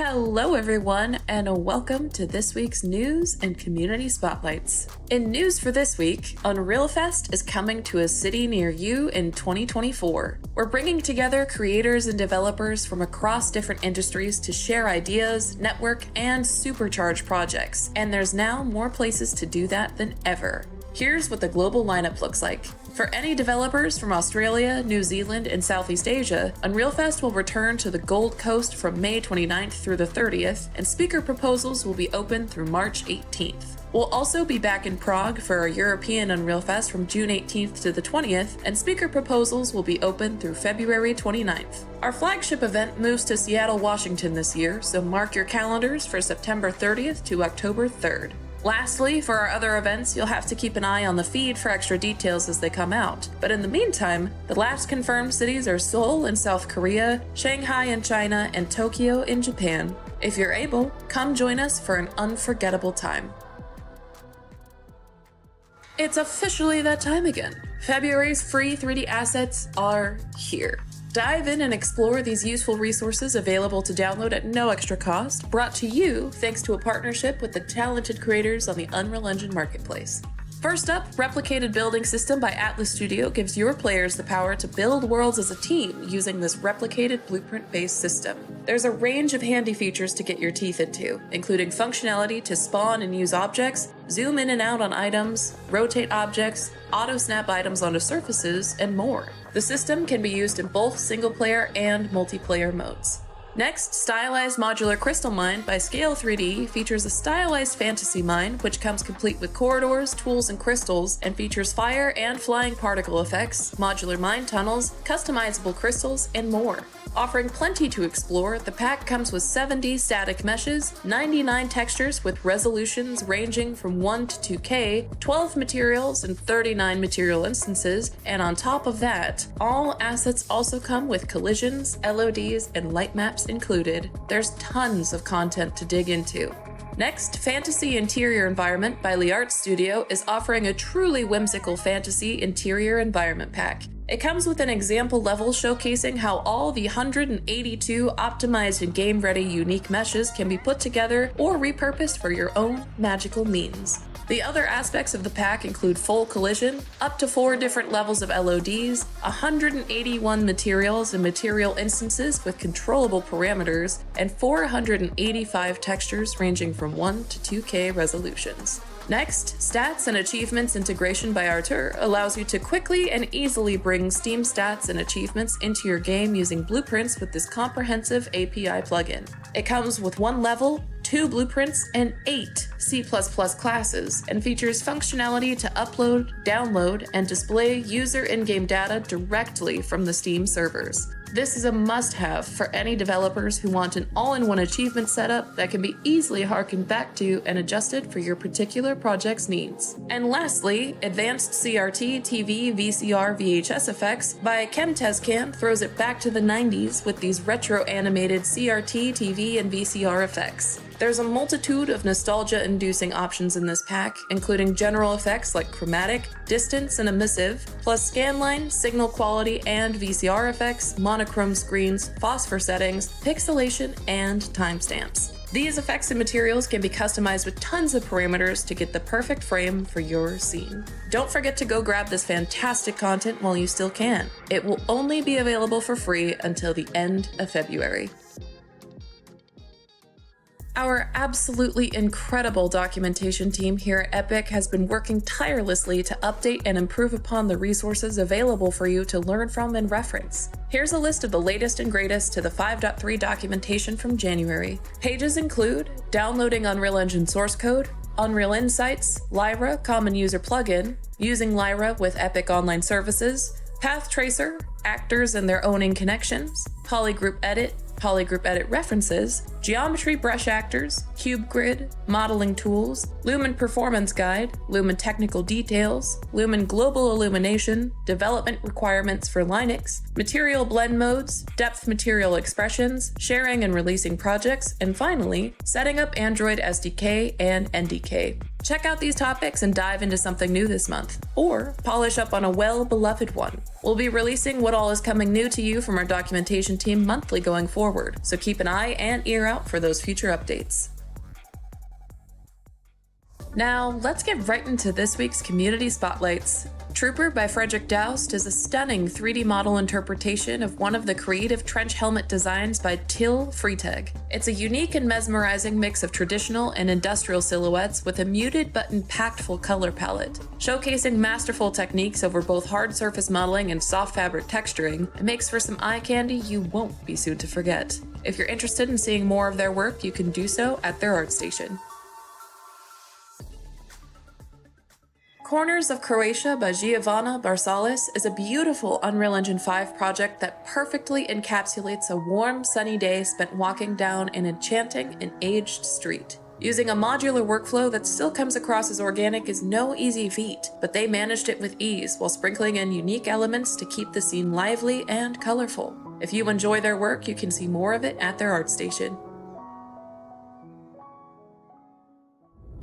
Hello everyone, and welcome to this week's news and community spotlights. In news for this week, UE5's is coming to a city near you in 2024. We're bringing together creators and developers from across different industries to share ideas, network, and supercharge projects, and there's now more places to do that than ever. Here's what the global lineup looks like. For any developers from Australia, New Zealand, and Southeast Asia, UE5's will return to the Gold Coast from May 29th through the 30th, and speaker proposals will be open through March 18th. We'll also be back in Prague for our European UE5's from June 18th to the 20th, and speaker proposals will be open through February 29th. Our flagship event moves to Seattle, Washington this year, so mark your calendars for September 30th to October 3rd. Lastly, for our other events, you'll have to keep an eye on the feed for extra details as they come out. But in the meantime, the last confirmed cities are Seoul in South Korea, Shanghai in China, and Tokyo in Japan. If you're able, come join us for an unforgettable time. It's officially that time again. February's free 3D assets are here. Dive in and explore these useful resources available to download at no extra cost, brought to you thanks to a partnership with the talented creators on the Unreal Engine Marketplace. First up, Replicated Building System by Atlas Studio gives your players the power to build worlds as a team using this replicated blueprint-based system. There's a range of handy features to get your teeth into, including functionality to spawn and use objects, zoom in and out on items, rotate objects, auto-snap items onto surfaces, and more. The system can be used in both single-player and multiplayer modes. Next, Stylized Modular Crystal Mine by Scale 3D features a stylized fantasy mine which comes complete with corridors, tools, and crystals, and features fire and flying particle effects, modular mine tunnels, customizable crystals, and more. Offering plenty to explore, the pack comes with 70 static meshes, 99 textures with resolutions ranging from 1 to 2K, 12 materials, and 39 material instances, and on top of that, all assets also come with collisions, LODs, and light maps included. There's tons of content to dig into. Next, Fantasy Interior Environment by Liart Studio is offering a truly whimsical fantasy interior environment pack. It comes with an example level showcasing how all the 182 optimized and game-ready unique meshes can be put together or repurposed for your own magical means. The other aspects of the pack include full collision, up to 4 different levels of LODs, 181 materials and material instances with controllable parameters, and 485 textures ranging from 1 to 2K resolutions. Next, Stats and Achievements Integration by Artur allows you to quickly and easily bring Steam stats and achievements into your game using blueprints with this comprehensive API plugin. It comes with 1 level, 2 blueprints, and 8 C++ classes, and features functionality to upload, download, and display user in-game data directly from the Steam servers. This is a must-have for any developers who want an all-in-one achievement setup that can be easily harkened back to and adjusted for your particular project's needs. And lastly, Advanced CRT, TV, VCR, VHS effects by ChemTesCam throws it back to the 90s with these retro-animated CRT, TV, and VCR effects. There's a multitude of nostalgia-inducing options in this pack, including general effects like chromatic, distance, and emissive, plus scanline, signal quality, and VCR effects, monochrome screens, phosphor settings, pixelation, and timestamps. These effects and materials can be customized with tons of parameters to get the perfect frame for your scene. Don't forget to go grab this fantastic content while you still can. It will only be available for free until the end of February. Our absolutely incredible documentation team here at Epic has been working tirelessly to update and improve upon the resources available for you to learn from and reference. Here's a list of the latest and greatest to the 5.3 documentation from January. Pages include downloading Unreal Engine source code, Unreal Insights, Lyra Common User Plugin, using Lyra with Epic Online Services, Path Tracer, actors and their owning connections, Polygroup Edit references, geometry brush actors, cube grid, modeling tools, Lumen Performance Guide, Lumen Technical Details, Lumen Global Illumination, development requirements for Linux, material blend modes, depth material expressions, sharing and releasing projects, and finally, setting up Android SDK and NDK. Check out these topics and dive into something new this month, or polish up on a well-beloved one. We'll be releasing what all is coming new to you from our documentation team monthly going forward, so keep an eye and ear out for those future updates. Now, let's get right into this week's community spotlights. Trooper by Frederick Doust is a stunning 3D model interpretation of one of the creative trench helmet designs by Till Freitag. It's a unique and mesmerizing mix of traditional and industrial silhouettes with a muted but impactful color palette. Showcasing masterful techniques over both hard surface modeling and soft fabric texturing, it makes for some eye candy you won't be soon to forget. If you're interested in seeing more of their work, you can do so at their art station. Corners of Croatia by Giovanna Barsalis is a beautiful Unreal Engine 5 project that perfectly encapsulates a warm, sunny day spent walking down an enchanting and aged street. Using a modular workflow that still comes across as organic is no easy feat, but they managed it with ease while sprinkling in unique elements to keep the scene lively and colorful. If you enjoy their work, you can see more of it at their art station.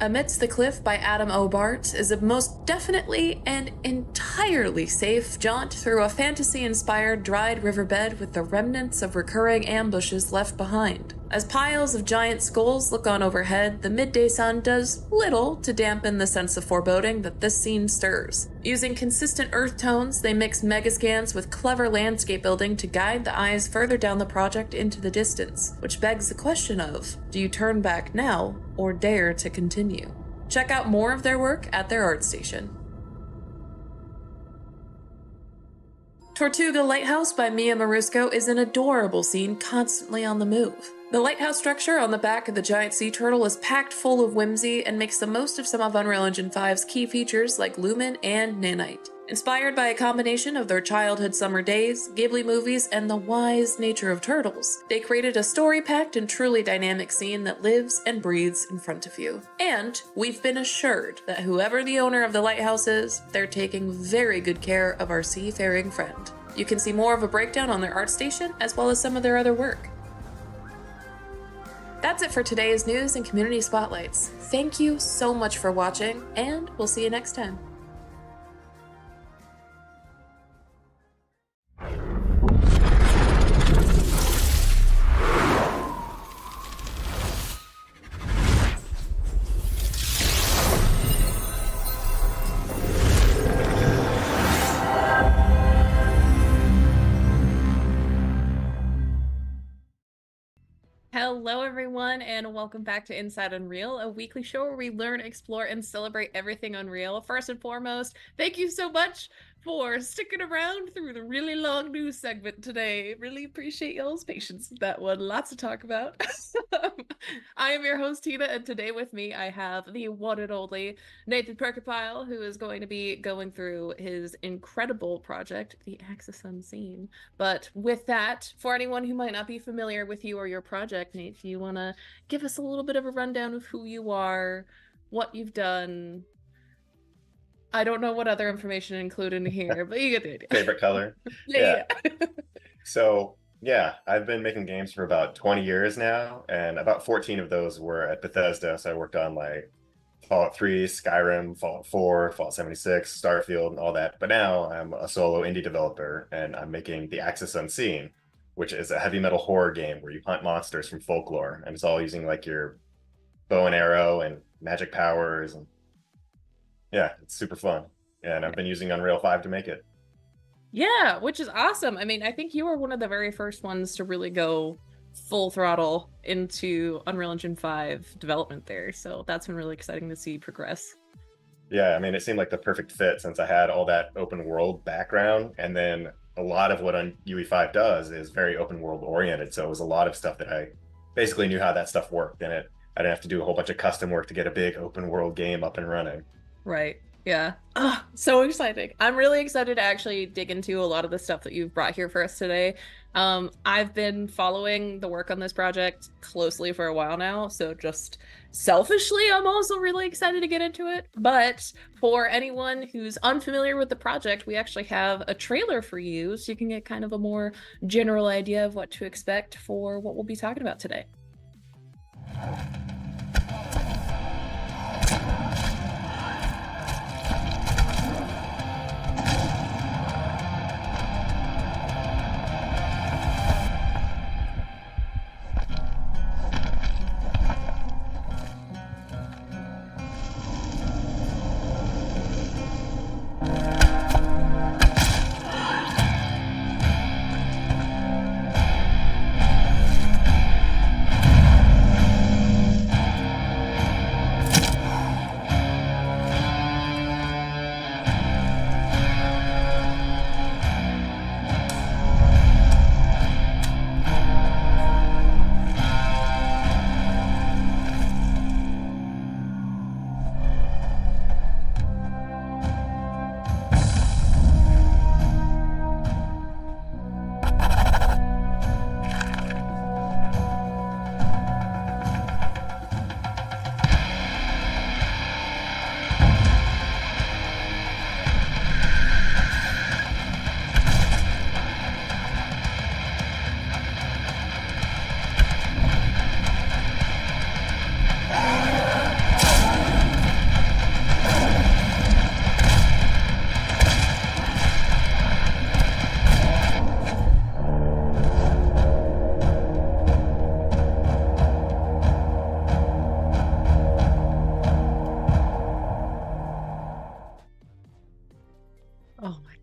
Amidst the Cliff by Adam O'Bart is a most definitely and entirely safe jaunt through a fantasy-inspired dried riverbed with the remnants of recurring ambushes left behind. As piles of giant skulls look on overhead, the midday sun does little to dampen the sense of foreboding that this scene stirs. Using consistent earth tones, they mix megascans with clever landscape building to guide the eyes further down the project into the distance, which begs the question of, do you turn back now or dare to continue? Check out more of their work at their art station. Tortuga Lighthouse by Mia Marusco is an adorable scene constantly on the move. The lighthouse structure on the back of the giant sea turtle is packed full of whimsy and makes the most of some of Unreal Engine 5's key features like Lumen and Nanite. Inspired by a combination of their childhood summer days, Ghibli movies, and the wise nature of turtles, they created a story-packed and truly dynamic scene that lives and breathes in front of you. And we've been assured that whoever the owner of the lighthouse is, they're taking very good care of our seafaring friend. You can see more of a breakdown on their art station, as well as some of their other work. That's it for today's news and community spotlights. Thank you so much for watching, and we'll see you next time. Hello everyone, and welcome back to Inside Unreal, a weekly show where we learn, explore, and celebrate everything Unreal. First and foremost, thank you so much for sticking around through the really long news segment today. Really appreciate y'all's patience with that one. Lots to talk about. I am your host, Tina, and today with me I have the one and only Nate Purkeypile, who is going to be going through his incredible project, The Axis Unseen. But with that, for anyone who might not be familiar with you or your project, Nate, do you want to give us a little bit of a rundown of who you are, what you've done? I don't know what other information to include in here, but you get the idea. Favorite color? Yeah. So, yeah, I've been making games for about 20 years now, and about 14 of those were at Bethesda. So I worked on like Fallout 3, Skyrim, Fallout 4, Fallout 76, Starfield, and all that. But now I'm a solo indie developer, and I'm making The Axis Unseen, which is a heavy metal horror game where you hunt monsters from folklore, and it's all using like your bow and arrow and magic powers, and yeah, it's super fun. And I've been using Unreal 5 to make it. Yeah, which is awesome. I mean, I think you were one of the very first ones to really go full throttle into Unreal Engine 5 development there. So that's been really exciting to see progress. Yeah, I mean, it seemed like the perfect fit since I had all that open world background. And then a lot of what UE5 does is very open world oriented. So it was a lot of stuff that I basically knew how that stuff worked. And I didn't have to do a whole bunch of custom work to get a big open world game up and running. Right. Yeah. Oh, so exciting. I'm really excited to actually dig into a lot of the stuff that you've brought here for us today. I've been following the work on this project closely for a while now, so just selfishly, I'm also really excited to get into it. But for anyone who's unfamiliar with the project, we actually have a trailer for you, so you can get kind of a more general idea of what to expect for what we'll be talking about today.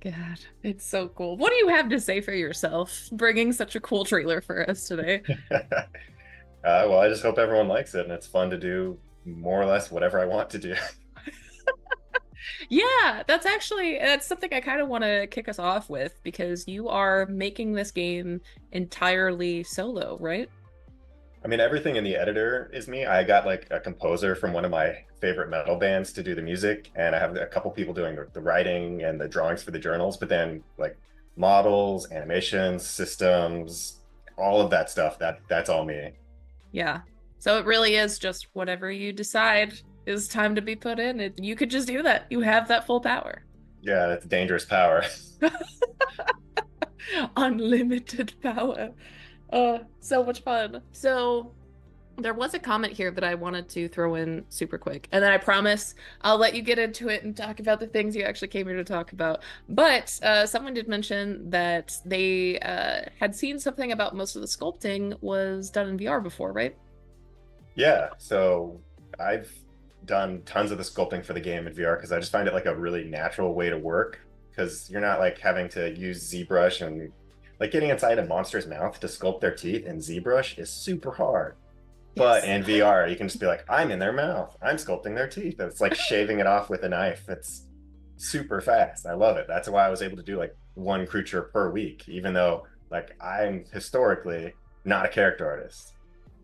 God, it's so cool. What do you have to say for yourself, bringing such a cool trailer for us today? Well, I just hope everyone likes it, and it's fun to do more or less whatever I want to do. Yeah, that's something I kind of want to kick us off with because you are making this game entirely solo, right? I mean, everything in the editor is me. I got like a composer from one of my favorite metal bands to do the music, and I have a couple people doing the writing and the drawings for the journals, but then like models, animations, systems, all of that stuff, that's all me. Yeah. So it really is just whatever you decide is time to be put in. You could just do that. You have that full power. Yeah, that's dangerous power. Unlimited power. So much fun. So there was a comment here that I wanted to throw in super quick, and then I promise I'll let you get into it and talk about the things you actually came here to talk about. But someone did mention that they had seen something about most of the sculpting was done in VR before, right? Yeah, so I've done tons of the sculpting for the game in VR because I just find it like a really natural way to work because you're not like having to use ZBrush and like getting inside a monster's mouth to sculpt their teeth in ZBrush is super hard. But Yes. in VR, you can just be like, I'm in their mouth. I'm sculpting their teeth. It's like shaving it off with a knife. It's super fast. I love it. That's why I was able to do like one creature per week, even though like I'm historically not a character artist.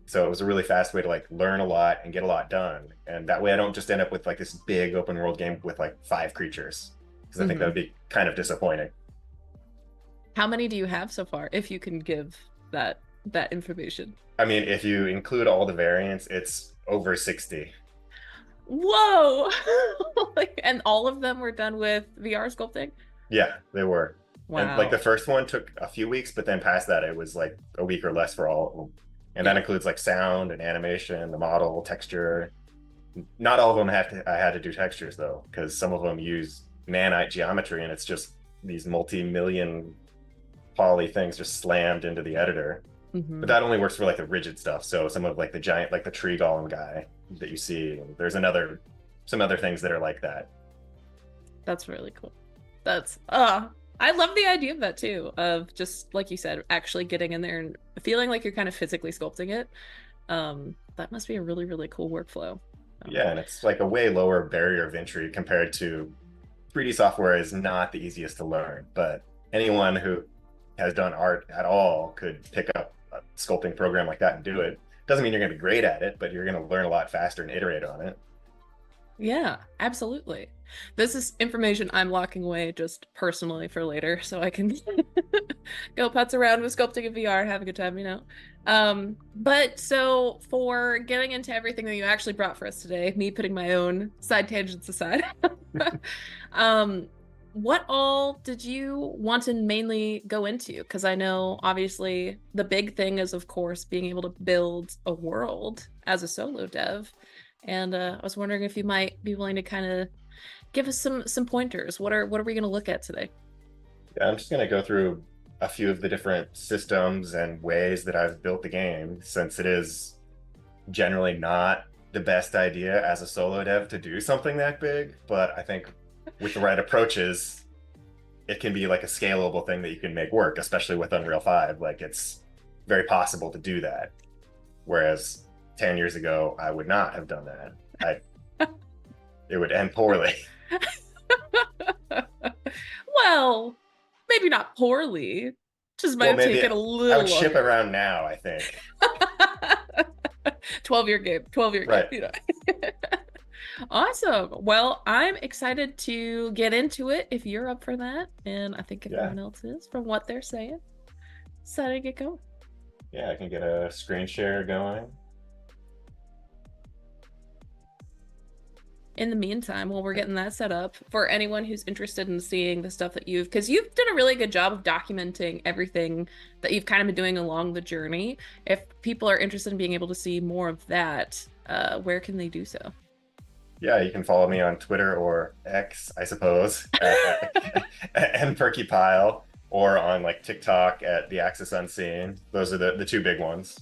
So it was a really fast way to like learn a lot and get a lot done. And that way I don't just end up with like this big open world game with like 5 creatures. Because I think that would be kind of disappointing. How many do you have so far, if you can give that information? I mean, if you include all the variants, it's over 60. Whoa! And all of them were done with VR sculpting? Yeah, they were. And like Wow. the first one took a few weeks, but then past that, it was like a week or less for all of them. And that Yeah. includes like sound and animation, the model, texture. Not all of them I had to do textures though, because some of them use nanite geometry and it's just these multi-million poly things just slammed into the editor. But Hmm. that only works for like the rigid stuff. So some of like the giant, like the tree golem guy that you see, there's some other things that are like that. That's really cool. That's I love the idea of that too, of just like you said, actually getting in there and feeling like you're kind of physically sculpting it. That must be a really, really cool workflow. Yeah, and it's like a way lower barrier of entry compared to 3D software is not the easiest to learn, but anyone who has done art at all could pick up a sculpting program like that and do it. Doesn't mean you're going to be great at it, but you're going to learn a lot faster and iterate on it. Yeah, absolutely. This is information I'm locking away just personally for later so I can go putz around with sculpting in VR, have a good time, you know. But so for getting into everything that you actually brought for us today, me putting my own side tangents aside, um, what all did you want to mainly go into? Because I know obviously the big thing is, of course, being able to build a world as a solo dev. And I was wondering if you might be willing to kind of give us some pointers. What are we going to look at today? Yeah, I'm just going to go through a few of the different systems and ways that I've built the game, since it is generally not the best idea as a solo dev to do something that big. But I think with the right approaches, it can be like a scalable thing that you can make work, especially with Unreal 5. Like it's very possible to do that. Whereas 10 years ago, I would not have done that. It would end poorly. Well, maybe not poorly. Just might Well, have maybe taken a I little would ship longer. around now, I think. 12-year game, 12-year game, Right. you know. Awesome. Well, I'm excited to get into it if you're up for that. And I think Yeah. everyone else is from what they're saying. Excited to get going. Yeah, I can get a screen share going. In the meantime, while we're getting that set up, for anyone who's interested in seeing the stuff that because you've done a really good job of documenting everything that you've kind of been doing along the journey. If people are interested in being able to see more of that, where can they do so? Yeah, you can follow me on Twitter or X, I suppose, at Purkeypile, or on like TikTok at The Axis Unseen. Those are the two big ones.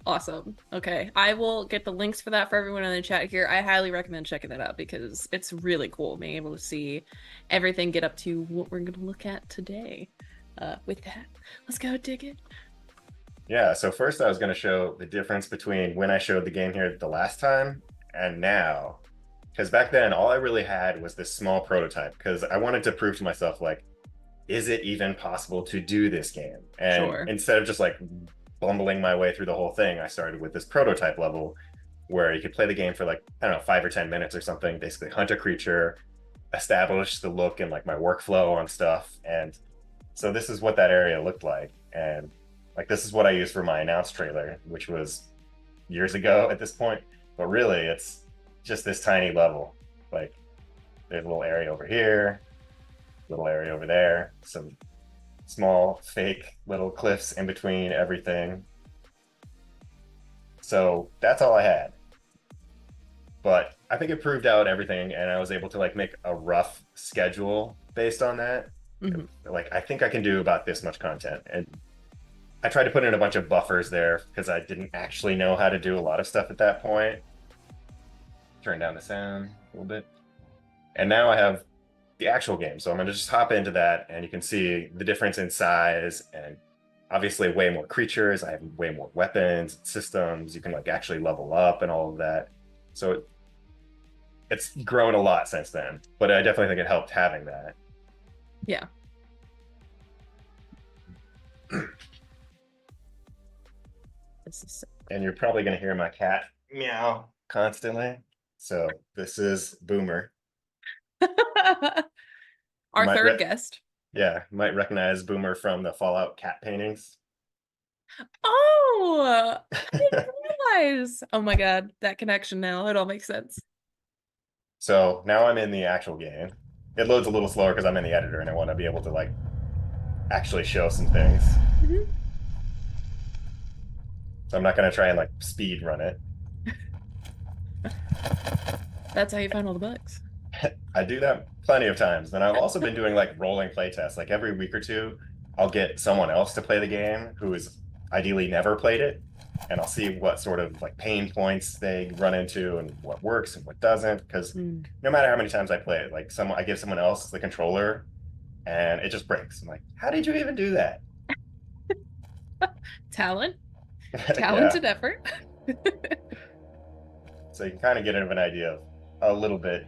Awesome. Okay. I will get the links for that for everyone in the chat here. I highly recommend checking that out because it's really cool being able to see everything get up to what we're going to look at today. With that, let's go dig it. Yeah, so first I was going to show the difference between when I showed the game here the last time and now. Because back then, all I really had was this small prototype because I wanted to prove to myself, like, is it even possible to do this game? And Sure. instead of just like bumbling my way through the whole thing, I started with this prototype level where you could play the game for like, I don't know, 5 or 10 minutes or something, basically hunt a creature, establish the look and like my workflow on stuff. And so this is what that area looked like. And like, this is what I used for my announced trailer, which was years ago at this point. But really, it's just this tiny level. Like, there's a little area over here, little area over there, some small fake little cliffs in between everything. So that's all I had. But I think it proved out everything, and I was able to like make a rough schedule based on that. Like, I think I can do about this much content. And I tried to put in a bunch of buffers there because I didn't actually know how to do a lot of stuff at that point. Turn down the sound a little bit. And now I have the actual game. So I'm going to just hop into that, and you can see the difference in size and obviously way more creatures. I have way more weapons, systems. You can like actually level up and all of that. So it's grown a lot since then, but I definitely think it helped having that. Yeah. And you're probably going to hear my cat meow constantly. So this is Boomer. Our third guest. Yeah, might recognize Boomer from the Fallout cat paintings. Oh, I didn't realize. Oh my God, that connection now. It all makes sense. So now I'm in the actual game. It loads a little slower because I'm in the editor and I want to be able to like actually show some things. So I'm not going to try and like speed run it. That's how you find all the bugs. I do that plenty of times. And I've also been doing like rolling playtests. Like every week or two, I'll get someone else to play the game who has ideally never played it. And I'll see what sort of like pain points they run into and what works and what doesn't. Because no matter how many times I play it, like I give someone else the controller and it just breaks. I'm like, how did you even do that? Talent. Talented effort. So you can kind of get an idea of a little bit.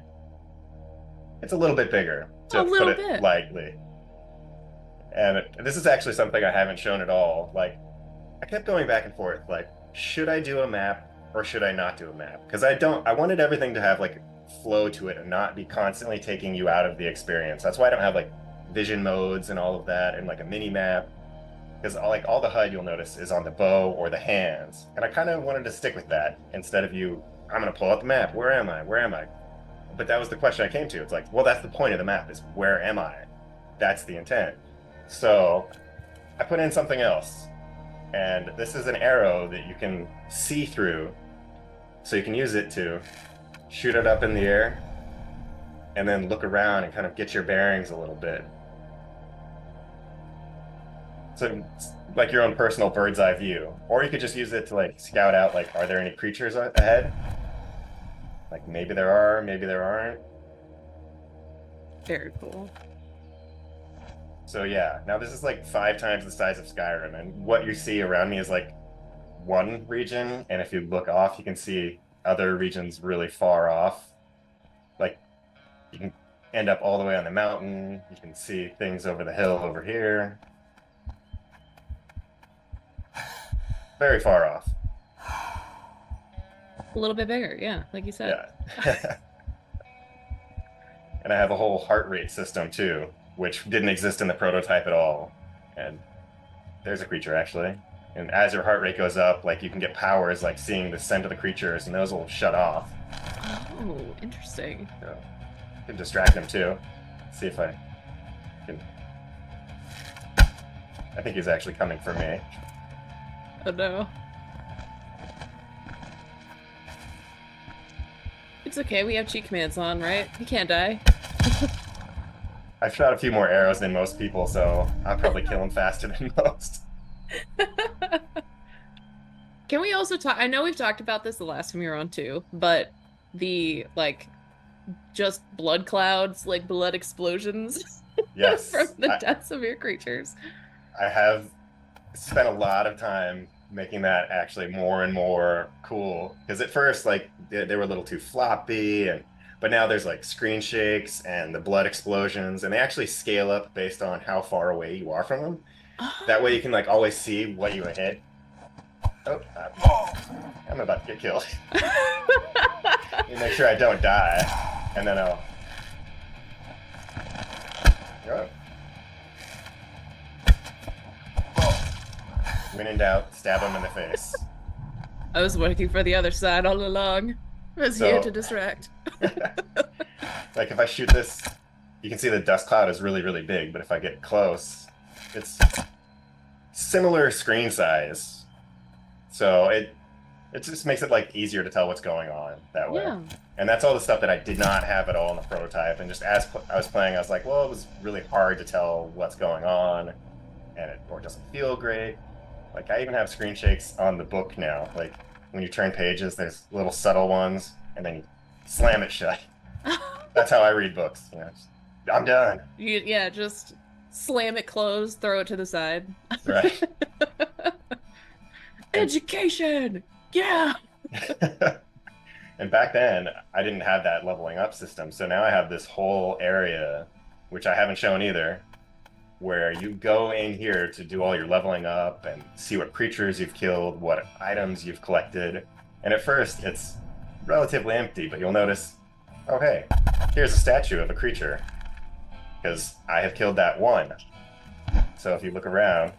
It's a little bit bigger, to put it lightly. And this is actually something I haven't shown at all. Like, I kept going back and forth. Like, should I do a map or should I not do a map? Because I wanted everything to have like flow to it and not be constantly taking you out of the experience. That's why I don't have like vision modes and all of that and like a mini map. Because like all the HUD you'll notice is on the bow or the hands. And I kind of wanted to stick with that instead of I'm going to pull out the map. Where am I? Where am I? But that was the question I came to. It's like, well, that's the point of the map is where am I? That's the intent. So I put in something else. And this is an arrow that you can see through. So you can use it to shoot it up in the air and then look around and kind of get your bearings a little bit. So it's like your own personal bird's eye view. Or you could just use it to like scout out, like, are there any creatures ahead? Like maybe there are, maybe there aren't. Very cool. So yeah, now this is like 5 times the size of Skyrim, and what you see around me is like one region, and if you look off, you can see other regions really far off. Like you can end up all the way on the mountain. You can see things over the hill over here. Very far off. A little bit bigger, yeah, like you said. Yeah. And I have a whole heart rate system too, which didn't exist in the prototype at all. And there's a creature actually. And as your heart rate goes up, like you can get powers like seeing the scent of the creatures, and those will shut off. Oh, interesting. So you can distract them too. See if I can. I think he's actually coming for me. Oh no. It's okay, we have cheat commands on, right? He can't die. I've shot a few more arrows than most people, so I'll probably kill him faster than most. Can we also talk? I know we've talked about this the last time you were on too, but the like just blood clouds, like blood explosions from Yes, the deaths of your creatures. I have spent a lot of time making that actually more and more cool. Because at first, like they were a little too floppy, and but now there's like screen shakes and the blood explosions, and they actually scale up based on how far away you are from them. That way, you Oh. can like always see what you hit. Oh, I'm about to get killed. Let me make sure I don't die, and then I'll. Oh, when in doubt, stab him in the face. I was working for the other side all along. I was here to So, distract. like if I shoot this, you can see the dust cloud is really, really big, but if I get close, it's similar screen size. So it just makes it like easier to tell what's going on that way. Yeah. And that's all the stuff that I did not have at all in the prototype. And just as I was playing, I was like, well, it was really hard to tell what's going on, and or it doesn't feel great. Like I even have screen shakes on the book now. Like when you turn pages, there's little subtle ones, and then you slam it shut. That's how I read books. I'm done. Yeah, just slam it closed, throw it to the side. Right. And Education! Yeah! and back then, I didn't have that leveling up system. So now I have this whole area, which I haven't shown either, where you go in here to do all your leveling up and see what creatures you've killed, what items you've collected. And at first, it's relatively empty, but you'll notice, oh, hey, here's a statue of a creature, because I have killed that one. So if you look around,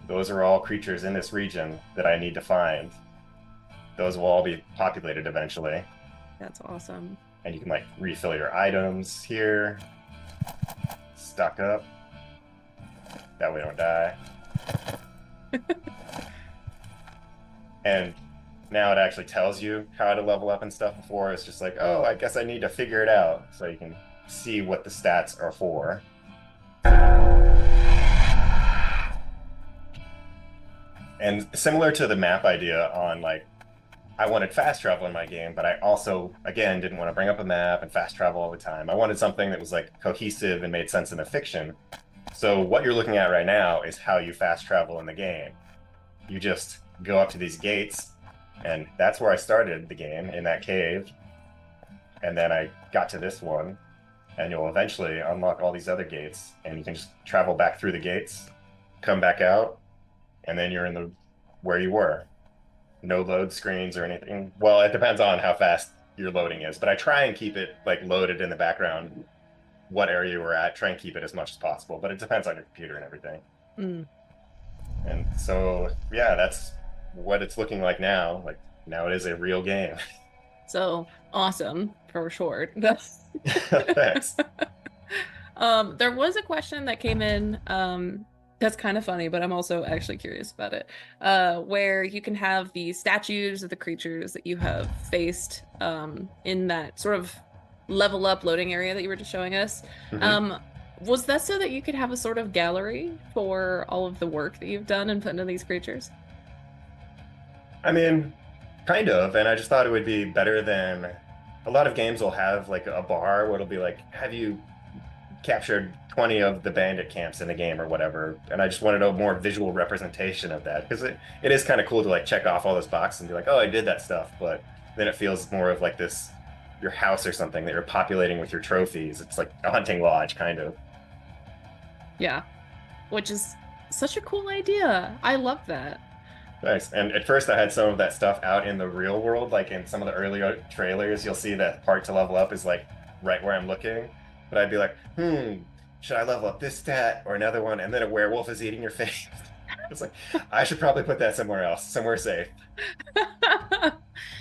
those are all creatures in this region that I need to find. Those will all be populated eventually. That's awesome. And you can like refill your items here. Stock up. That way you don't die. And now it actually tells you how to level up and stuff. Before it's just like, oh, I guess I need to figure it out. So you can see what the stats are for. And similar to the map idea on like, I wanted fast travel in my game, but I also, again, didn't want to bring up a map and fast travel all the time. I wanted something that was like cohesive and made sense in the fiction. So what you're looking at right now is how you fast travel in the game. You just go up to these gates, and that's where I started the game, in that cave. And then I got to this one, and you'll eventually unlock all these other gates, and you can just travel back through the gates, come back out, and then you're in the where you were. No load screens or anything. Well, it depends on how fast your loading is, but I try and keep it like loaded in the background, what area we're at, try and keep it as much as possible, but it depends on your computer and everything. And so, yeah, that's what it's looking like now. Like now it is a real game. So awesome, for short. Thanks. There was a question that came in, that's kind of funny, but I'm also actually curious about it. Where you can have the statues of the creatures that you have faced in that sort of level up loading area that you were just showing us. Was that so that you could have a sort of gallery for all of the work that you've done and put into these creatures? I mean, kind of, and I just thought it would be better than a lot of games will have like a bar where it'll be like, have you captured 20 of the bandit camps in the game or whatever, and I just wanted a more visual representation of that, because it is kind of cool to like check off all those boxes and be like, oh, I did that stuff, but then it feels more of like this, your house or something that you're populating with your trophies. It's like a hunting lodge, kind of. Yeah, which is such a cool idea. I love that. Nice. And at first I had some of that stuff out in the real world, like in some of the earlier trailers, you'll see that part to level up is like right where I'm looking. But I'd be like, should I level up this stat or another one? And then a werewolf is eating your face. It's like, I should probably put that somewhere else, somewhere safe.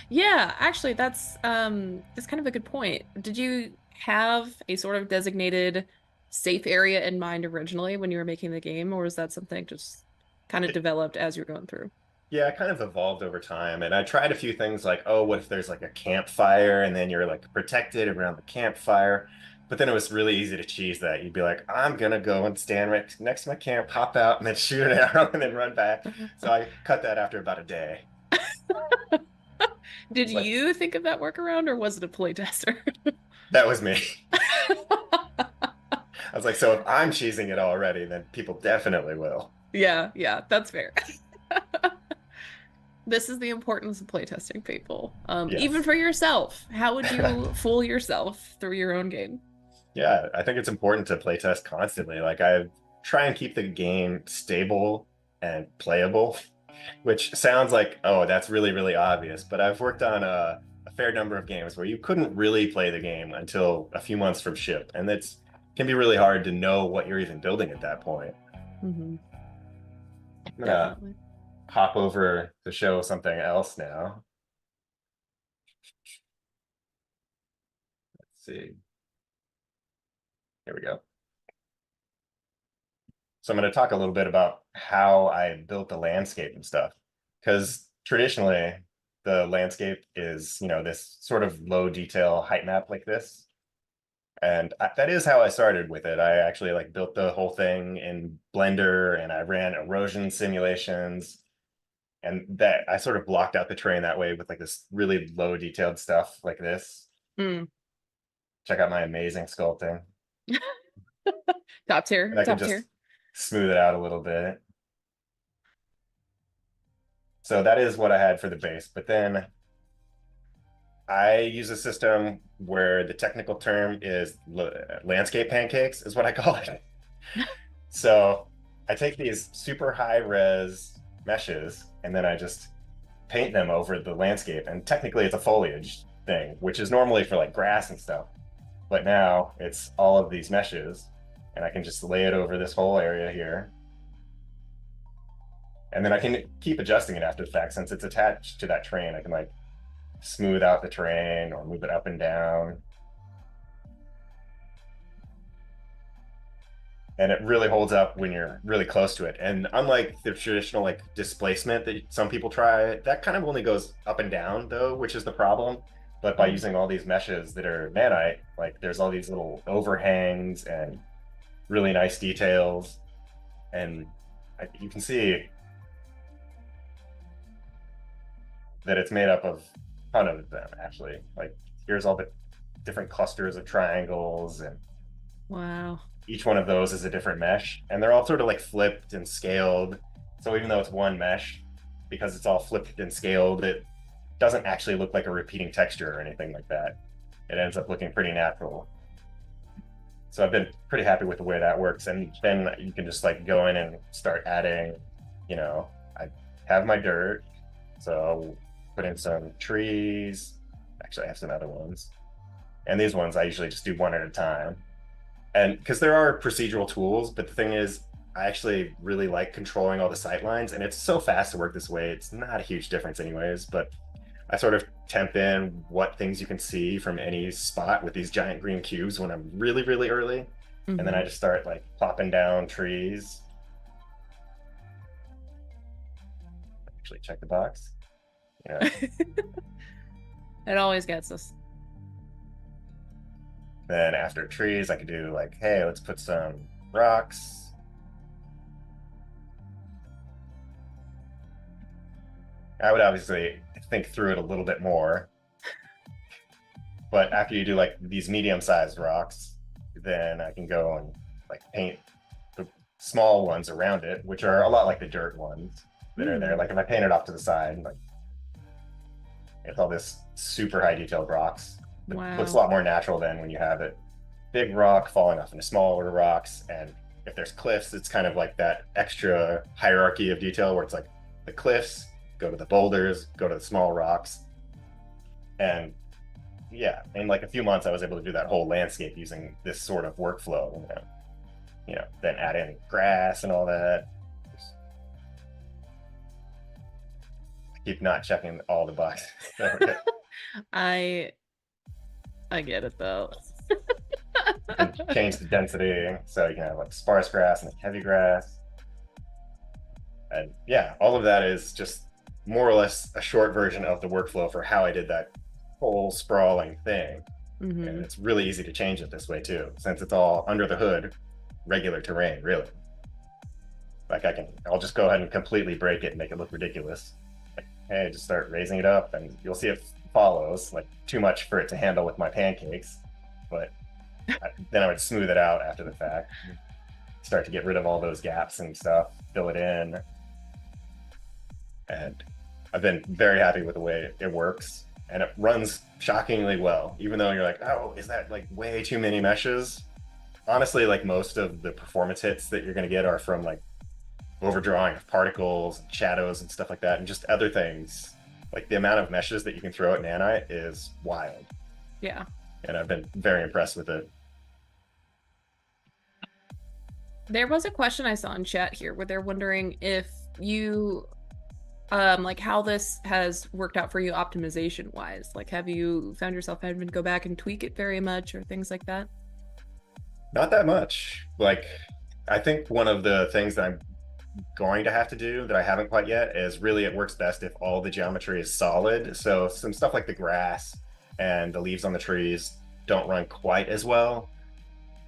Yeah, actually, that's kind of a good point. Did you have a sort of designated safe area in mind originally when you were making the game, or was that something just kind of developed as you're going through? Yeah, it kind of evolved over time. And I tried a few things like, oh, what if there's like a campfire and then you're like protected around the campfire? But then it was really easy to cheese that. You'd be like, I'm gonna go and stand right next to my camp, hop out, and then shoot an arrow and then run back. So I cut that after about a day. Did It's like, you think of that workaround or was it a playtester? that was me. I was like, so if I'm cheesing it already, then people definitely will. Yeah, yeah, that's fair. This is the importance of playtesting, people. Even Yes. for yourself. How would you fool yourself through your own game? Yeah, I think it's important to playtest constantly. Like I try and keep the game stable and playable, which sounds like, oh, that's really, really obvious. But I've worked on a fair number of games where you couldn't really play the game until a few months from ship. And it's can be really hard to know what you're even building at that point. Hmm. I'm gonna Definitely. hop over to show something else now. Let's see. Here we go. So I'm going to talk a little bit about how I built the landscape and stuff. Because traditionally, the landscape is, this sort of low detail height map like this. And that is how I started with it. I actually like built the whole thing in Blender and I ran erosion simulations. And that I sort of blocked out the terrain that way with like this really low detailed stuff like this. Mm. Check out my amazing sculpting. Top tier, And I can top just tier. smooth it out a little bit. So that is what I had for the base. But then I use a system where the technical term is landscape pancakes, is what I call it. So I take these super high res meshes and then I just paint them over the landscape. And technically, it's a foliage thing, which is normally for like grass and stuff. But now it's all of these meshes, and I can just lay it over this whole area here. And then I can keep adjusting it after the fact since it's attached to that terrain. I can like smooth out the terrain or move it up and down. And it really holds up when you're really close to it. And unlike the traditional like displacement that some people try, that kind of only goes up and down though, which is the problem. But by Mm. using all these meshes that are nanite, like there's all these little overhangs and really nice details. And you can see that it's made up of a ton of them actually. Like here's all the different clusters of triangles, and Wow. each one of those is a different mesh, and they're all sort of like flipped and scaled. So even though it's one mesh, because it's all flipped and scaled, it doesn't actually look like a repeating texture or anything like that. It ends up looking pretty natural. So I've been pretty happy with the way that works. And then you can just like go in and start adding, I have my dirt. So I'll put in some trees. Actually, I have some other ones. And these ones I usually just do one at a time. And because there are procedural tools, but the thing is, I actually really like controlling all the sight lines, and it's so fast to work this way. It's not a huge difference anyways, but I sort of temp in what things you can see from any spot with these giant green cubes when I'm really, really early. And then I Hmm. just start like plopping down trees. Actually, check the box. Yeah. It always gets us. Then after trees, I could do like, hey, let's put some rocks. I would obviously think through it a little bit more. But after you do like these medium-sized rocks, then I can go and like paint the small ones around it, which are a lot like the dirt ones that are there. Mm. Like if I paint it off to the side, like it's all this super high detailed rocks. It looks a Wow. lot more natural than when you have it big rock falling off into smaller rocks. And if there's cliffs, it's kind of like that extra hierarchy of detail where it's like the cliffs go to the boulders, go to the small rocks. And yeah, in like a few months, I was able to do that whole landscape using this sort of workflow. Then add in grass and all that. Just keep not checking all the boxes. I I get it though. You can change the density, so you can have like sparse grass and heavy grass. And yeah, all of that is just more or less a short version of the workflow for how I did that whole sprawling thing. And Hmm. it's really easy to change it this way too, since it's all under the hood, regular terrain, really. Like I'll just go ahead and completely break it and make it look ridiculous. Like hey, just start raising it up and you'll see it follows, like too much for it to handle with my pancakes. But then I would smooth it out after the fact, start to get rid of all those gaps and stuff, fill it in. And I've been very happy with the way it works. And it runs shockingly well, even though you're like, oh, is that like way too many meshes? Honestly, like most of the performance hits that you're going to get are from like overdrawing of particles, shadows, and stuff like that, and just other things. Like the amount of meshes that you can throw at Nanite is wild. Yeah. And I've been very impressed with it. There was a question I saw in chat here where they're wondering if you like how this has worked out for you optimization wise. Like, have you found yourself having to go back and tweak it very much or things like that? Not that much. Like, I think one of the things that I'm going to have to do that I haven't quite yet is really it works best if all the geometry is solid. So some stuff like the grass and the leaves on the trees don't run quite as well.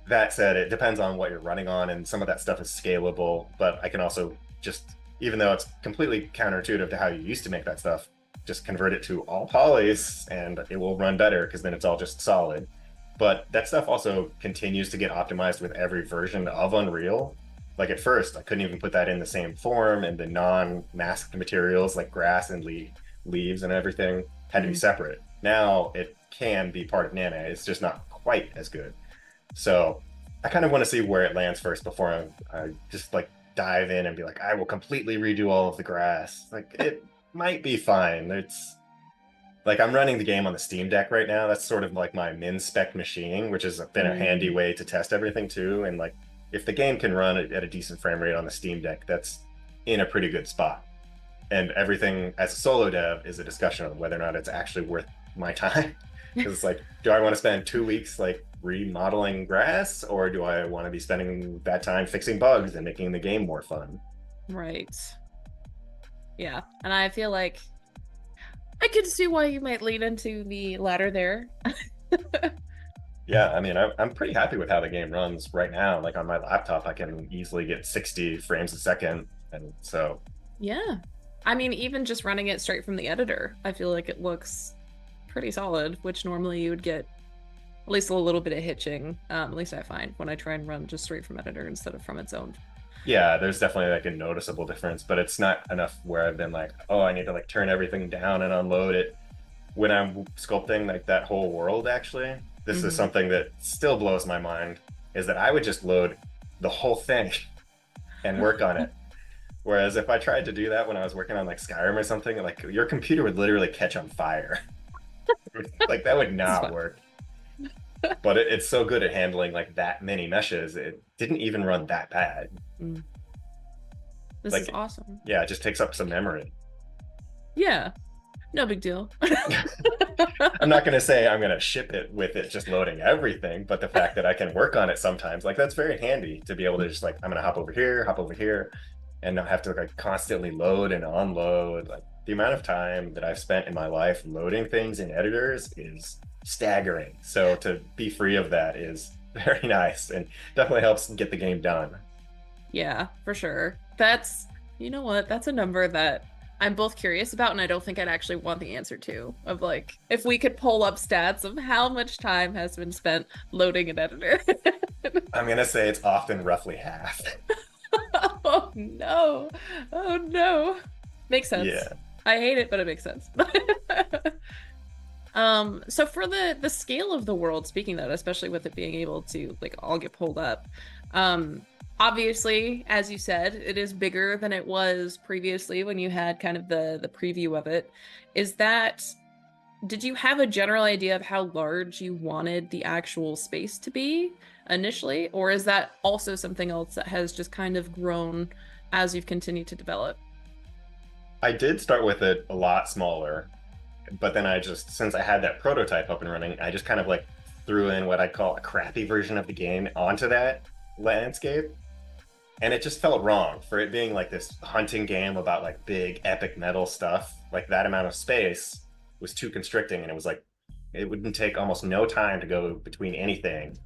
That said, it depends on what you're running on, and some of that stuff is scalable, but I can also just, even though it's completely counterintuitive to how you used to make that stuff, just convert it to all polys and it will run better because then it's all just solid. But that stuff also continues to get optimized with every version of Unreal. Like at first, I couldn't even put that in the same form, and the non-masked materials like grass and leaves and everything had to be separate. Now it can be part of Nanite, it's just not quite as good. So I kind of want to see where it lands first before I just like dive in and be like, I will completely redo all of the grass. Like it might be fine. It's like I'm running the game on the Steam Deck right now. That's sort of like my min spec machine, which has been a handy way to test everything too. And like if the game can run at a decent frame rate on the Steam Deck, that's in a pretty good spot. And everything as a solo dev is a discussion of whether or not it's actually worth my time. Because it's like, do I want to spend 2 weeks like remodeling grass, or do I want to be spending that time fixing bugs and making the game more fun? Right. Yeah, and I feel like I can see why you might lean into the latter there. Yeah, I mean, I'm pretty happy with how the game runs right now. Like on my laptop, I can easily get 60 frames a second, and so yeah, I mean, even just running it straight from the editor, I feel like it looks pretty solid, which normally you would get at least a little bit of hitching. At least I find when I try and run just straight from editor instead of from its own. yeah, there's definitely like a noticeable difference, but it's not enough where I've been like, oh, I need to like turn everything down and unload it. When I'm sculpting like that whole world, actually, this is something that still blows my mind, is that I would just load the whole thing and work on it. Whereas if I tried to do that when I was working on like Skyrim or something, like your computer would literally catch on fire. Like that would not work. But it's so good at handling like that many meshes. It didn't even run that bad. This like, is awesome. Yeah, it just takes up some memory. Yeah, no big deal. I'm not going to say I'm going to ship it with it just loading everything, but the fact that I can work on it sometimes, like that's very handy to be able to just like, I'm going to hop over here, and not have to like constantly load and unload. Like the amount of time that I've spent in my life loading things in editors is staggering. So to be free of that is very nice and definitely helps get the game done. Yeah, for sure. That's, you know what, that's a number that I'm both curious about, and I don't think I'd actually want the answer to, of like, if we could pull up stats of how much time has been spent loading an editor. I'm going to say it's often roughly half. Oh no. Oh no. Makes sense. Yeah. I hate it, but it makes sense. So for the scale of the world, speaking of that, especially with it being able to like all get pulled up, obviously, as you said, it is bigger than it was previously when you had kind of the preview of it. Did you have a general idea of how large you wanted the actual space to be initially, or is that also something else that has just kind of grown as you've continued to develop? I did start with it a lot smaller, but then since I had that prototype up and running, I just kind of like threw in what I'd call a crappy version of the game onto that landscape. And it just felt wrong for it being like this hunting game about like big epic metal stuff. Like that amount of space was too constricting, and it was like, it wouldn't take almost no time to go between anything.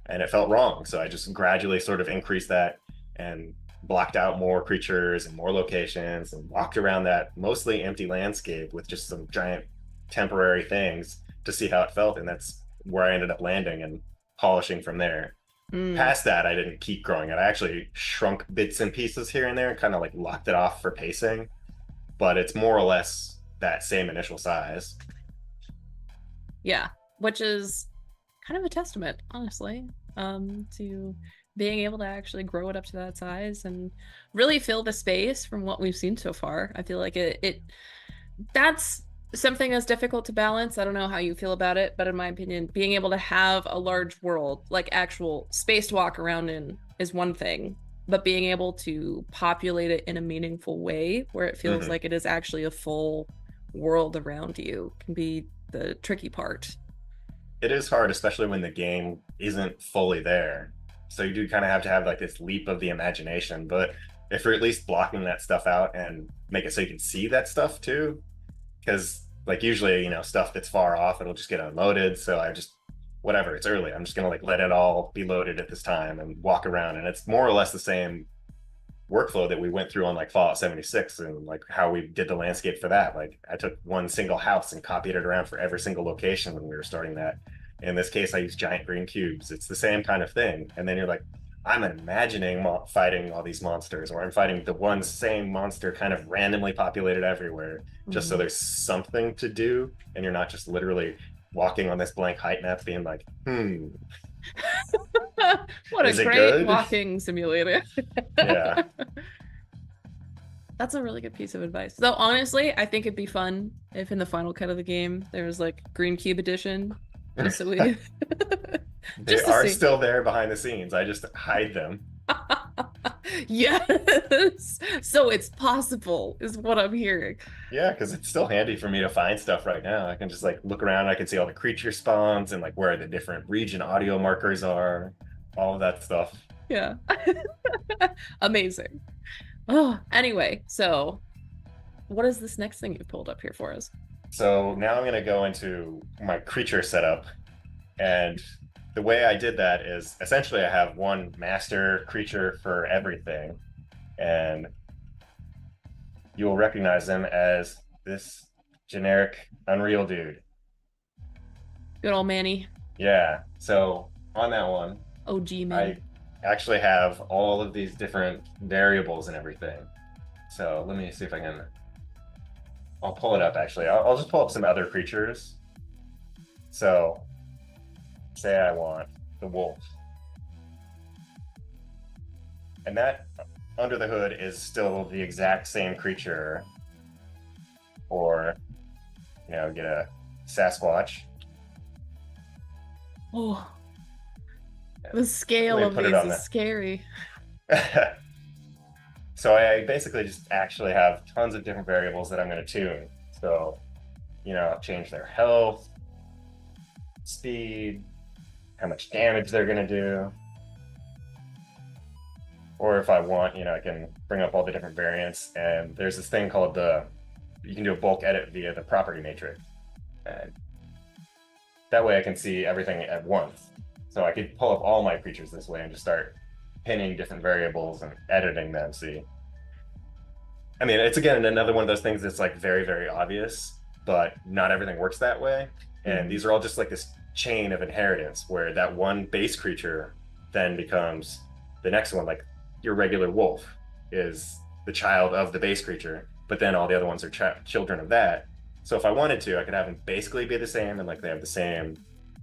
And it felt wrong. So I just gradually sort of increased that. And blocked out more creatures and more locations and walked around that mostly empty landscape with just some giant temporary things to see how it felt. And that's where I ended up landing and polishing from there. Mm. Past that, I didn't keep growing it. I actually shrunk bits and pieces here and there and kind of like locked it off for pacing, but it's more or less that same initial size. Yeah, which is kind of a testament, honestly, to being able to actually grow it up to that size and really fill the space from what we've seen so far. I feel like it that's something that's difficult to balance. I don't know how you feel about it, but in my opinion, being able to have a large world, like actual space to walk around in, is one thing, but being able to populate it in a meaningful way where it feels like it is actually a full world around you can be the tricky part. It is hard, especially when the game isn't fully there. So you do kind of have to have like this leap of the imagination. But if you're at least blocking that stuff out and make it so you can see that stuff too, because like usually, you know, stuff that's far off, it'll just get unloaded. So I just, whatever, it's early. I'm just gonna like let it all be loaded at this time and walk around. And it's more or less the same workflow that we went through on like Fallout 76 and like how we did the landscape for that. Like I took one single house and copied it around for every single location when we were starting that. In this case, I used giant green cubes. It's the same kind of thing. And then you're like, I'm imagining fighting all these monsters, or I'm fighting the one same monster kind of randomly populated everywhere, just so there's something to do. And you're not just literally walking on this blank height map being like, What a Is it great good? walking simulator. Yeah. That's a really good piece of advice. Though honestly, I think it'd be fun if in the final cut of the game there was like Green Cube edition. Just so we They just to are see. still there behind the scenes. I just hide them. Yes. So it's possible, is what I'm hearing. Yeah, because it's still handy for me to find stuff right now. I can just like look around. I can see all the creature spawns and like where the different region audio markers are, all of that stuff. Yeah. Amazing. Oh, anyway, so what is this next thing you've pulled up here for us? So now I'm going to go into my creature setup. And the way I did that is essentially I have one master creature for everything. And you will recognize them as this generic Unreal dude. Good old Manny. Yeah. So on that one, OG Manny. I actually have all of these different variables and everything. So let me see if I can. I'll pull it up actually. I'll just pull up some other creatures. So say I want the wolf. And that under the hood is still the exact same creature. Or, you know, get a Sasquatch. Oh, the scale of these is scary. So I basically just actually have tons of different variables that I'm going to tune. So, you know, I'll change their health, speed, how much damage they're going to do. Or if I want, you know, I can bring up all the different variants. And there's this thing called you can do a bulk edit via the property matrix. And that way I can see everything at once. So I could pull up all my creatures this way and just start pinning different variables and editing them. See, I mean, it's again another one of those things that's like very, very obvious, but not everything works that way. And these are all just like this chain of inheritance where that one base creature then becomes the next one. Like your regular wolf is the child of the base creature, but then all the other ones are children of that. So if I wanted to, I could have them basically be the same and like they have the same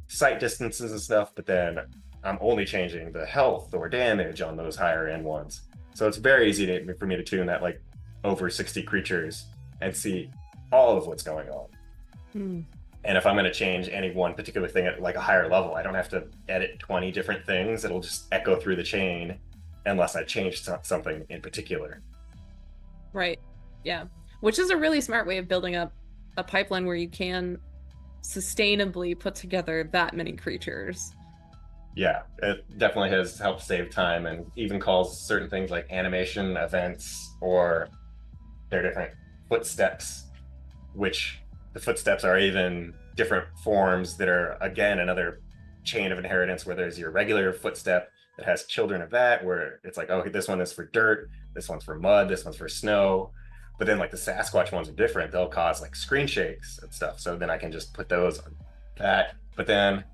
sight distances and stuff, but then I'm only changing the health or damage on those higher end ones. So it's very easy for me to tune that like over 60 creatures and see all of what's going on. And if I'm going to change any one particular thing at like a higher level, I don't have to edit 20 different things. It'll just echo through the chain unless I change something in particular. Right. Yeah. Which is a really smart way of building up a pipeline where you can sustainably put together that many creatures. Yeah, it definitely has helped save time and even calls certain things like animation events or their different footsteps, which the footsteps are even different forms that are, again, another chain of inheritance where there's your regular footstep that has children of that, where it's like, oh, this one is for dirt, this one's for mud, this one's for snow. But then like the Sasquatch ones are different. They'll cause like screen shakes and stuff. So then I can just put those on that. But then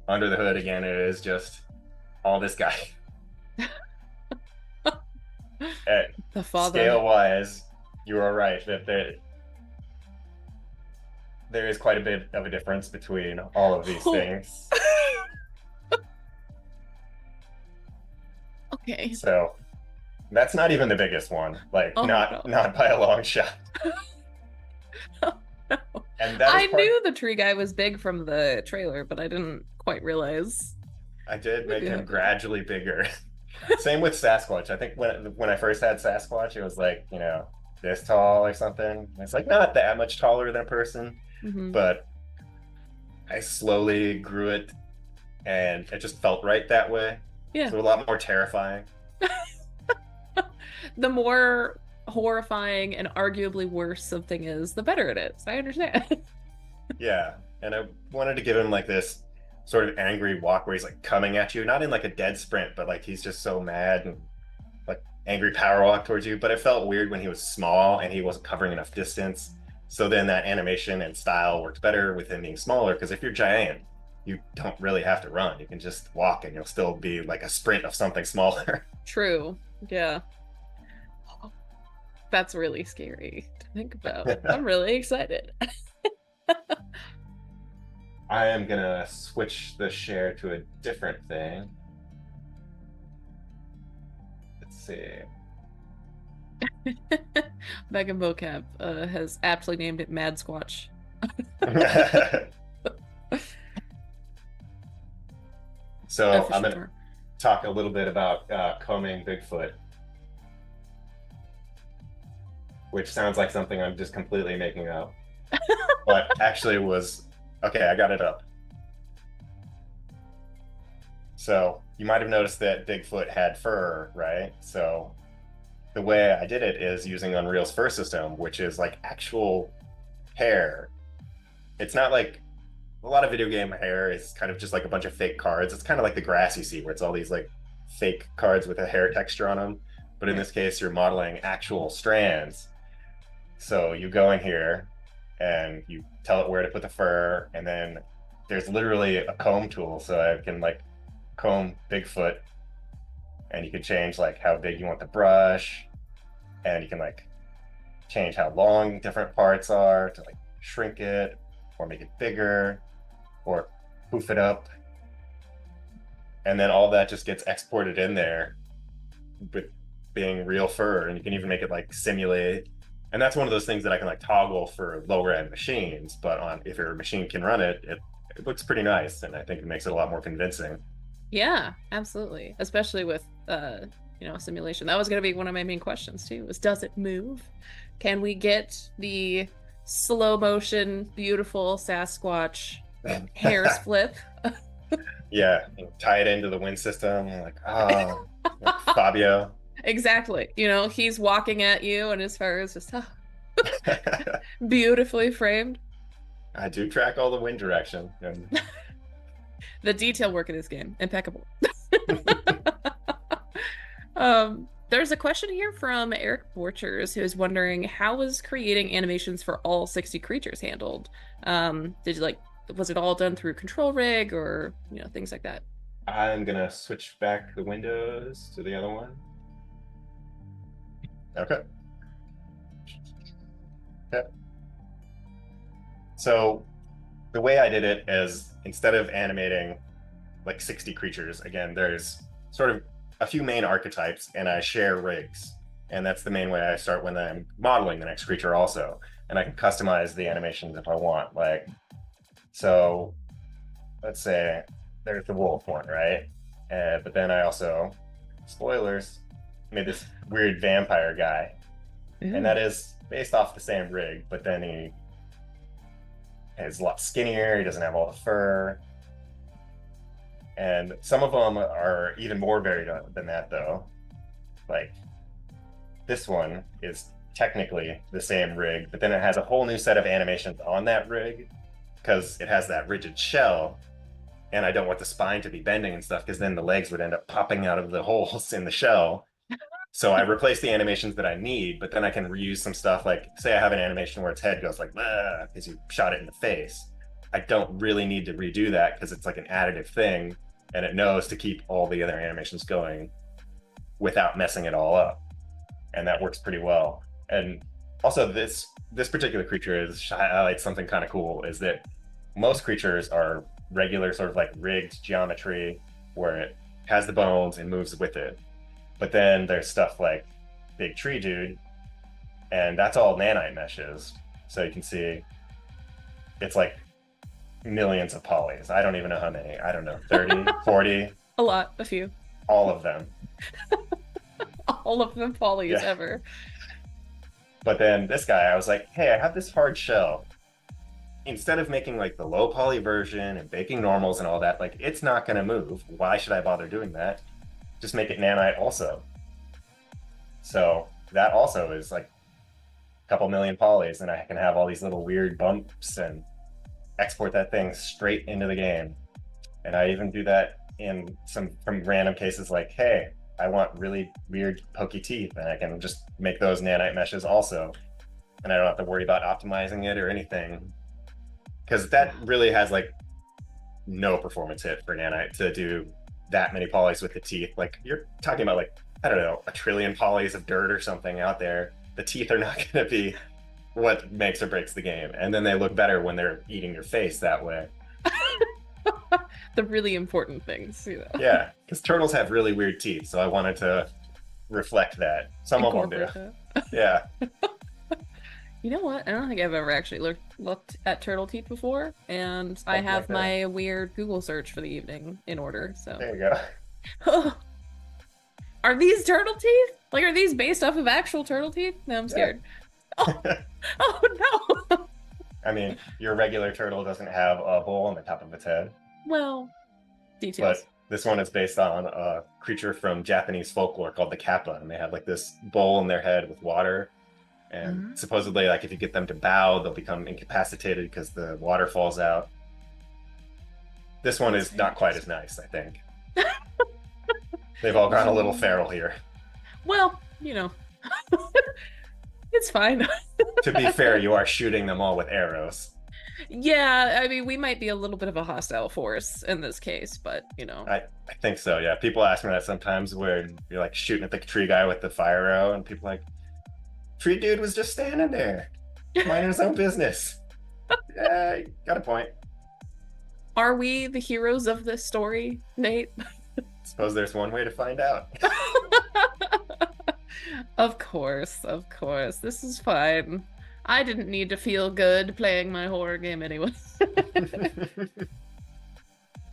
under the hood again, it is just all this guy. At The father. scale wise, you are right that there is quite a bit of a difference between all of these things. Okay. So that's not even the biggest one. Like Oh, not no. by a long shot. No. And that I is part, knew the tree guy was big from the trailer, but I didn't quite realize. I did make Maybe him not. gradually bigger. Same with Sasquatch. I think when I first had Sasquatch, it was like, you know, this tall or something. It's like not that much taller than a person, Mhm. but I slowly grew it and it just felt right that way. Yeah. So a lot more terrifying. The more horrifying and arguably worse something is, the better it is. I understand. Yeah. And I wanted to give him like this sort of angry walk where he's like coming at you, not in like a dead sprint, but like he's just so mad and like angry power walk towards you. But it felt weird when he was small and he wasn't covering enough distance. So then that animation and style works better with him being smaller, because if you're giant, you don't really have to run. You can just walk and you'll still be like a sprint of something smaller. True. Yeah. That's really scary to think about. I'm really excited. I am gonna switch the share to a different thing. Let's see. Megan Vocab has aptly named it Mad Squatch. So Official I'm gonna term. talk a little bit about combing Bigfoot, which sounds like something I'm just completely making up, but actually was okay. I got it up. So you might have noticed that Bigfoot had fur, right? So the way I did it is using Unreal's fur system, which is like actual hair. It's not like a lot of video game hair is kind of just like a bunch of fake cards. It's kind of like the grass you see, where it's all these like fake cards with a hair texture on them. But in this case, you're modeling actual strands. So you go in here and you tell it where to put the fur, and then there's literally a comb tool, so I can like comb Bigfoot, and you can change like how big you want the brush, and you can like change how long different parts are to like shrink it or make it bigger or poof it up. And then all that just gets exported in there with being real fur, and you can even make it like simulate. And that's one of those things that I can like toggle for lower end machines, but on if your machine can run it, it looks pretty nice, and I think it makes it a lot more convincing. Yeah, absolutely. Especially with simulation. That was gonna be one of my main questions too, was does it move? Can we get the slow motion, beautiful Sasquatch hairs flip? Yeah, and tie it into the wind system, like like Fabio. Exactly. He's walking at you and his fur is just beautifully framed. I do track all the wind direction. And The detail work in this game, impeccable. There's a question here from Eric Borchers, who is wondering, how was creating animations for all 60 creatures handled? Was it all done through control rig or things like that? I'm gonna switch back the windows to the other one. Okay. Okay. So the way I did it is, instead of animating like 60 creatures, again, there's sort of a few main archetypes, and I share rigs. And that's the main way I start when I'm modeling the next creature also. And I can customize the animations if I want. Like, so let's say there's the wolf one, right? But then I also, spoilers, made this weird vampire guy. Ooh. And that is based off the same rig, but then he is a lot skinnier, he doesn't have all the fur. And some of them are even more varied than that, though. Like, this one is technically the same rig, but then it has a whole new set of animations on that rig, because it has that rigid shell, and I don't want the spine to be bending and stuff because then the legs would end up popping out of the holes in the shell. So I replace the animations that I need, but then I can reuse some stuff. Like, say I have an animation where its head goes like, because you shot it in the face. I don't really need to redo that because it's like an additive thing, and it knows to keep all the other animations going without messing it all up. And that works pretty well. And also this particular creature highlights something kind of cool, is that most creatures are regular sort of like rigged geometry where it has the bones and moves with it. But then there's stuff like Big Tree Dude, and that's all nanite meshes. So you can see it's like millions of polys. I don't even know how many. I don't know, 30, 40. A lot, a few. All of them. All of them polys ever. But then this guy, I was like, hey, I have this hard shell. Instead of making like the low poly version and baking normals and all that, like it's not going to move. Why should I bother doing that? Just make it nanite also. So that also is like a couple million polys, and I can have all these little weird bumps and export that thing straight into the game. And I even do that in some from random cases like, hey, I want really weird pokey teeth, and I can just make those nanite meshes also. And I don't have to worry about optimizing it or anything. Because that really has like no performance hit for nanite to do that many polys with the teeth. Like you're talking about like, I don't know, 1 trillion polys of dirt or something out there. The teeth are not going to be what makes or breaks the game. And then they look better when they're eating your face that way. The really important things, you know. Yeah, because turtles have really weird teeth, so I wanted to reflect that. Some of them do. Yeah. You know what? I don't think I've ever actually looked at turtle teeth before, and I have my weird Google search for the evening in order, so. There you go. Are these turtle teeth? Like, are these based off of actual turtle teeth? No, I'm scared. Yeah. Oh no! I mean, your regular turtle doesn't have a bowl on the top of its head. Well, details. But this one is based on a creature from Japanese folklore called the kappa, and they have like this bowl in their head with water. And supposedly, like, if you get them to bow, they'll become incapacitated because the water falls out. This one is not quite as nice, I think. They've all gone a little feral here. Well, you know, it's fine. To be fair, you are shooting them all with arrows. Yeah, I mean, we might be a little bit of a hostile force in this case, but, you know. I think so, yeah. People ask me that sometimes where you're, like, shooting at the tree guy with the fire arrow, and people are like, Tree Dude was just standing there, minding his own business. Yeah, you got a point. Are we the heroes of this story, Nate? Suppose there's one way to find out. Of course. This is fine. I didn't need to feel good playing my horror game anyway.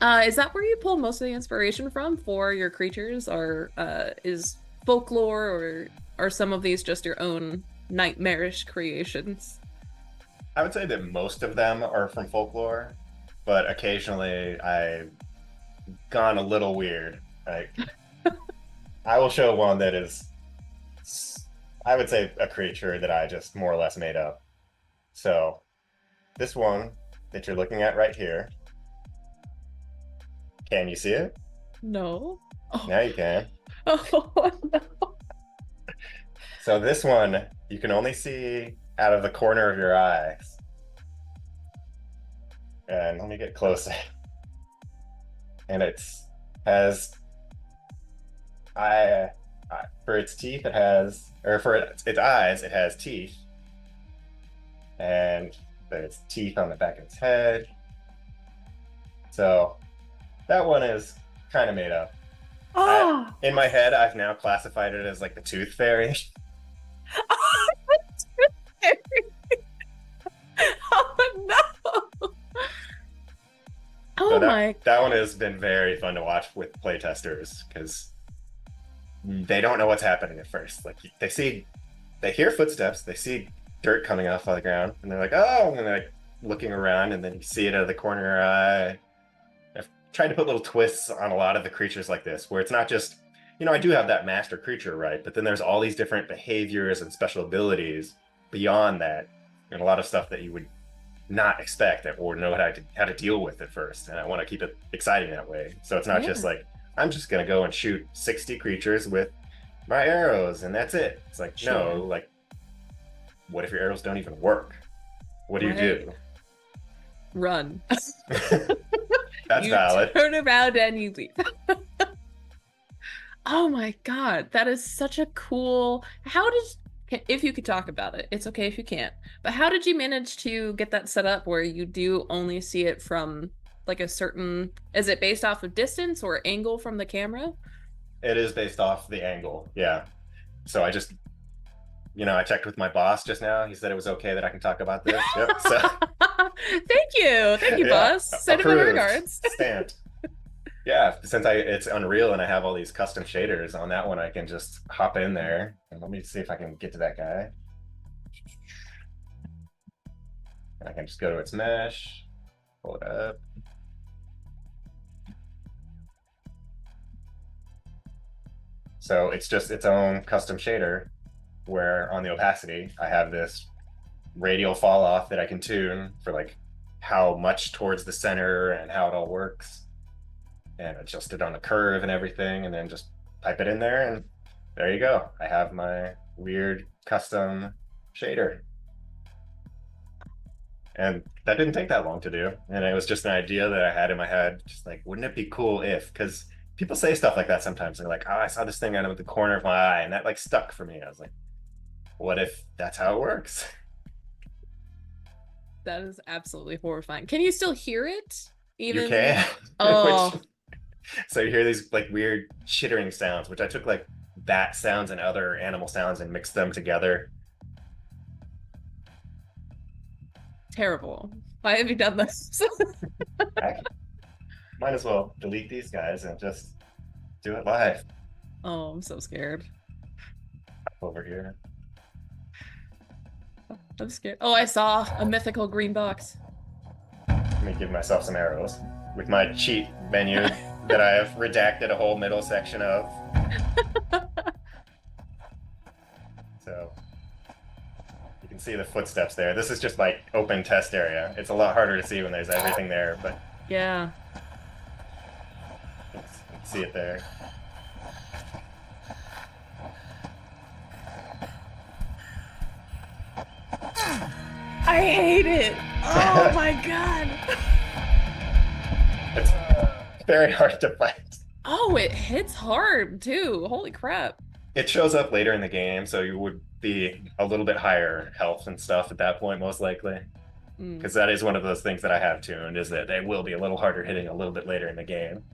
Is that where you pull most of the inspiration from for your creatures, or is folklore, or are some of these just your own nightmarish creations? I would say that most of them are from folklore, but occasionally I've gone a little weird. Like, I will show one that is, I would say, a creature that I just more or less made up. So this one that you're looking at right here, can you see it? No. Oh. Now you can. Oh, no. So this one, you can only see out of the corner of your eyes. And let me get closer. And has, for its teeth, it has, or for its eyes, it has teeth. And there's teeth on the back of its head. So that one is kind of made up. Oh. In my head, I've now classified it as like the Tooth Fairy. Oh no! Oh So my! That one has been very fun to watch with playtesters because they don't know what's happening at first. Like they hear footsteps, they see dirt coming off of the ground, and they're like, "Oh!" And they're like looking around, and then you see it out of the corner of your eye. I've tried to put little twists on a lot of the creatures like this, where it's not just, I do have that master creature, right? But then there's all these different behaviors and special abilities beyond that, and a lot of stuff that you would not expect it or know how to deal with it first. And I want to keep it exciting that way. So it's not just like, I'm just going to go and shoot 60 creatures with my arrows and that's it. It's like, no, like, what if your arrows don't even work? What do you do? Run. That's valid. Turn around and you leave. Oh my god, that is such a cool... if you could talk about it, it's okay if you can't, but how did you manage to get that set up where you do only see it from like a certain... Is it based off of distance or angle from the camera? It is based off the angle, yeah. So I just, I checked with my boss just now. He said it was okay that I can talk about this. Yep. So Thank you, boss. Send him my regards. Stamped. Yeah, since it's Unreal and I have all these custom shaders on that one, I can just hop in there and let me see if I can get to that guy. And I can just go to its mesh, pull it up. So it's just its own custom shader where on the opacity, I have this radial fall off that I can tune for like how much towards the center and how it all works. And adjust it on a curve and everything, and then just pipe it in there, and there you go. I have my weird custom shader. And that didn't take that long to do. And it was just an idea that I had in my head, just like, wouldn't it be cool if, because people say stuff like that sometimes. They're like, oh, I saw this thing out of the corner of my eye, and that like stuck for me. I was like, what if that's how it works? That is absolutely horrifying. Can you still hear it? Even... You can. Oh. So you hear these like weird chittering sounds, which I took like bat sounds and other animal sounds and mixed them together. Terrible. Why have you done this? Might as well delete these guys and just do it live. Oh, I'm so scared. Over here. I'm scared. Oh, I saw a mythical green box. Let me give myself some arrows with my cheat menu that I have redacted a whole middle section of. So you can see the footsteps there. This is just like open test area. It's a lot harder to see when there's everything there, but yeah, you can see it there. I hate it. Oh my god. It's very hard to fight. Oh, it hits hard too. Holy crap. It shows up later in the game, so you would be a little bit higher health and stuff at that point, most likely. Because that is one of those things that I have tuned, is that they will be a little harder hitting a little bit later in the game.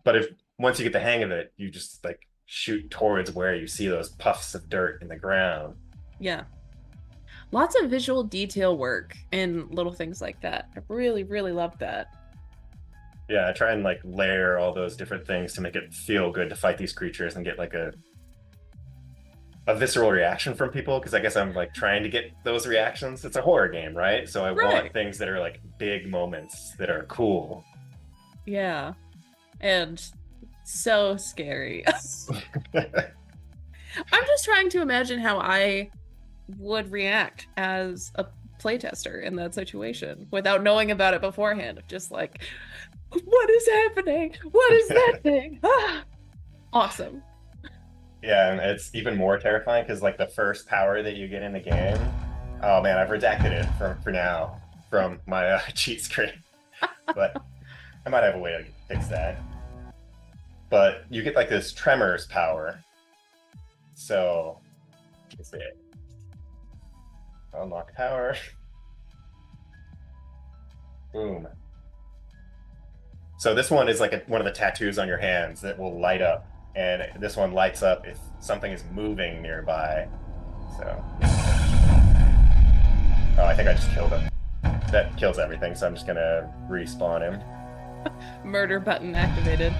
But if once you get the hang of it, you just like shoot towards where you see those puffs of dirt in the ground. Yeah. Lots of visual detail work and little things like that. I really, really love that. Yeah, I try and like layer all those different things to make it feel good to fight these creatures and get like a visceral reaction from people, because I guess I'm like trying to get those reactions. It's a horror game, right? So I want things that are like big moments that are cool. Yeah. And so scary. I'm just trying to imagine how I would react as a playtester in that situation without knowing about it beforehand. Just like, what is happening? What is that thing? Ah! Awesome. Yeah, and it's even more terrifying because like the first power that you get in the game, oh man, I've redacted it for now from my cheat screen, but I might have a way to fix that. But you get like this tremors power. So let's see it. Unlock power. Boom. So this one is like one of the tattoos on your hands that will light up. And this one lights up if something is moving nearby. So. Oh, I think I just killed him. That kills everything, so I'm just gonna respawn him. Murder button activated.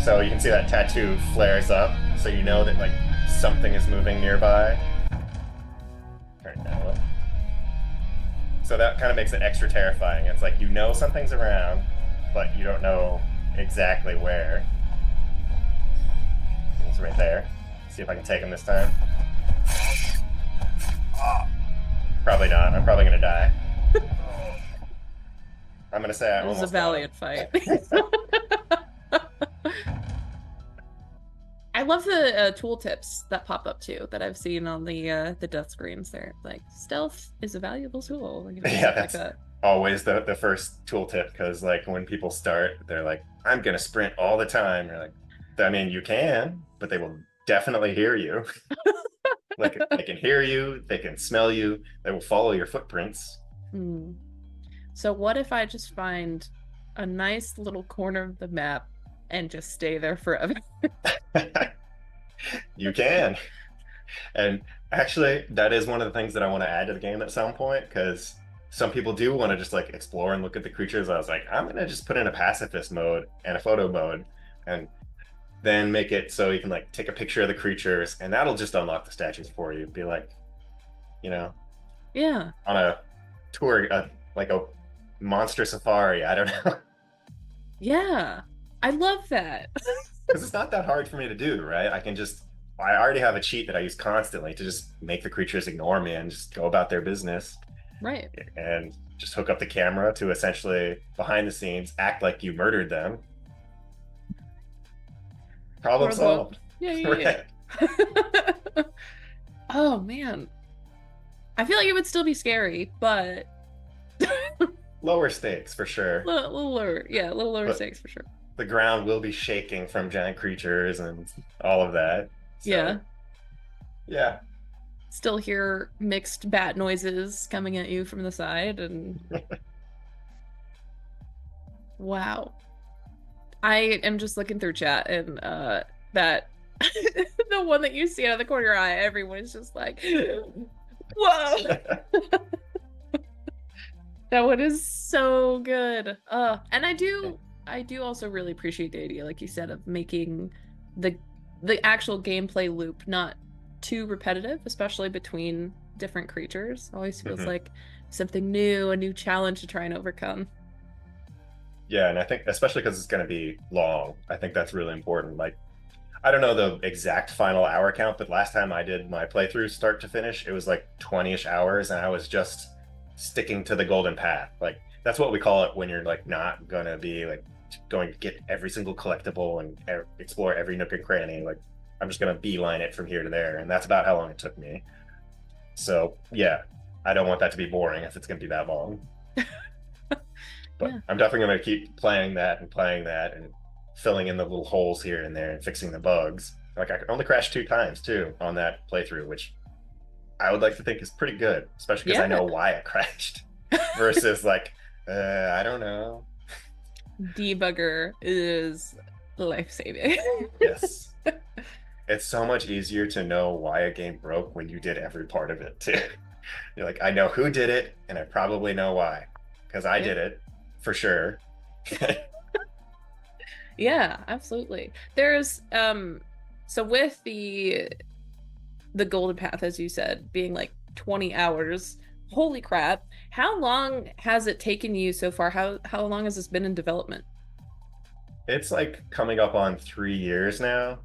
So you can see that tattoo flares up, so you know that like something is moving nearby. Turn it down a little. So that kind of makes it extra terrifying. It's like you know something's around, but you don't know exactly where. It's right there. See if I can take him this time. Probably not. I'm probably gonna die. I'm gonna say I It was a almost valiant fight. I love the tooltips that pop up too that I've seen on the death screens there. Like stealth is a valuable tool. Like, Yeah, stuff like that's that. always the first tooltip because like when people start, they're like, "I'm gonna sprint all the time." You're like, I mean, you can, but they will definitely hear you. Like they can hear you, they can smell you, they will follow your footprints. Hmm. So what if I just find a nice little corner of the map and just stay there forever? You can. And actually, that is one of the things that I want to add to the game at some point because some people do want to just like explore and look at the creatures. I was like, I'm gonna just put in a pacifist mode and a photo mode and then make it so you can like take a picture of the creatures and that'll just unlock the statues for you. Be like, you know, Yeah. on a tour, like a monster safari. I don't know. Yeah. I love that. Because it's not that hard for me to do, right? I already have a cheat that I use constantly to just make the creatures ignore me and just go about their business Right. and just hook up the camera to essentially behind the scenes act like you murdered them. Problem solved. Yeah, yeah, yeah. Oh man. I feel like it would still be scary, but Lower stakes for sure. little lower. Yeah, a little lower But stakes for sure. the ground will be shaking from giant creatures and all of that. So, Yeah. Yeah. Still hear mixed bat noises coming at you from the side and wow. I am just looking through chat and that the one that you see out of the corner of your eye, everyone's just like, whoa. That one is so good. And I do also really appreciate the idea, like you said, of making the actual gameplay loop not too repetitive, especially between different creatures. Always feels like something new, a new challenge to try and overcome. Yeah, and I think especially because it's going to be long, I think that's really important. Like, I don't know the exact final hour count, but last time I did my playthrough start to finish, it was like 20-ish hours, and I was just sticking to the golden path. Like, that's what we call it when you're like not going to be like going to get every single collectible and explore every nook and cranny. Like, I'm just going to beeline it from here to there, and that's about how long it took me. So, yeah, I don't want that to be boring if it's going to be that long. But yeah. I'm definitely going to keep playing that and filling in the little holes here and there and fixing the bugs. Like I only crashed 2 times too on that playthrough, which I would like to think is pretty good, especially because I know why I crashed versus like, I don't know. Debugger is life-saving. Yes. It's so much easier to know why a game broke when you did every part of it too. You're like, I know who did it and I probably know why because I did it. For sure. Yeah, absolutely. There's so with the golden path, as you said, being like 20 hours, holy crap, how long has it taken you so far? How long has this been in development? It's like coming up on 3 years now.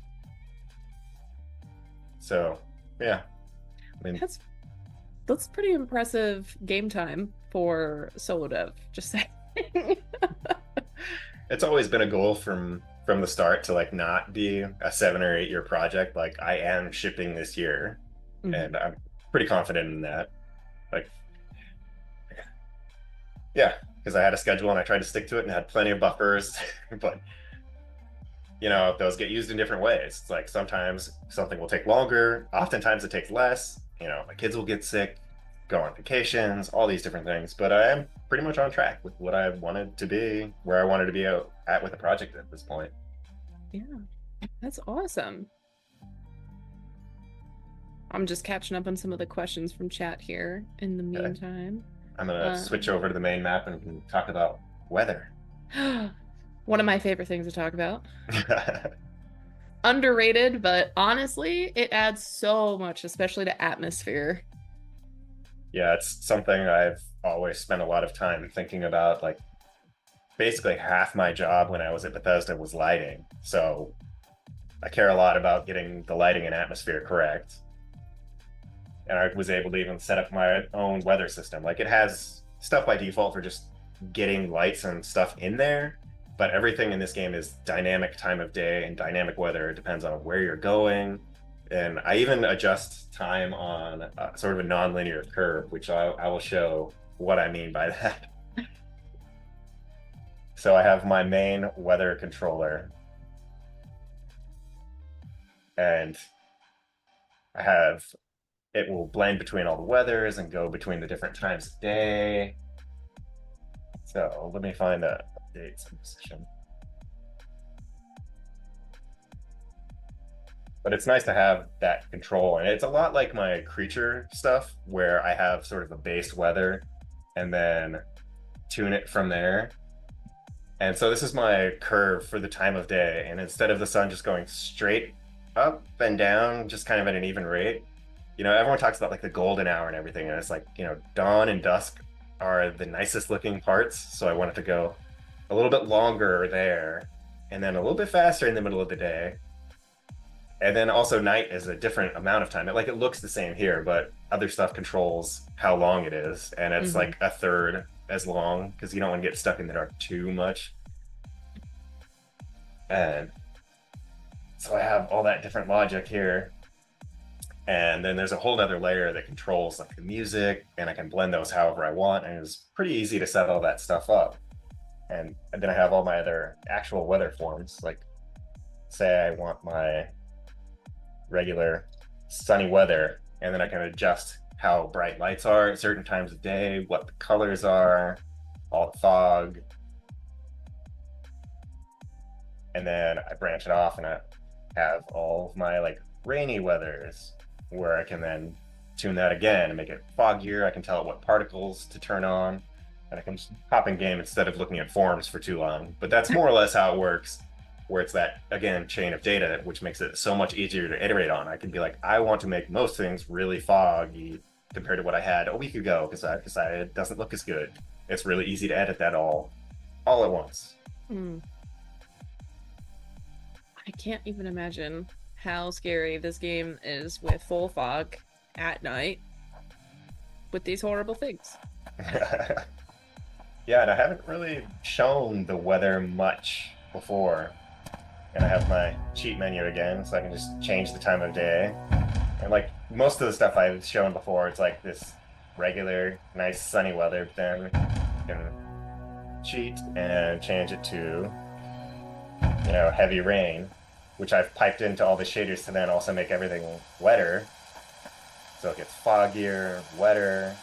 So yeah, I mean that's pretty impressive game time for solo dev, just saying. It's always been a goal from the start to like not be a 7 or 8 year project. Like I am shipping this year, and I'm pretty confident in that. Like, yeah, because I had a schedule and I tried to stick to it and had plenty of buffers, but you know, those get used in different ways. It's like sometimes something will take longer, oftentimes it takes less. You know, my kids will get sick, go on vacations, all these different things, but I am pretty much on track with what I wanted to be, where I wanted to be at with the project at this point. Yeah, that's awesome. I'm just catching up on some of the questions from chat here in the meantime. I'm gonna switch over to the main map and we can talk about weather. One of my favorite things to talk about. Underrated, but honestly, it adds so much, especially to atmosphere. Yeah, it's something I've always spent a lot of time thinking about. Like, basically half my job when I was at Bethesda was lighting. So I care a lot about getting the lighting and atmosphere correct. And I was able to even set up my own weather system. Like, it has stuff by default for just getting lights and stuff in there, but everything in this game is dynamic time of day and dynamic weather. It depends on where you're going. And I even adjust time on sort of a non-linear curve, which I will show what I mean by that. So I have my main weather controller, and I have, it will blend between all the weathers and go between the different times of day. So let me find the dates and position. But it's nice to have that control, and it's a lot like my creature stuff where I have sort of a base weather and then tune it from there. And so this is my curve for the time of day, and instead of the sun just going straight up and down, just kind of at an even rate, you know, everyone talks about like the golden hour and everything, and it's like, you know, dawn and dusk are the nicest looking parts, so I wanted to go a little bit longer there, and then a little bit faster in the middle of the day. And then also night is a different amount of time. It looks the same here, but other stuff controls how long it is, and it's like a third as long because you don't want to get stuck in the dark too much. And so I have all that different logic here. And then there's a whole other layer that controls like the music, and I can blend those however I want, and it's pretty easy to set all that stuff up. And then I have all my other actual weather forms, like say I want my regular sunny weather, and then I can adjust how bright lights are at certain times of day, what the colors are, all the fog. And then I branch it off and I have all of my like rainy weathers where I can then tune that again and make it foggier. I can tell it what particles to turn on, and I can just hop in game instead of looking at forms for too long. But that's more or less how it works, where it's that, again, chain of data, which makes it so much easier to iterate on. I can be like, I want to make most things really foggy compared to what I had a week ago because I decided it doesn't look as good. It's really easy to edit that all at once. I can't even imagine how scary this game is with full fog at night with these horrible things. Yeah, and I haven't really shown the weather much before. And I have my cheat menu again, so I can just change the time of day. And like most of the stuff I've shown before, it's like this regular, nice sunny weather, but then you can cheat and change it to, you know, heavy rain, which I've piped into all the shaders to then also make everything wetter. So it gets foggier, wetter.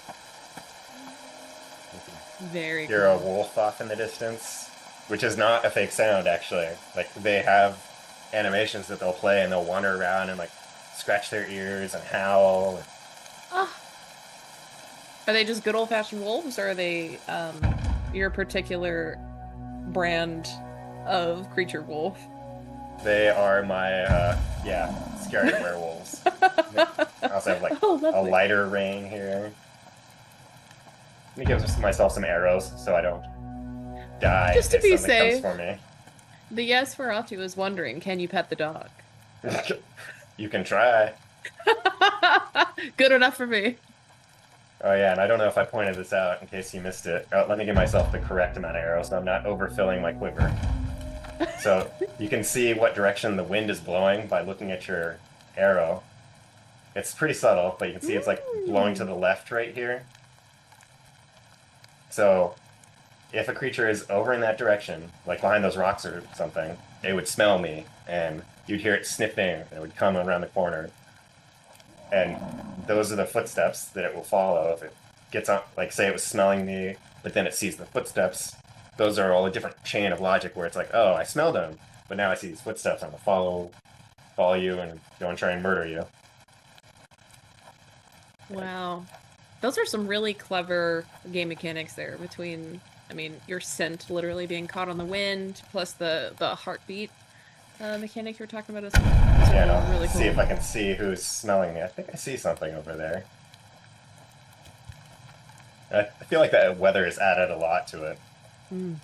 Very hear a wolf off in the distance, which is not a fake sound, actually. Like, they have animations that they'll play and they'll wander around and like scratch their ears and howl. Oh. Are they just good old-fashioned wolves, or are they your particular brand of creature wolf? They are my scary werewolves. I also have like a lighter rain here. Let me give myself some arrows so I don't die. Just to be safe. Comes for me. The Yesferatu is wondering, can you pet the dog? You can try. Good enough for me. Oh yeah, and I don't know if I pointed this out in case you missed it. Let me give myself the correct amount of arrows so I'm not overfilling my quiver. So you can see what direction the wind is blowing by looking at your arrow. It's pretty subtle, but you can see it's like blowing to the left right here. So if a creature is over in that direction, like behind those rocks or something, it would smell me, and you'd hear it sniffing, and it would come around the corner. And those are the footsteps that it will follow. If it gets on, like say it was smelling me, but then it sees the footsteps, those are all a different chain of logic where it's like, oh, I smelled them, but now I see these footsteps, I'm gonna follow you and go and try and murder you. Wow. Those are some really clever game mechanics there between, I mean, your scent literally being caught on the wind, plus the heartbeat mechanic you were talking about. Yeah, I'll really cool. See if I can see who's smelling me. I think I see something over there. I feel like that weather has added a lot to it. And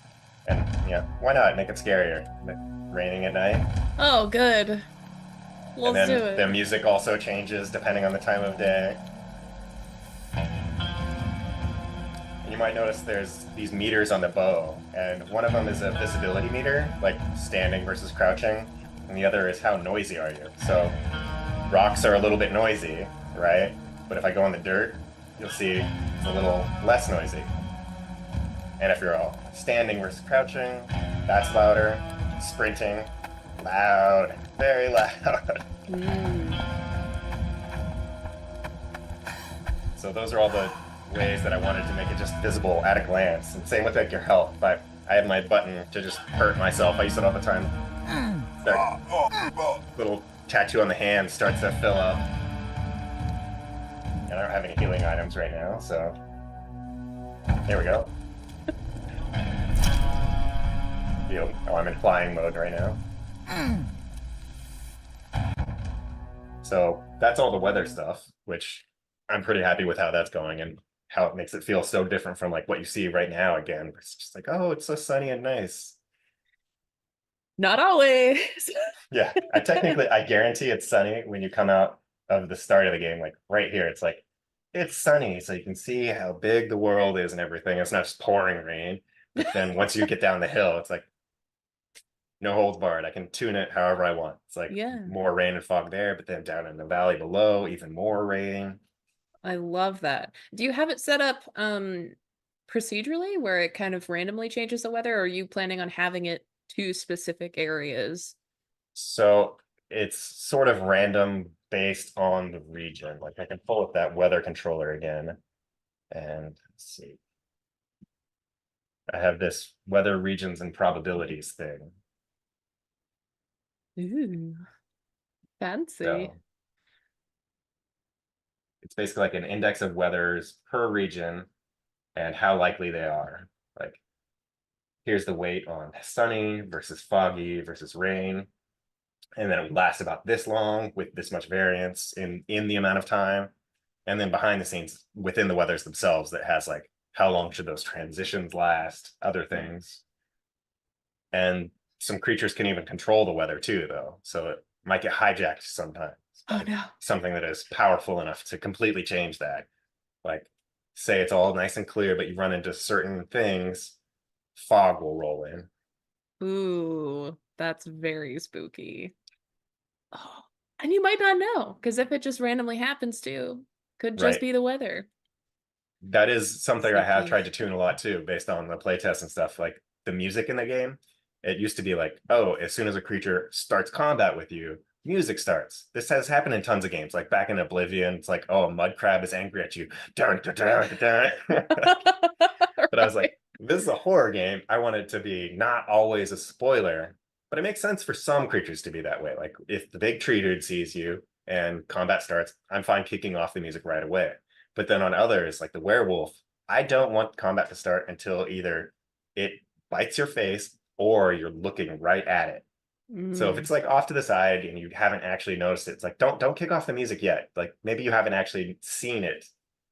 yeah, why not make it scarier? Raining at night. Oh, good. Let's do it. The music also changes depending on the time of day. you might notice there's these meters on the bow, and one of them is a visibility meter, like standing versus crouching, and the other is how noisy are you. So rocks are a little bit noisy, right? But if I go in the dirt, you'll see it's a little less noisy. And if you're all standing versus crouching, that's louder. Sprinting, loud, very loud. So those are all the ways that I wanted to make it just visible at a glance. And same with like your health. But I have my button to just hurt myself. I use it all the time. Little tattoo on the hand starts to fill up. And I don't have any healing items right now, so there we go. Oh, I'm in flying mode right now. So that's all the weather stuff, which I'm pretty happy with how that's going and how it makes it feel so different from like what you see right now again. It's just like, oh, it's so sunny and nice. Not always. Yeah, I guarantee it's sunny when you come out of the start of the game. Like right here, it's like, it's sunny, so you can see how big the world is and everything. It's not just pouring rain. But then once you get down the hill, it's like, no holds barred. I can tune it however I want. It's like more rain and fog there, but then down in the valley below, even more rain. I love that. Do you have it set up procedurally where it kind of randomly changes the weather, or are you planning on having it to specific areas? So it's sort of random based on the region. Like I can pull up that weather controller again and let's see. I have this weather regions and probabilities thing. Ooh, fancy. So it's basically like an index of weathers per region and how likely they are. Like here's the weight on sunny versus foggy versus rain. And then it would last about this long with this much variance in the amount of time. And then behind the scenes within the weathers themselves that has like how long should those transitions last, other things. And some creatures can even control the weather too, though. So it might get hijacked sometimes. Oh no. Something that is powerful enough to completely change that. Like say it's all nice and clear, but you run into certain things, fog will roll in. Ooh, that's very spooky. Oh, and you might not know, because if it just randomly happens to, could just be the weather. That is something I have tried to tune a lot too, based on the playtest and stuff. Like the music in the game, it used to be like, oh, as soon as a creature starts combat with you, music starts. This has happened in tons of games. Like back in Oblivion, it's like, oh, a mud crab is angry at you. Dun, dun, dun, dun, dun. But I was like, this is a horror game. I want it to be not always a spoiler, but it makes sense for some creatures to be that way. Like if the big tree dude sees you and combat starts, I'm fine kicking off the music right away. But then on others, like the werewolf, I don't want combat to start until either it bites your face or you're looking right at it. So if it's like off to the side and you haven't actually noticed it, it's like, don't kick off the music yet. Like maybe you haven't actually seen it.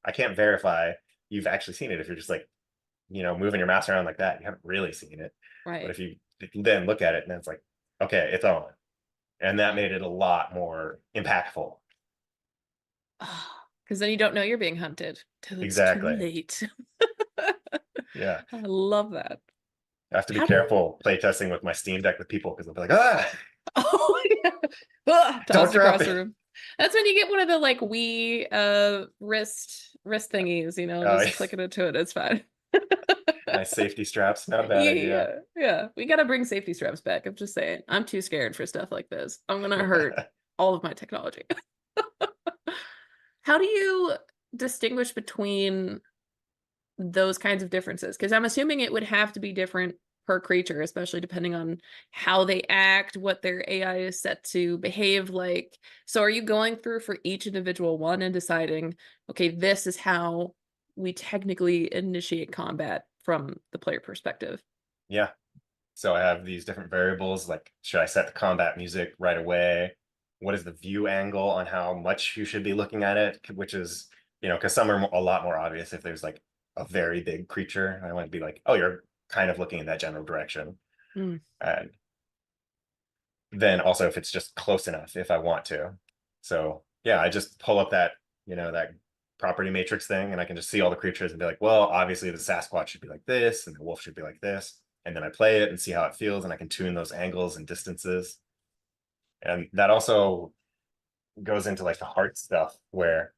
I can't verify you've actually seen it if you're just like, moving your mouse around like that. You haven't really seen it. Right. But if you then look at it and it's like, okay, it's on. And that made it a lot more impactful. Because then you don't know you're being hunted till it's Exactly. too late. Yeah. I love that. I have to be careful playtesting with my Steam Deck with people because they'll be like, ah! Oh, yeah. Don't drop the room. That's when you get one of the like Wii wrist thingies, just clicking into it. It's fine. Nice safety straps, not a bad idea. Yeah. We gotta bring safety straps back. I'm just saying. I'm too scared for stuff like this. I'm gonna hurt all of my technology. How do you distinguish between those kinds of differences? Because I'm assuming it would have to be different per creature, especially depending on how they act, what their AI is set to behave like. So are you going through for each individual one and deciding, okay, this is how we technically initiate combat from the player perspective? Yeah. So I have these different variables, like should I set the combat music right away? What is the view angle on how much you should be looking at it? Which is, because some are a lot more obvious if there's like a very big creature. I want to be like, oh, you're kind of looking in that general direction. And then also if it's just close enough, if I want to. So yeah, I just pull up that, that property matrix thing, and I can just see all the creatures and be like, well, obviously the Sasquatch should be like this, and the wolf should be like this. And then I play it and see how it feels, and I can tune those angles and distances. And that also goes into like the heart stuff where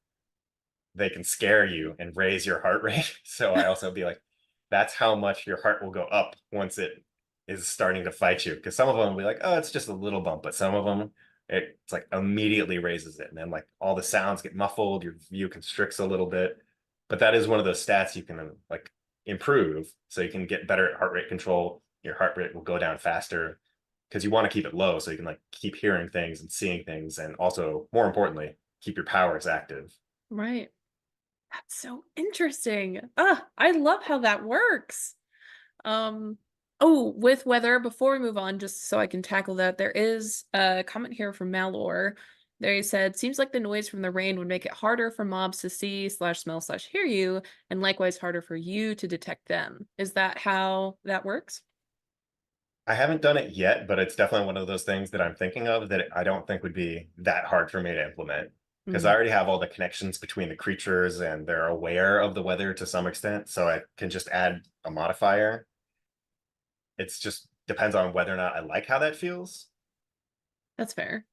they can scare you and raise your heart rate. So I also be like, that's how much your heart will go up once it is starting to fight you. Because some of them will be like, oh, it's just a little bump, but some of them it's like immediately raises it, and then like all the sounds get muffled, your view constricts a little bit. But that is one of those stats you can like improve, so you can get better at heart rate control. Your heart rate will go down faster because you want to keep it low so you can like keep hearing things and seeing things, and also more importantly, keep your powers active. Right. That's so interesting. Ah, I love how that works. Oh, with weather, before we move on, just so I can tackle that, there is a comment here from Malor. They said, seems like the noise from the rain would make it harder for mobs to see / smell / hear you, and likewise harder for you to detect them. Is that how that works? I haven't done it yet, but it's definitely one of those things that I'm thinking of that I don't think would be that hard for me to implement, because I already have all the connections between the creatures and they're aware of the weather to some extent. So I can just add a modifier. It's just depends on whether or not I like how that feels. That's fair.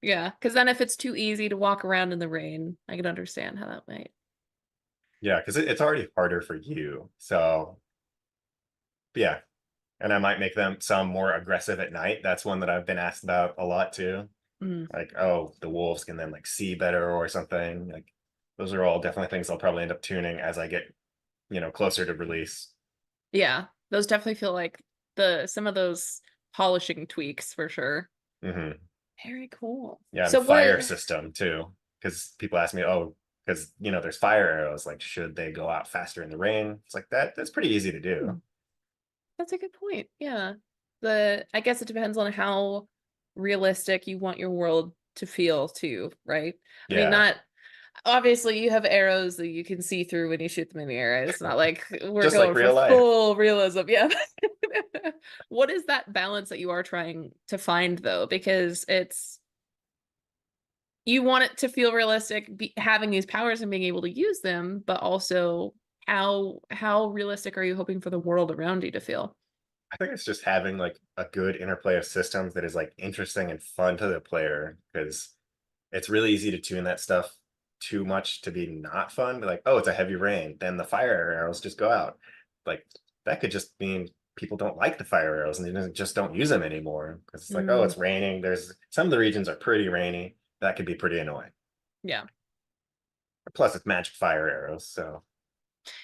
Yeah, because then if it's too easy to walk around in the rain, I can understand how that might. Yeah, because it's already harder for you. So yeah. And I might make them some more aggressive at night. That's one that I've been asked about a lot too. Mm. Like, oh, the wolves can then like see better or something. Like those are all definitely things I'll probably end up tuning as I get, closer to release. Yeah, those definitely feel like some of those polishing tweaks for sure. Hmm. Very cool. Yeah, So and fire what? system too. Because people ask me, oh, because there's fire arrows, like should they go out faster in the rain? It's like that's pretty easy to do. That's a good point. Yeah. I guess it depends on how realistic you want your world to feel too, right? I mean, Yeah. not obviously you have arrows that you can see through when you shoot them in the air. It's not like we're Just like going for real life. full realism. Yeah. What is that balance that you are trying to find though? Because you want it to feel realistic, having these powers and being able to use them, but also how realistic are you hoping for the world around you to feel? I think it's just having like a good interplay of systems that is like interesting and fun to the player, because it's really easy to tune that stuff too much to be not fun. Like, oh, it's a heavy rain, then the fire arrows just go out. Like that could just mean people don't like the fire arrows and they just don't use them anymore, because it's like, oh, Mm, it's raining. There's some of the regions are pretty rainy. That could be pretty annoying. yeah. Plus, it's magic fire arrows, so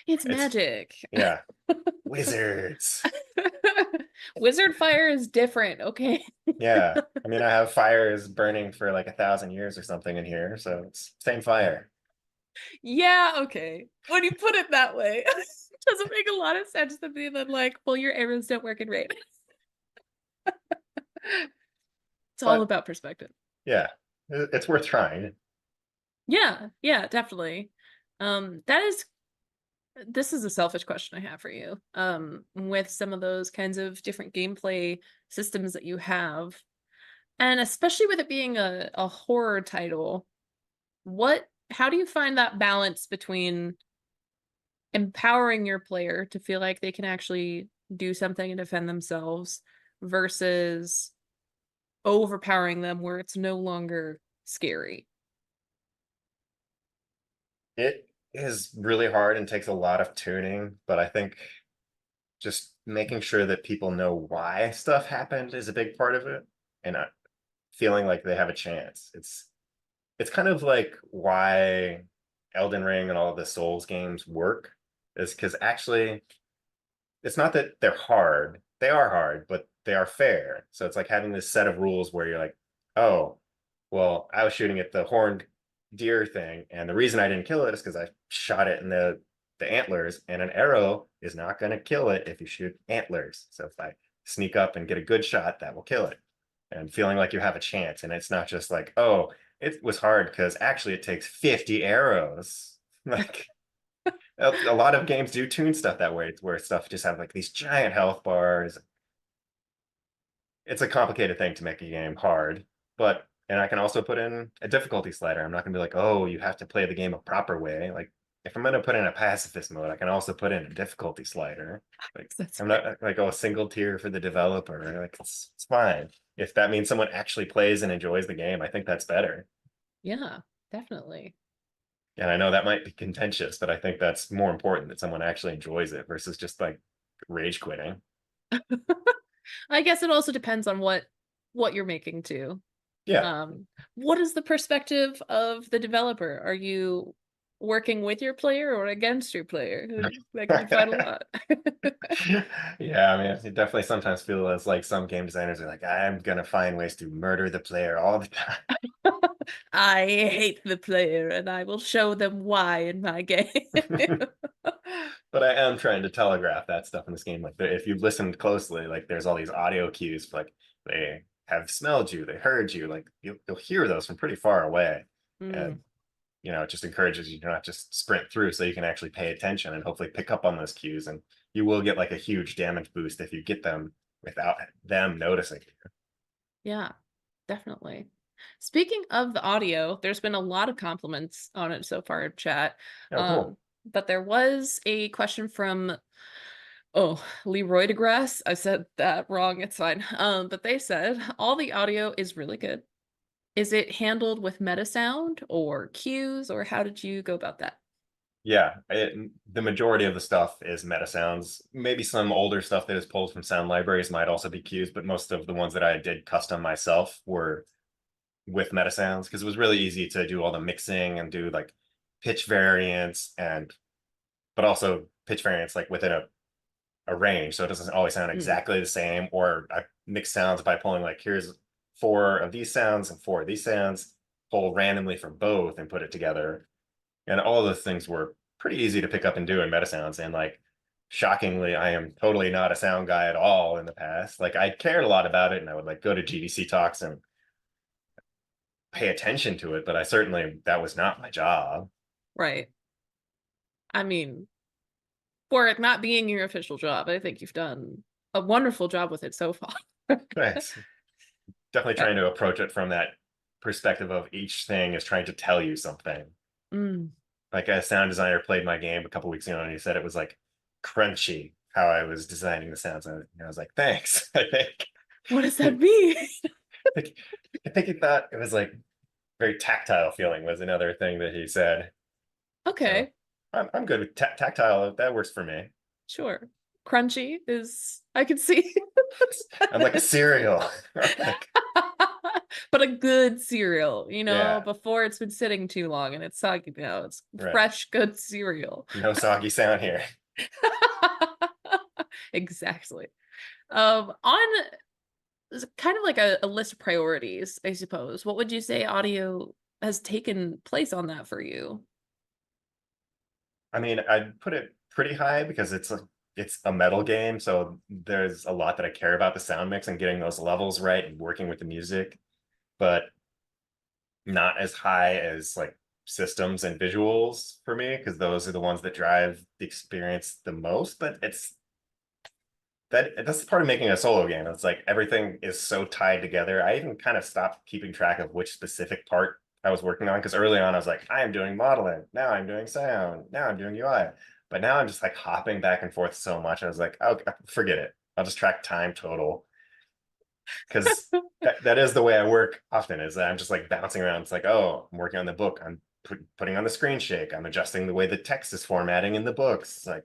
It's it's magic. yeah, wizards. Wizard fire is different, okay? Yeah, I mean, I have fires burning for like 1,000 years or something in here, so it's same fire. Yeah, okay. When you put it that way, it doesn't make a lot of sense to me that like, well, your arrows don't work in rain. It's all But about perspective. yeah, it's worth trying. Yeah, yeah, definitely. This is a selfish question I have for you. With some of those kinds of different gameplay systems that you have, and especially with it being a horror title, how do you find that balance between empowering your player to feel like they can actually do something and defend themselves versus overpowering them where it's no longer scary? It is really hard and takes a lot of tuning, but I think just making sure that people know why stuff happened is a big part of it, and feeling like they have a chance. It's kind of like why Elden Ring and all of the Souls games work, is because actually it's not that they're hard. They are hard, but they are fair. So it's like having this set of rules where you're like, oh, well, I was shooting at the horned deer thing, and the reason I didn't kill it is because I shot it in the antlers, and an arrow is not going to kill it if you shoot antlers. So if I sneak up and get a good shot, that will kill it. And feeling like you have a chance, and it's not just like, oh, it was hard because actually it takes 50 arrows. Like a lot of games do tune stuff that way, where stuff just have like these giant health bars. It's a complicated thing to make a game hard, but And I can also put in a difficulty slider. I'm not gonna be like, oh, you have to play the game a proper way. Like if I'm gonna put in a pacifist mode, I can also put in a difficulty slider. Like That's I'm fair. not like, oh, a single tier for the developer. Like it's fine. If that means someone actually plays and enjoys the game, I think that's better. Yeah, definitely. And I know that might be contentious, but I think that's more important that someone actually enjoys it versus just like rage quitting. I guess it also depends on what you're making too. Yeah. What is the perspective of the developer? Are you working with your player or against your player? That can be quite a lot. Yeah, I mean, it definitely sometimes feels as like some game designers are like, I'm gonna find ways to murder the player all the time. I hate the player and I will show them why in my game. But I am trying to telegraph that stuff in this game. Like, if you listened closely, like, there's all these audio cues. Like, they have smelled you, they heard you. Like, you'll hear those from pretty far away, and Mm, it just encourages you to not just sprint through, so you can actually pay attention and hopefully pick up on those cues. And you will get like a huge damage boost if you get them without them noticing. yeah, definitely. Speaking of the audio, there's been a lot of compliments on it so far in chat. Oh, cool. But there was a question from Leroy DeGrasse. I said that wrong. It's fine. But they said all the audio is really good. Is it handled with meta sound or cues, or how did you go about that? Yeah, the majority of the stuff is meta sounds. Maybe some older stuff that is pulled from sound libraries might also be cues, but most of the ones that I did custom myself were with meta sounds because it was really easy to do all the mixing and do like pitch variants but also pitch variants like within a range, so it doesn't always sound Mm, exactly the same. Or I mix sounds by pulling like, here's 4 of these sounds and 4 of these sounds, pull randomly from both and put it together. And all of those things were pretty easy to pick up and do in meta sounds. And like, shockingly, I am totally not a sound guy at all in the past. Like, I cared a lot about it and I would like go to GDC talks and pay attention to it, but that was not my job. right. I mean, for it not being your official job, I think you've done a wonderful job with it so far. Nice. Definitely Yeah. trying to approach it from that perspective of each thing is trying to tell you something. Mm. Like, a sound designer played my game a couple weeks ago and he said it was like crunchy how I was designing the sounds. And I was like, thanks. What does that mean? I think he thought it was like very tactile feeling was another thing that he said. So Okay, I'm good with tactile. That works for me. sure. Crunchy is, I can see. I'm like a cereal. Like, But a good cereal, yeah, before it's been sitting too long and it's soggy now. It's right. fresh, good cereal. No soggy sound here. Exactly. On kind of like a list of priorities, I suppose. What would you say audio has taken place on that for you? I mean, I'd put it pretty high because it's a metal game, so there's a lot that I care about the sound mix and getting those levels right and working with the music, but not as high as like systems and visuals for me because those are the ones that drive the experience the most. But that's part of making a solo game. It's like everything is so tied together. I even kind of stopped keeping track of which specific part I was working on because early on I was like, I am doing modeling, now I'm doing sound, now I'm doing UI. But now I'm just like hopping back and forth so much. I was like, oh, forget it. I'll just track time total because that is the way I work often is that I'm just like bouncing around. It's like, oh, I'm working on the book. I'm putting on the screen shake. I'm adjusting the way the text is formatting in the books. It's like,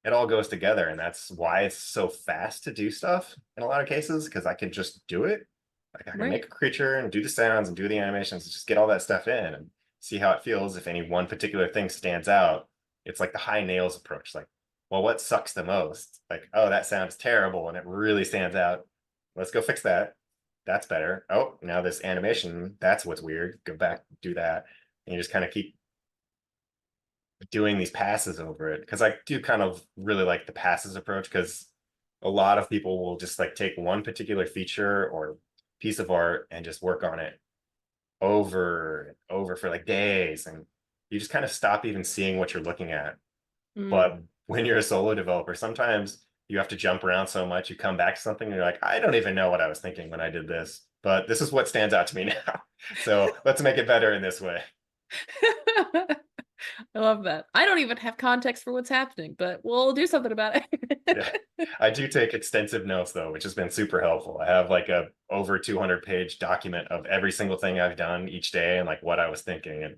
it all goes together, and that's why it's so fast to do stuff in a lot of cases because I can just do it. Like, I can make Right. a creature and do the sounds and do the animations and just get all that stuff in and see how it feels. If any one particular thing stands out, it's like the high nails approach. Like, well, what sucks the most? Like, oh, that sounds terrible and it really stands out. Let's go fix that. That's better. Oh, now this animation, that's what's weird. Go back, do that. And you just kind of keep doing these passes over it because I do kind of really like the passes approach because a lot of people will just like take one particular feature or piece of art and just work on it over and over for like days, and you just kind of stop even seeing what you're looking at. Mm. But when you're a solo developer, sometimes you have to jump around so much, you come back to something and you're like, I don't even know what I was thinking when I did this. but this is what stands out to me now. So let's make it better in this way. I love that. I don't even have context for what's happening, but we'll do something about it. Yeah, I do take extensive notes though, which has been super helpful. I have like a over 200-page document of every single thing I've done each day and like what I was thinking. And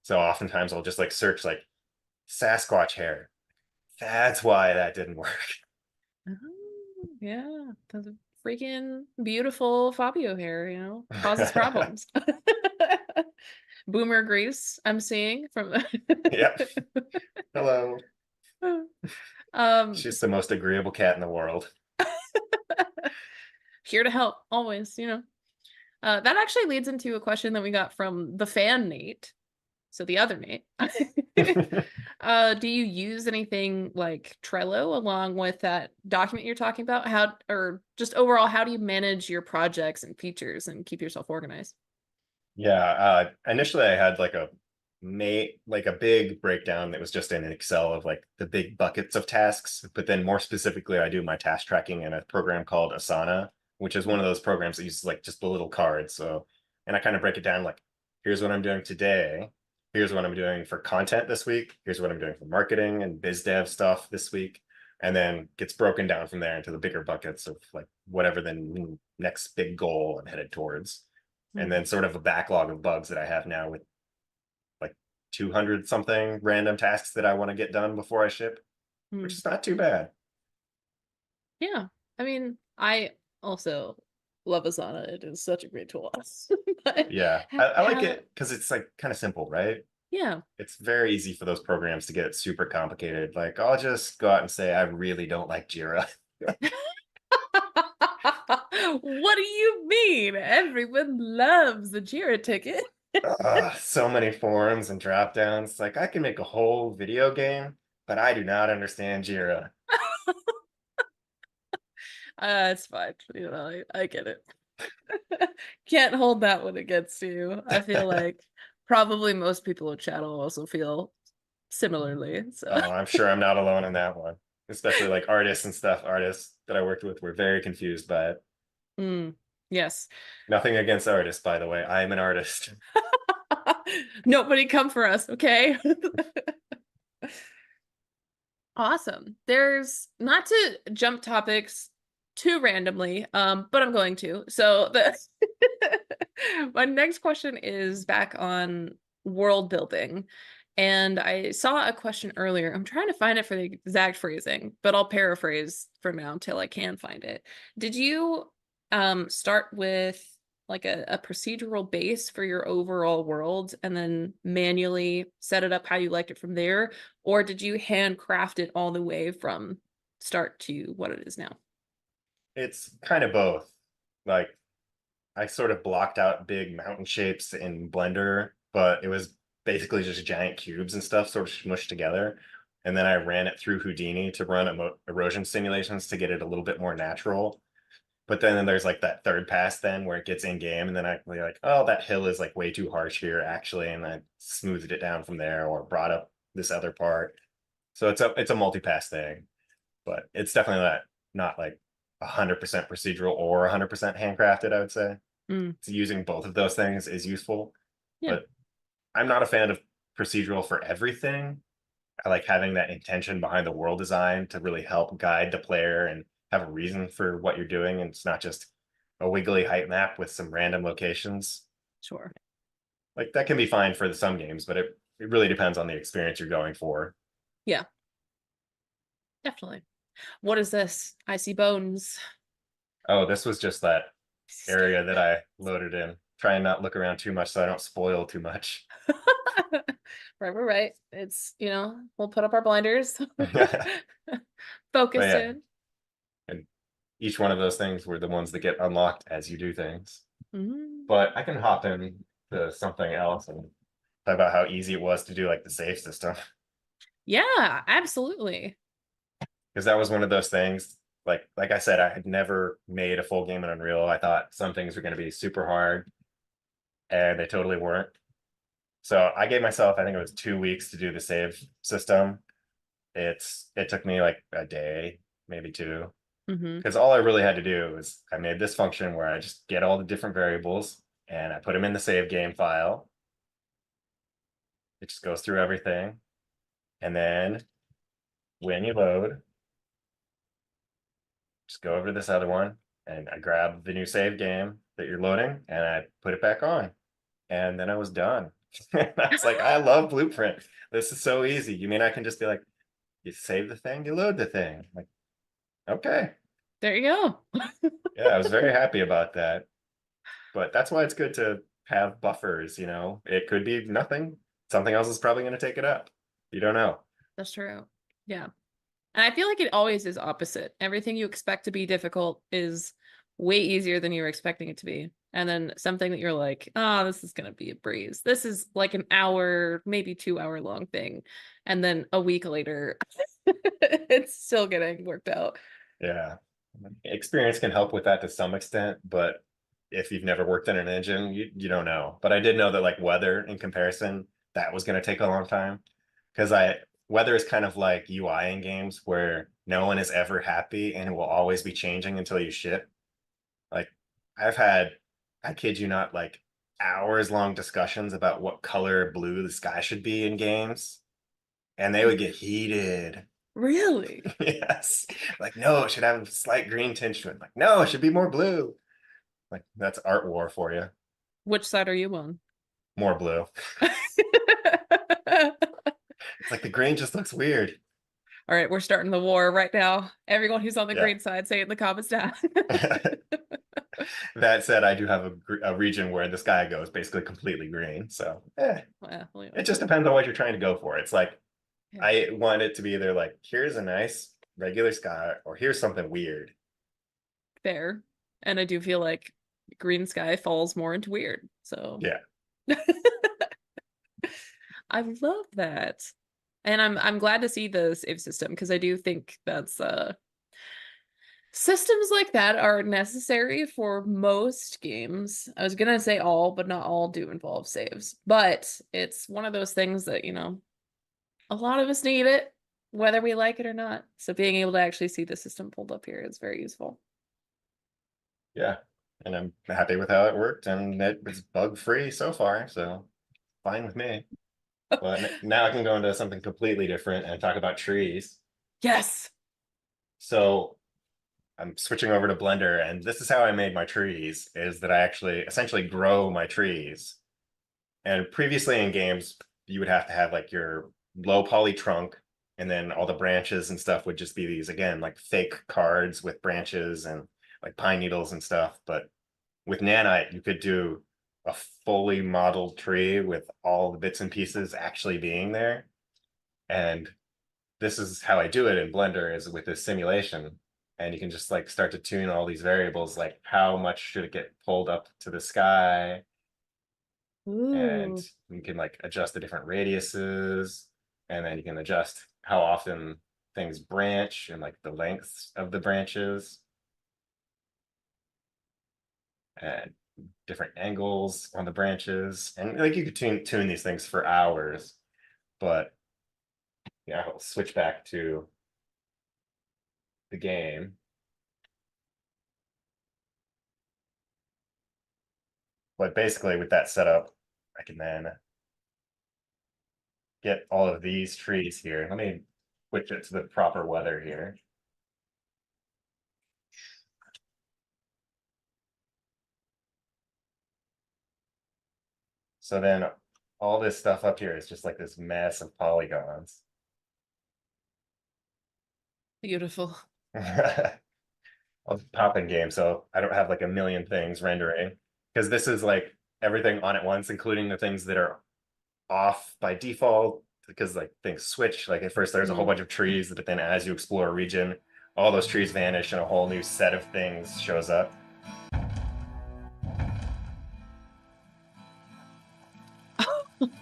so oftentimes I'll just like search like Sasquatch hair. That's why that didn't work. Oh, yeah, that's a freaking beautiful Fabio hair, causes problems. Boomer Grease, I'm seeing from Yep. Hello. um She's the most agreeable cat in the world. here to help always. That actually leads into a question that we got from the fan Nate. So the other Nate. Do you use anything like Trello along with that document you're talking about? Or just overall, how do you manage your projects and features and keep yourself organized? Yeah, initially I had like a big breakdown that was just in Excel of like the big buckets of tasks, but then more specifically I do my task tracking in a program called Asana, which is one of those programs that uses like just the little cards. So, and I kind of break it down like, here's what I'm doing today, here's what I'm doing for content this week, here's what I'm doing for marketing and biz dev stuff this week, and then gets broken down from there into the bigger buckets of like whatever the next big goal I'm headed towards. And then sort of a backlog of bugs that I have now with like 200 something random tasks that I want to get done before I ship, which is not too bad. Yeah. I mean, I also love Asana. It is such a great tool. But Yeah, I like it because it's like kind of simple, right? yeah. It's very easy for those programs to get super complicated. Like I'll just go out and say, I really don't like Jira. What do you mean? Everyone loves the Jira ticket. So many forums and drop downs. Like I can make a whole video game, but I do not understand Jira. It's fine. I get it. Can't hold that one against you. I feel like probably most people in chat will also feel similarly. So Oh, I'm sure I'm not alone in that one. Especially like artists and stuff. Artists that I worked with were very confused by it. Yes. Nothing against artists, by the way. I am an artist. Nobody come for us, okay? Awesome. There's not to jump topics too randomly, but I'm going to. So my next question is back on world building. And I saw a question earlier. I'm trying to find it for the exact phrasing, but I'll paraphrase for now until I can find it. Did you start with like a procedural base for your overall world and then manually set it up how you liked it from there? Or did you handcraft it all the way from start to what it is now? It's kind of both. Like I sort of blocked out big mountain shapes in Blender, but it was basically just giant cubes and stuff sort of smushed together. And then I ran it through Houdini to run erosion simulations to get it a little bit more natural. But then there's like that third pass then where it gets in game, and then I like, oh, that hill is like way too harsh here actually, and I smoothed it down from there or brought up this other part. So it's a multi-pass thing, but it's definitely not like 100% procedural or 100% handcrafted, I would say. So using both of those things is useful, but I'm not a fan of procedural for everything. I like having that intention behind the world design to really help guide the player and have a reason for what you're doing. And it's not just a wiggly height map with some random locations. Sure. Like that can be fine for some games, but it really depends on the experience you're going for. Yeah, definitely. What is this? I see bones. Oh, this was just that area that I loaded in. Try and not look around too much so I don't spoil too much. Right. It's, we'll put up our blinders. Focus Yeah. in. And each one of those things were the ones that get unlocked as you do things. Mm-hmm. But I can hop in to something else and talk about how easy it was to do like the save system. Yeah, absolutely. Because that was one of those things, like I said, I had never made a full game in Unreal. I thought some things were going to be super hard, and they totally weren't. So I gave myself, I think it was 2 weeks to do the save system. It took me like a day, maybe two. Mm-hmm. Because all I really had to do is I made this function where I just get all the different variables and I put them in the save game file. It just goes through everything. And then when you load, just go over to this other one and I grab the new save game that you're loading and I put it back on. And then I was done. I was like, I love Blueprint. This is so easy. You mean I can just be like, you save the thing, you load the thing. Like, okay. There you go. Yeah, I was very happy about that. But that's why it's good to have buffers, you know. It could be nothing. Something else is probably going to take it up. You don't know. That's true. Yeah. And I feel like it always is opposite. Everything you expect to be difficult is way easier than you were expecting it to be. And then something that you're like, oh, this is going to be a breeze. This is like an hour, maybe 2 hour long thing. And then a week later, it's still getting worked out. Yeah. Experience can help with that to some extent, but if you've never worked in an engine, you don't know. But I did know that like weather in comparison, that was going to take a long time. Because weather is kind of like UI in games where no one is ever happy and it will always be changing until you ship. Like I kid you not, like hours long discussions about what color blue the sky should be in games. And they would get heated. Really? Yes. Like, no, it should have a slight green tinge to it. Like, no, it should be more blue. Like, that's art war for you. Which side are you on? More blue. It's like the green just looks weird. All right, we're starting the war right now. Everyone who's on the Yeah. green side, say it in the comments down. That said, I do have a region where the sky goes basically completely green. So, Well, yeah. it just depends on what you're trying to go for. It's like, Yeah. I want it to be either like, here's a nice regular sky, or here's something weird. Fair. And I do feel like green sky falls more into weird. So Yeah. I love that. And I'm glad to see the save system because I do think that's systems like that are necessary for most games. I was gonna say all, but not all do involve saves. But it's one of those things that, you know, a lot of us need it, whether we like it or not. So being able to actually see the system pulled up here is very useful. Yeah. And I'm happy with how it worked, and it was bug free so far. So fine with me. But now I can go into something completely different and talk about trees. Yes. So I'm switching over to Blender, and this is how I made my trees, is that I actually essentially grow my trees. And previously in games, you would have to have like your low poly trunk, and then all the branches and stuff would just be these, again, like fake cards with branches and like pine needles and stuff. But with Nanite, you could do a fully modeled tree with all the bits and pieces actually being there. And this is how I do it in Blender, is with this simulation. And you can just like start to tune all these variables, like how much should it get pulled up to the sky, and you can like adjust the different radiuses, and then you can adjust how often things branch and like the lengths of the branches and different angles on the branches. And like you could tune these things for hours. But yeah, I'll switch back to the game. But basically with that setup, I can then get all of these trees here. Let me switch it to the proper weather here. So then all this stuff up here is just like this mess of polygons. Beautiful. I'll pop in game, so I don't have like a million things rendering, because this is like everything on at once, including the things that are off by default, because like things switch. Like at first there's a whole bunch of trees, but then as you explore a region, all those trees vanish and a whole new set of things shows up.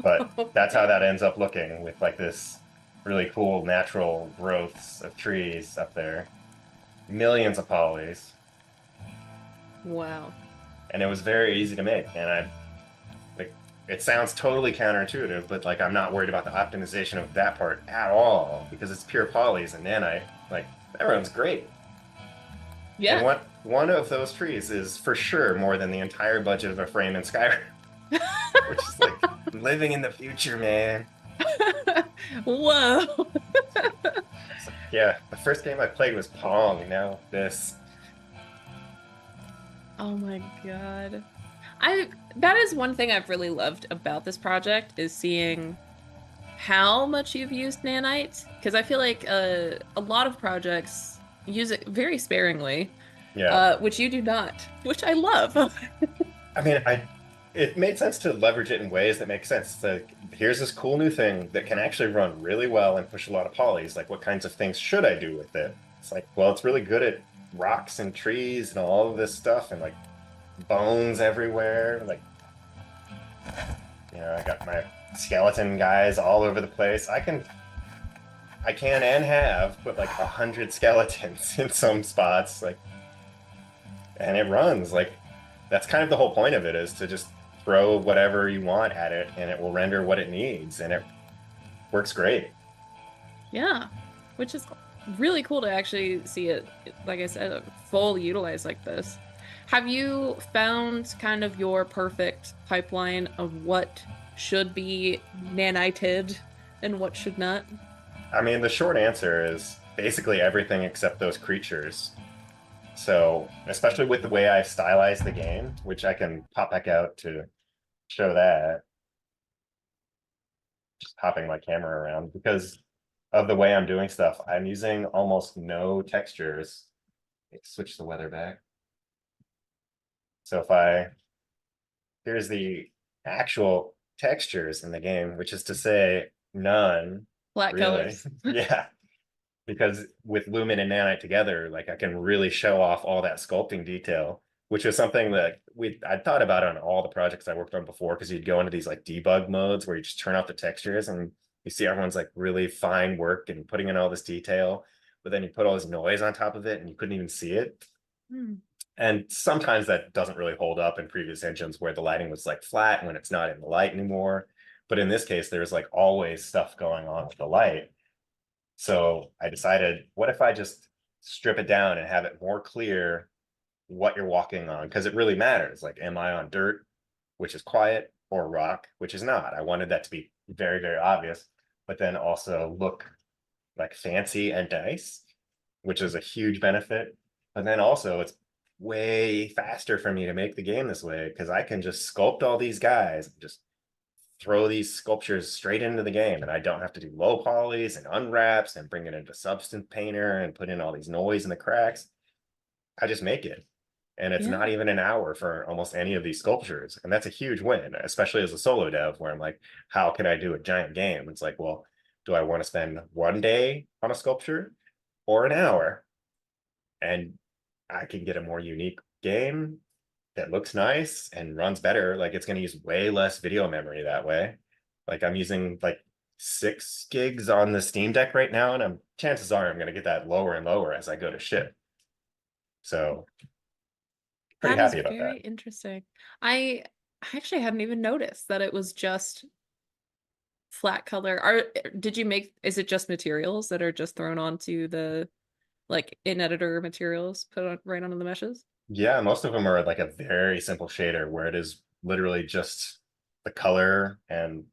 But that's how that ends up looking, with like this really cool natural growths of trees up there. Millions of polys. Wow. And it was very easy to make. And it sounds totally counterintuitive, but like I'm not worried about the optimization of that part at all, because it's pure polys and Nanite. Like that runs great. And Yeah. one of those trees is for sure more than the entire budget of a frame in Skyrim, which is like living in the future, man. Whoa. So, yeah, the first game I played was Pong. Now this. Oh my God. I that is one thing I've really loved about this project is seeing how much you've used Nanite because I feel like a lot of projects use it very sparingly, Yeah, which you do not, which I love. I mean, it made sense to leverage it in ways that make sense. It's like, here's this cool new thing that can actually run really well and push a lot of polys. Like, what kinds of things should I do with it? It's like, well, it's really good at rocks and trees and all of this stuff and like bones everywhere. Like, I got my skeleton guys all over the place. I can and have put like 100 skeletons in some spots, like, and it runs. Like, that's kind of the whole point of it is to just throw whatever you want at it and it will render what it needs and it works great. Yeah, which is really cool to actually see it, like I said, full utilized like this. Have you found kind of your perfect pipeline of what should be nanited and what should not? I mean, the short answer is basically everything except those creatures. So, especially with the way I stylized the game, which I can pop back out to show that, just popping my camera around because of the way I'm doing stuff, I'm using almost no textures. Let's switch the weather back. So here's the actual textures in the game, which is to say none, Flat really. colors. Yeah. Because with Lumen and Nanite together, like I can really show off all that sculpting detail, which is something that I'd thought about on all the projects I worked on before, because you'd go into these like debug modes where you just turn off the textures and you see everyone's like really fine work and putting in all this detail, but then you put all this noise on top of it and you couldn't even see it. Hmm. And sometimes that doesn't really hold up in previous engines where the lighting was like flat when it's not in the light anymore. But in this case, there's like always stuff going on with the light. So I decided, what if I just strip it down and have it more clear what you're walking on? Because it really matters. Like, am I on dirt, which is quiet, or rock, which is not? I wanted that to be very, very obvious, but then also look like fancy and nice, which is a huge benefit. But then also it's way faster for me to make the game this way because I can just sculpt all these guys, just throw these sculptures straight into the game, and I don't have to do low polys and unwraps and bring it into Substance Painter and put in all these noise in the cracks. I just make it. And it's Yeah. not even an hour for almost any of these sculptures. And that's a huge win, especially as a solo dev where I'm like, how can I do a giant game? It's like, well, do I want to spend 1 day on a sculpture or an hour? And I can get a more unique game that looks nice and runs better. Like it's going to use way less video memory that way. Like I'm using like 6 gigs on the Steam Deck right now, and chances are I'm going to get that lower and lower as I go to ship. So pretty That is happy about very that. interesting. I actually hadn't even noticed that it was just flat color. Did you make, is it just materials that are just thrown onto the like in editor materials put on right onto the meshes? Yeah, most of them are like a very simple shader where it is literally just the color and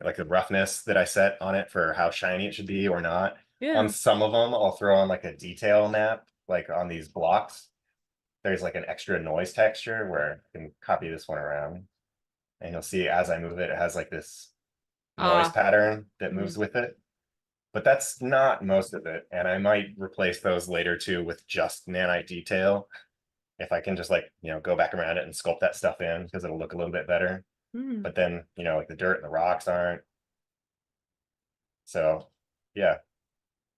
like the roughness that I set on it for how shiny it should be or not. On Yeah. some of them, I'll throw on like a detail map, like on these blocks. There's like an extra noise texture where I can copy this one around. And you'll see as I move it, it has like this noise Ah. pattern that Mhm. moves with it. But that's not most of it. And I might replace those later too with just nanite detail. If I can just like, go back around it and sculpt that stuff in because it'll look a little bit better. Hmm. But then, like the dirt and the rocks aren't. So yeah,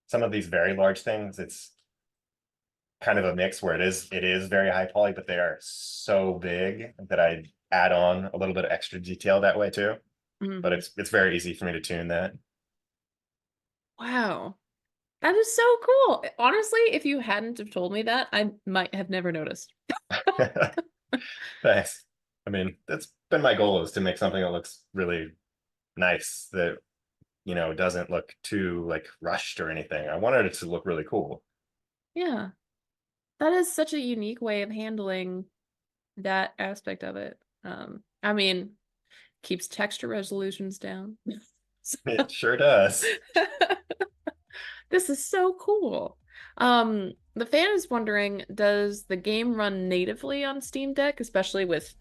some of these very large things, it's kind of a mix where it is very high poly, but they are so big that I add on a little bit of extra detail that way too. But Mhm. it's very easy for me to tune that. Wow. That is so cool. Honestly, if you hadn't have told me that, I might have never noticed. Thanks. I mean, that's been my goal, is to make something that looks really nice, that doesn't look too like rushed or anything. I wanted it to look really cool. Yeah. That is such a unique way of handling that aspect of it. I mean, keeps texture resolutions down. It sure does. This is so cool. The fan is wondering, does the game run natively on Steam Deck, especially with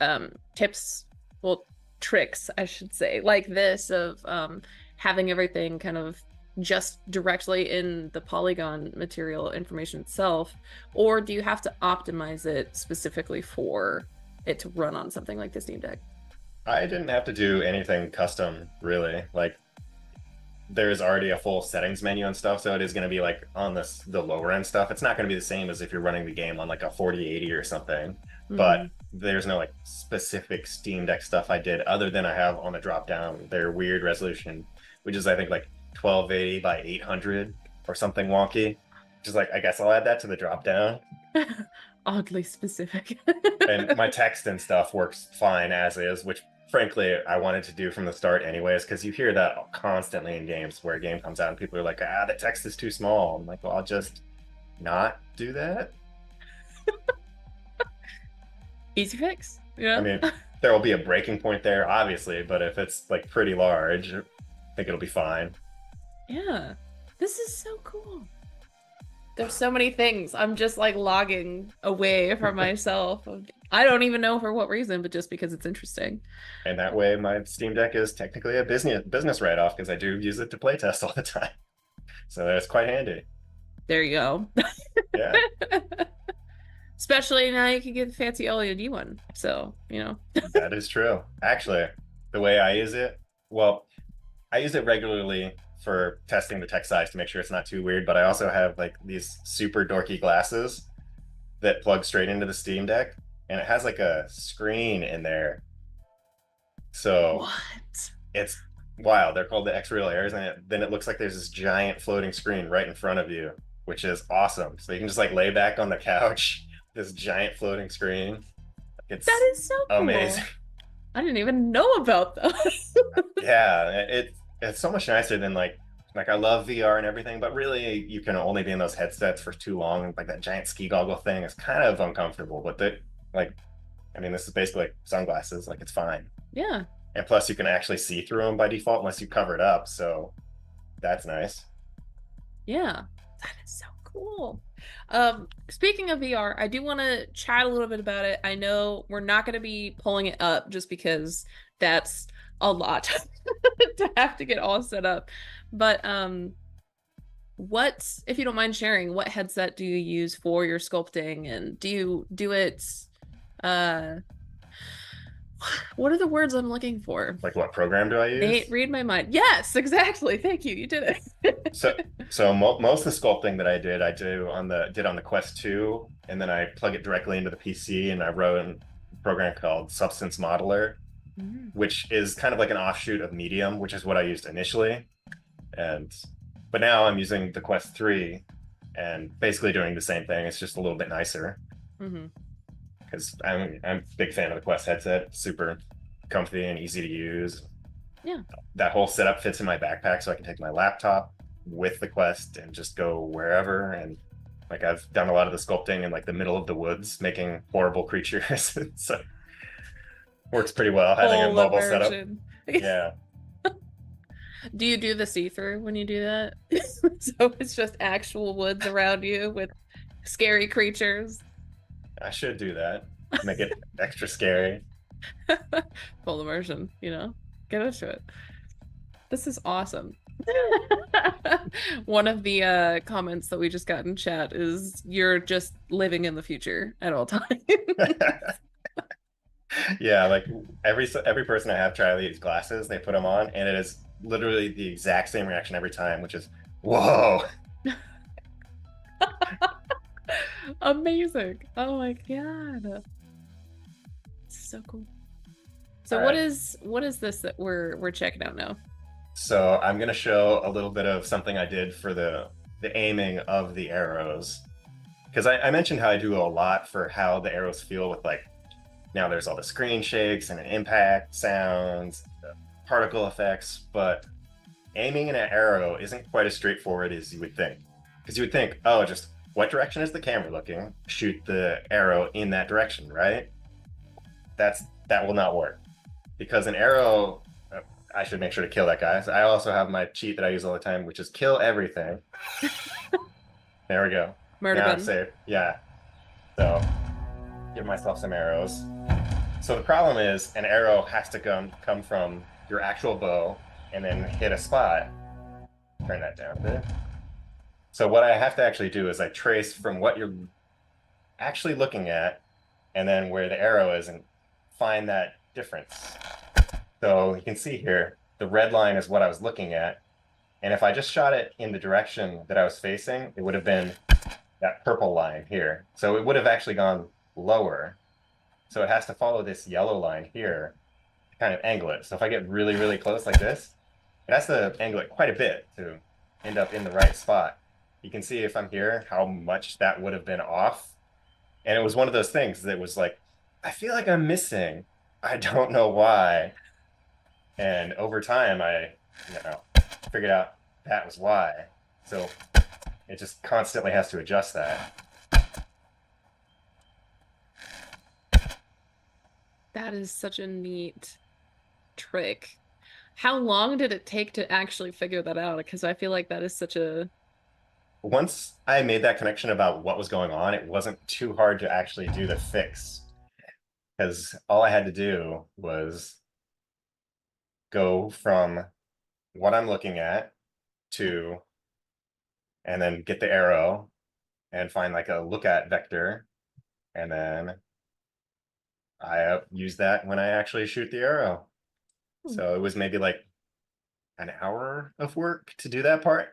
tips, well, tricks, I should say, like this of having everything kind of just directly in the polygon material information itself, or do you have to optimize it specifically for it to run on something like the Steam Deck? I didn't have to do anything custom, really. Like, there's already a full settings menu and stuff, so it is going to be like on the lower end stuff. It's not going to be the same as if you're running the game on like a 4080 or something. But there's no like specific Steam Deck stuff I did other than I have on the drop down their weird resolution, which is I think like 1280 by 800 or something wonky. Just like, I guess I'll add that to the drop down. Oddly specific. And my text and stuff works fine as is, which frankly I wanted to do from the start anyways, because you hear that constantly in games where a game comes out and people are like, the text is too small. I'm like, well, I'll just not do that. Easy fix. Yeah. I mean, there will be a breaking point there, obviously, but if it's like pretty large, I think it'll be fine. Yeah. This is so cool. There's so many things. I'm just like logging away from myself. I don't even know for what reason, but just because it's interesting. And that way my Steam Deck is technically a business write-off because I do use it to playtest all the time. So that's quite handy. There you go. Yeah. Especially now you can get the fancy LED one. So, you know. That is true. Actually, the way I use it, well, I use it regularly for testing the text size to make sure it's not too weird, but I also have like these super dorky glasses that plug straight into the Steam Deck, and it has like a screen in there. So what? It's wild. They're called the X-Real Airs, and then it looks like there's this giant floating screen right in front of you, which is awesome. So you can just like lay back on the couch, this giant floating screen. It's that is so cool. Amazing. I didn't even know about those. Yeah, it's so much nicer than like I love VR and everything, but really you can only be in those headsets for too long. Like that giant ski goggle thing is kind of uncomfortable, but I mean, this is basically like sunglasses. Like, it's fine. Yeah. And plus you can actually see through them by default unless you cover it up. So that's nice. Yeah, that is so cool. Speaking of VR, I do want to chat a little bit about it. I know we're not going to be pulling it up just because that's a lot to have to get all set up. But what, if you don't mind sharing, what headset do you use for your sculpting, and do you do it what are the words I'm looking for? Like, what program do I use? Nate, read my mind. Yes, exactly. Thank you. You did it. so most of the sculpting that I do on the Quest 2, and then I plug it directly into the PC, and I wrote a program called Substance Modeler, which is kind of like an offshoot of Medium, which is what I used initially. But now I'm using the Quest 3 and basically doing the same thing. It's just a little bit nicer. Because I'm a big fan of the Quest headset. Super comfy and easy to use. Yeah. That whole setup fits in my backpack, so I can take my laptop with the Quest and just go wherever. And like, I've done a lot of the sculpting in like the middle of the woods, making horrible creatures. So works pretty well having a mobile setup. Yeah. Do you do the see-through when you do that? So it's just actual woods around you with scary creatures. I should do that. Make it extra scary. Full immersion, you know? Get into it. This is awesome. One of the comments that we just got in chat is, you're just living in the future at all times. Yeah, like every person I have try these glasses, they put them on, and it is literally the exact same reaction every time, which is, whoa. Amazing. Oh my god. So cool. So all what right. What is this that we're checking out now? So I'm gonna show a little bit of something I did for the aiming of the arrows, because I mentioned how I do a lot for how the arrows feel with, like, now there's all the screen shakes and impact sounds, particle effects, but aiming an arrow isn't quite as straightforward as you would think. Because you would think, oh, just what direction is the camera looking? Shoot the arrow in that direction, right? That will not work. Because an arrow, I should make sure to kill that guy. So I also have my cheat that I use all the time, which is kill everything. There we go. Murder now I'm button. safe. Yeah. So give myself some arrows. So the problem is an arrow has to come from your actual bow and then hit a spot. Turn that down a bit. So what I have to actually do is I trace from what you're actually looking at and then where the arrow is and find that difference. So you can see here, the red line is what I was looking at. And if I just shot it in the direction that I was facing, it would have been that purple line here. So it would have actually gone lower. So it has to follow this yellow line here to kind of angle it. So if I get really, really close like this, it has to angle it quite a bit to end up in the right spot. You can see if I'm here, how much that would have been off. And it was one of those things that was like, I feel like I'm missing. I don't know why. And over time, I figured out that was why. So it just constantly has to adjust that. That is such a neat trick. How long did it take to actually figure that out? Because I feel like that is such a... Once I made that connection about what was going on, it wasn't too hard to actually do the fix. Because all I had to do was go from what I'm looking at to, and then get the arrow and find like a look at vector. And then I use that when I actually shoot the arrow. So it was maybe like an hour of work to do that part.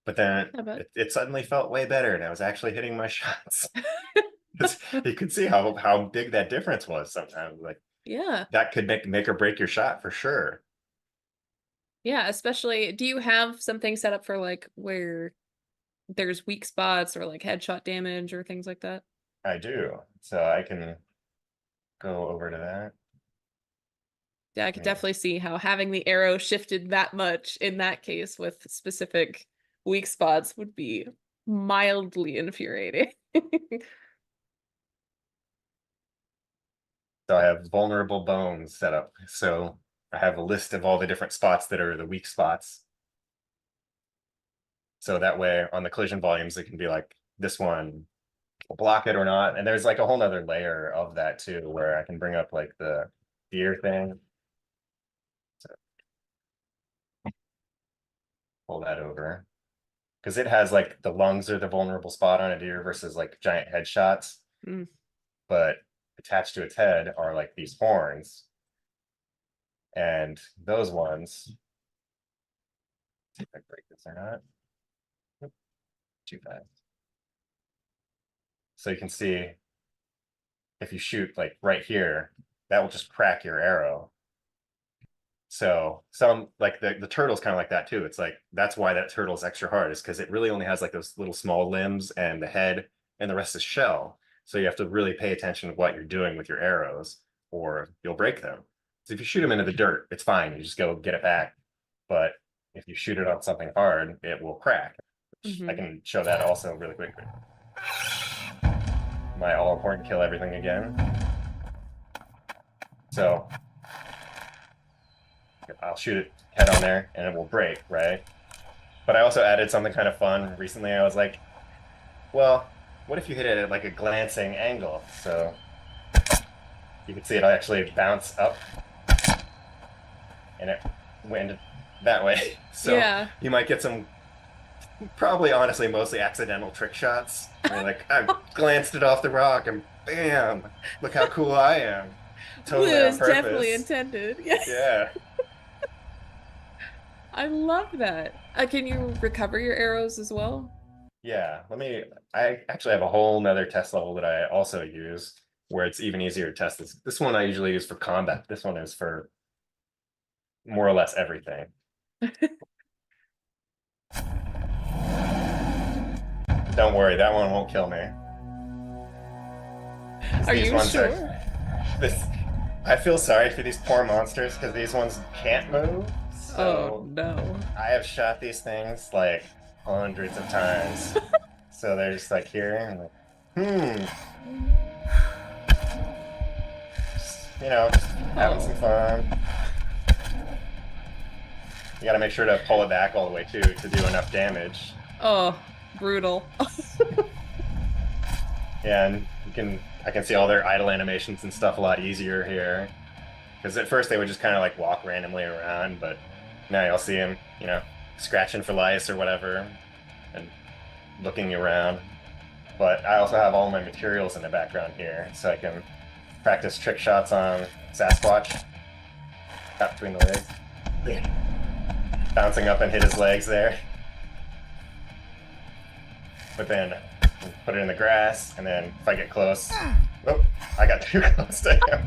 But then it suddenly felt way better and I was actually hitting my shots. You could see how big that difference was sometimes. Like, Yeah. that could make or break your shot for sure. Yeah, especially, do you have something set up for like where there's weak spots or like headshot damage or things like that? I do. So I can go over to that. Yeah, I could definitely see how having the arrow shifted that much in that case with specific weak spots would be mildly infuriating. So I have vulnerable bones set up. So I have a list of all the different spots that are the weak spots. So that way on the collision volumes, it can be like, this one will block it or not. And there's like a whole nother layer of that too, where I can bring up like the fear thing. So pull that over. Because it has like the lungs are the vulnerable spot on a deer versus like giant headshots. Mm. But attached to its head are like these horns. And those ones, see if I break this or not. Oop, too fast. So you can see if you shoot like right here, that will just crack your arrow. So some like the turtle's kind of like that too. It's like that's why that turtle's extra hard, is because it really only has like those little small limbs and the head, and the rest is shell. So you have to really pay attention to what you're doing with your arrows or you'll break them. So if you shoot them into the dirt, it's fine. You just go get it back. But if you shoot it on something hard, it will crack. I can show that also really quickly. My all important kill everything again. So I'll shoot it head on there and it will break, right? But I also added something kind of fun recently. I was like, well, what if you hit it at like a glancing angle? So you can see it actually bounce up and it went that way. So yeah, you might get some, probably honestly, mostly accidental trick shots. You're like, I glanced it off the rock and bam, look how cool I am. Totally it on was purpose. definitely intended. Yeah. I love that. Can you recover your arrows as well? Yeah, I actually have a whole nother test level that I also use where it's even easier to test this. This one I usually use for combat. This one is for more or less everything. Don't worry, that one won't kill me. Are you sure? I feel sorry for these poor monsters because these ones can't move. So oh no. I have shot these things like hundreds of times. So they're just like here, and like, just having some fun. You gotta make sure to pull it back all the way too to do enough damage. Oh, brutal. Yeah, and I can see all their idle animations and stuff a lot easier here. Because at first they would just kind of like walk randomly around, but now you'll see them, scratching for lice or whatever, and looking around. But I also have all my materials in the background here, so I can practice trick shots on Sasquatch. Got between the legs. Bouncing up and hit his legs there. But then put it in the grass, and then if I get close, oh, I got too close to him.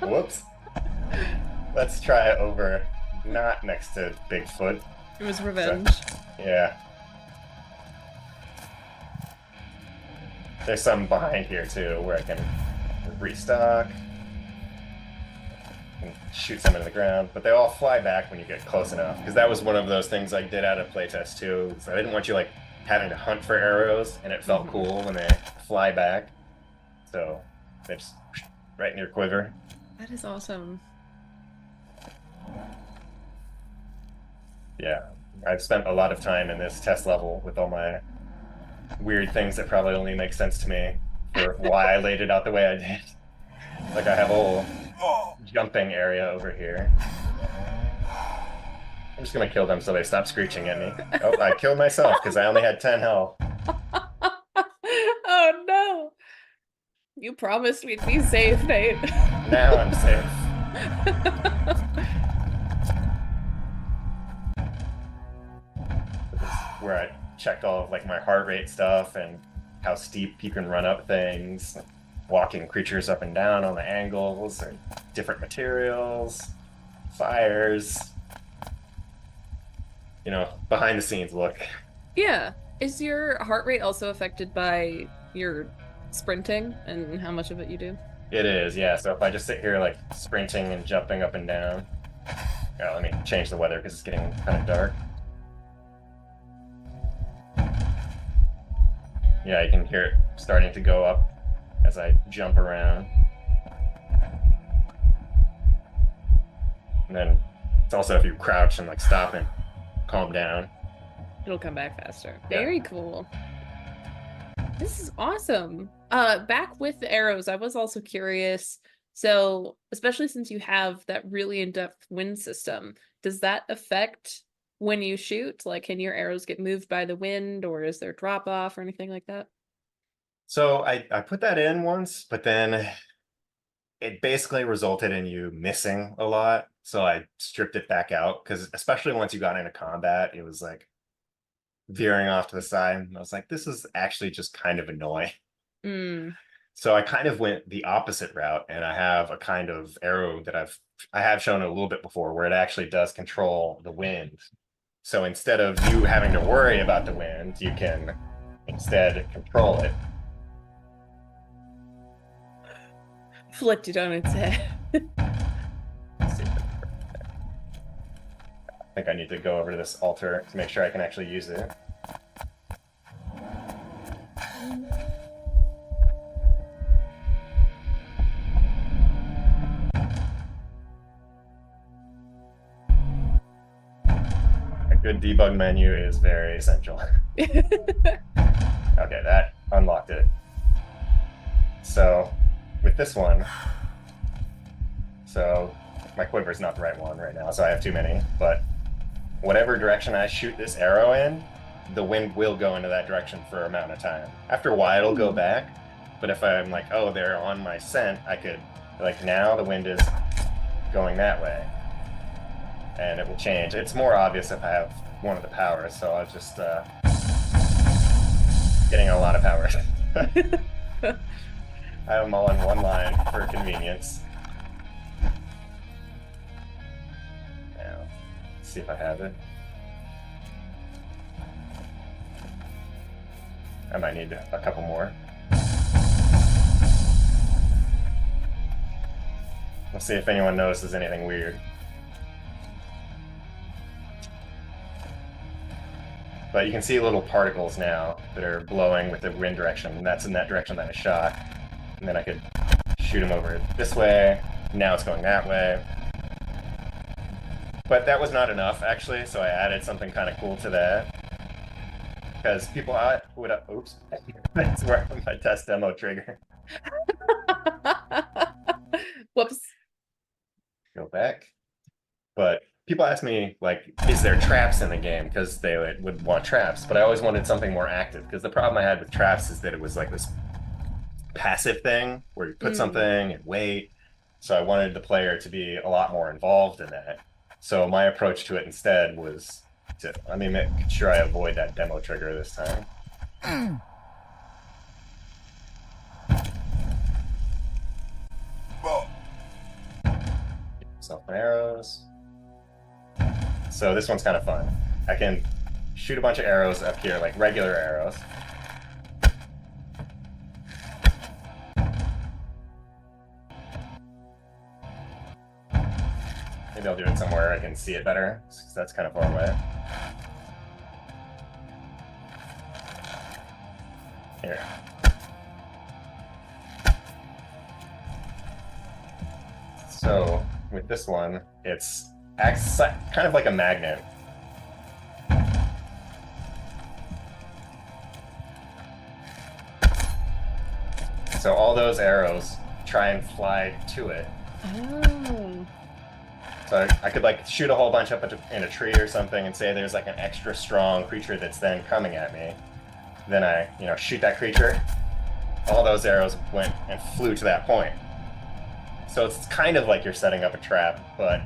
Whoops. Let's try it over, not next to Bigfoot. It was revenge. So, yeah. There's some behind here too, where I can restock and shoot some into the ground, but they all fly back when you get close enough, because that was one of those things I did out of playtest too. So I didn't want you like having to hunt for arrows, and it felt cool when they fly back. So they just right in your quiver. That is awesome. Yeah, I've spent a lot of time in this test level with all my weird things that probably only make sense to me for why I laid it out the way I did. Like I have a whole jumping area over here. I'm just gonna kill them so they stop screeching at me. Oh, I killed myself because I only had 10 health. Oh no! You promised we'd be safe, Nate. Now I'm safe. This is where I checked all of like my heart rate stuff and how steep you can run up things, walking creatures up and down on the angles, or different materials, fires. Behind the scenes look. Yeah. Is your heart rate also affected by your sprinting and how much of it you do? It is, yeah. So if I just sit here like sprinting and jumping up and down. Yeah, let me change the weather because it's getting kind of dark. Yeah, you can hear it starting to go up as I jump around. And then it's also if you crouch and like stop and calm down. It'll come back faster. Yeah. Very cool. This is awesome. Back with the arrows, I was also curious. So, especially since you have that really in-depth wind system, does that affect when you shoot? Like, can your arrows get moved by the wind, or is there drop off or anything like that? So I put that in once, but then it basically resulted in you missing a lot. So I stripped it back out, because especially once you got into combat, it was like veering off to the side. I was like, this is actually just kind of annoying. So I kind of went the opposite route, and I have a kind of arrow that I have shown a little bit before, where it actually does control the wind. So instead of you having to worry about the wind, you can instead control it. Flipped it on its head. Let's see if I think I need to go over to this altar to make sure I can actually use it. A good debug menu is very essential. Okay, that unlocked it. So with this one, so my quiver is not the right one right now, so I have too many, but whatever direction I shoot this arrow in, the wind will go into that direction for an amount of time. After a while, it'll go back, but if I'm like, oh, they're on my scent, I could, like, now the wind is going that way, and it will change. It's more obvious if I have one of the powers, so I'll just, getting a lot of powers. I have them all in one line for convenience. Now, let's see if I have it. I might need a couple more. Let's see if anyone notices anything weird. But you can see little particles now that are blowing with the wind direction, and that's in that direction that I shot. And then I could shoot them over this way. Now it's going that way. But that was not enough, actually, so I added something kind of cool to that. Because people would... Oops. That's where my test demo trigger. Whoops. Go back. But people ask me, like, is there traps in the game? Because they would want traps. But I always wanted something more active. Because the problem I had with traps is that it was like this passive thing where you put something and wait. So I wanted the player to be a lot more involved in that. So my approach to it instead was to, make sure I avoid that demo trigger this time. Self arrows. So this one's kind of fun. I can shoot a bunch of arrows up here, like regular arrows. Maybe I'll do it somewhere I can see it better, because that's kind of far away. Here. So with this one, it acts kind of like a magnet. So all those arrows try and fly to it. Oh. So I could like shoot a whole bunch up in a tree or something and say there's like an extra strong creature that's then coming at me. Then I, shoot that creature. All those arrows went and flew to that point. So it's kind of like you're setting up a trap, but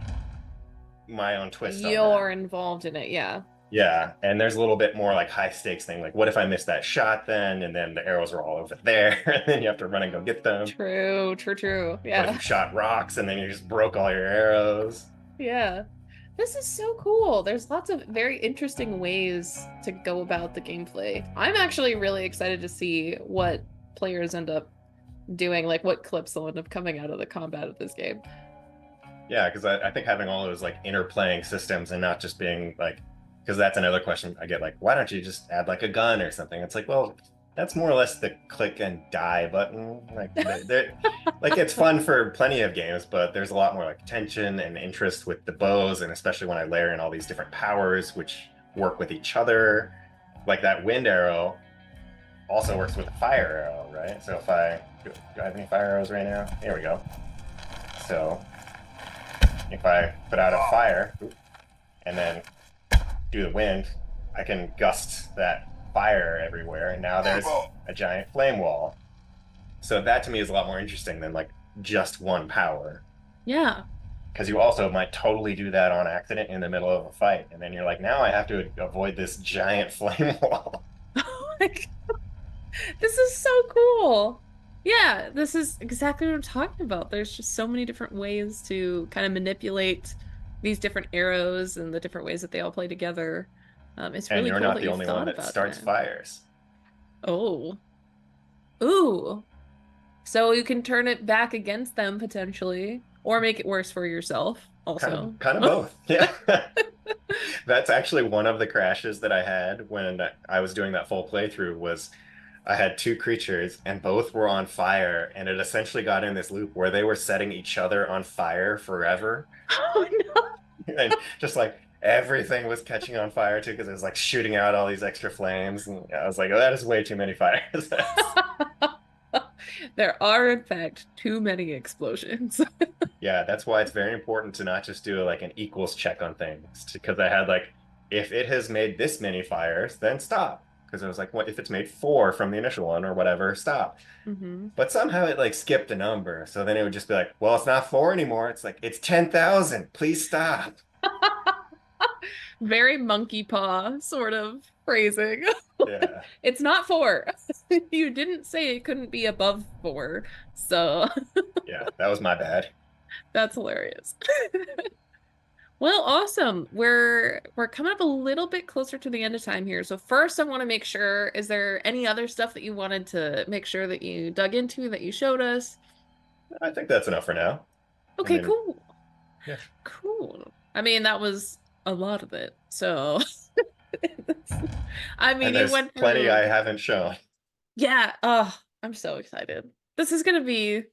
my own twist on You're involved in it, yeah. Yeah, and there's a little bit more like high stakes thing. Like, what if I miss that shot then? And then the arrows are all over there, and then you have to run and go get them. True. Yeah. What if you shot rocks and then you just broke all your arrows? Yeah. This is so cool. There's lots of very interesting ways to go about the gameplay. I'm actually really excited to see what players end up doing, like what clips will end up coming out of the combat of this game. Yeah, because I think having all those like interplaying systems and not just being like, because that's another question I get, like, why don't you just add like a gun or something? It's like, well, that's more or less the click and die button. Like, like it's fun for plenty of games, but there's a lot more like tension and interest with the bows, and especially when I layer in all these different powers which work with each other. Like that wind arrow also works with a fire arrow, right? So if do I have any fire arrows right now? Here we go. So if I put out a fire and then do the wind, I can gust that fire everywhere, and now there's a giant flame wall. So that to me is a lot more interesting than like just one power. Yeah. Because you also might totally do that on accident in the middle of a fight, and then you're like, now I have to avoid this giant flame wall. Oh my God. This is so cool. Yeah, this is exactly what I'm talking about. There's just so many different ways to kind of manipulate these different arrows and the different ways that they all play together. It's really and you're cool not that the only one that starts fires. Oh. Ooh. So you can turn it back against them potentially, or make it worse for yourself also. Kind of both. Yeah. That's actually one of the crashes that I had when I was doing that full playthrough. Was I had two creatures and both were on fire, and it essentially got in this loop where they were setting each other on fire forever. Oh no. And just like everything was catching on fire too, because it was like shooting out all these extra flames, and I was like, oh, that is way too many fires. There are in fact too many explosions. Yeah, that's why it's very important to not just do like an equals check on things, because I had like, if it has made this many fires, then stop. Because I was like, what if it's made 4 from the initial one or whatever, stop. But somehow it like skipped a number, so then it would just be like, well, it's not 4 anymore, it's like, it's 10,000, please stop. Very monkey paw sort of phrasing. Yeah. It's not 4. You didn't say it couldn't be above 4, so Yeah, that was my bad. That's hilarious. Well, awesome. We're coming up a little bit closer to the end of time here. So first I want to make sure, is there any other stuff that you wanted to make sure that you dug into, that you showed us? I think that's enough for now. Okay, cool. Yeah. Cool. I mean, that was a lot of it. So I mean, And you there's went plenty through. I haven't shown. Yeah. Oh, I'm so excited. This is gonna be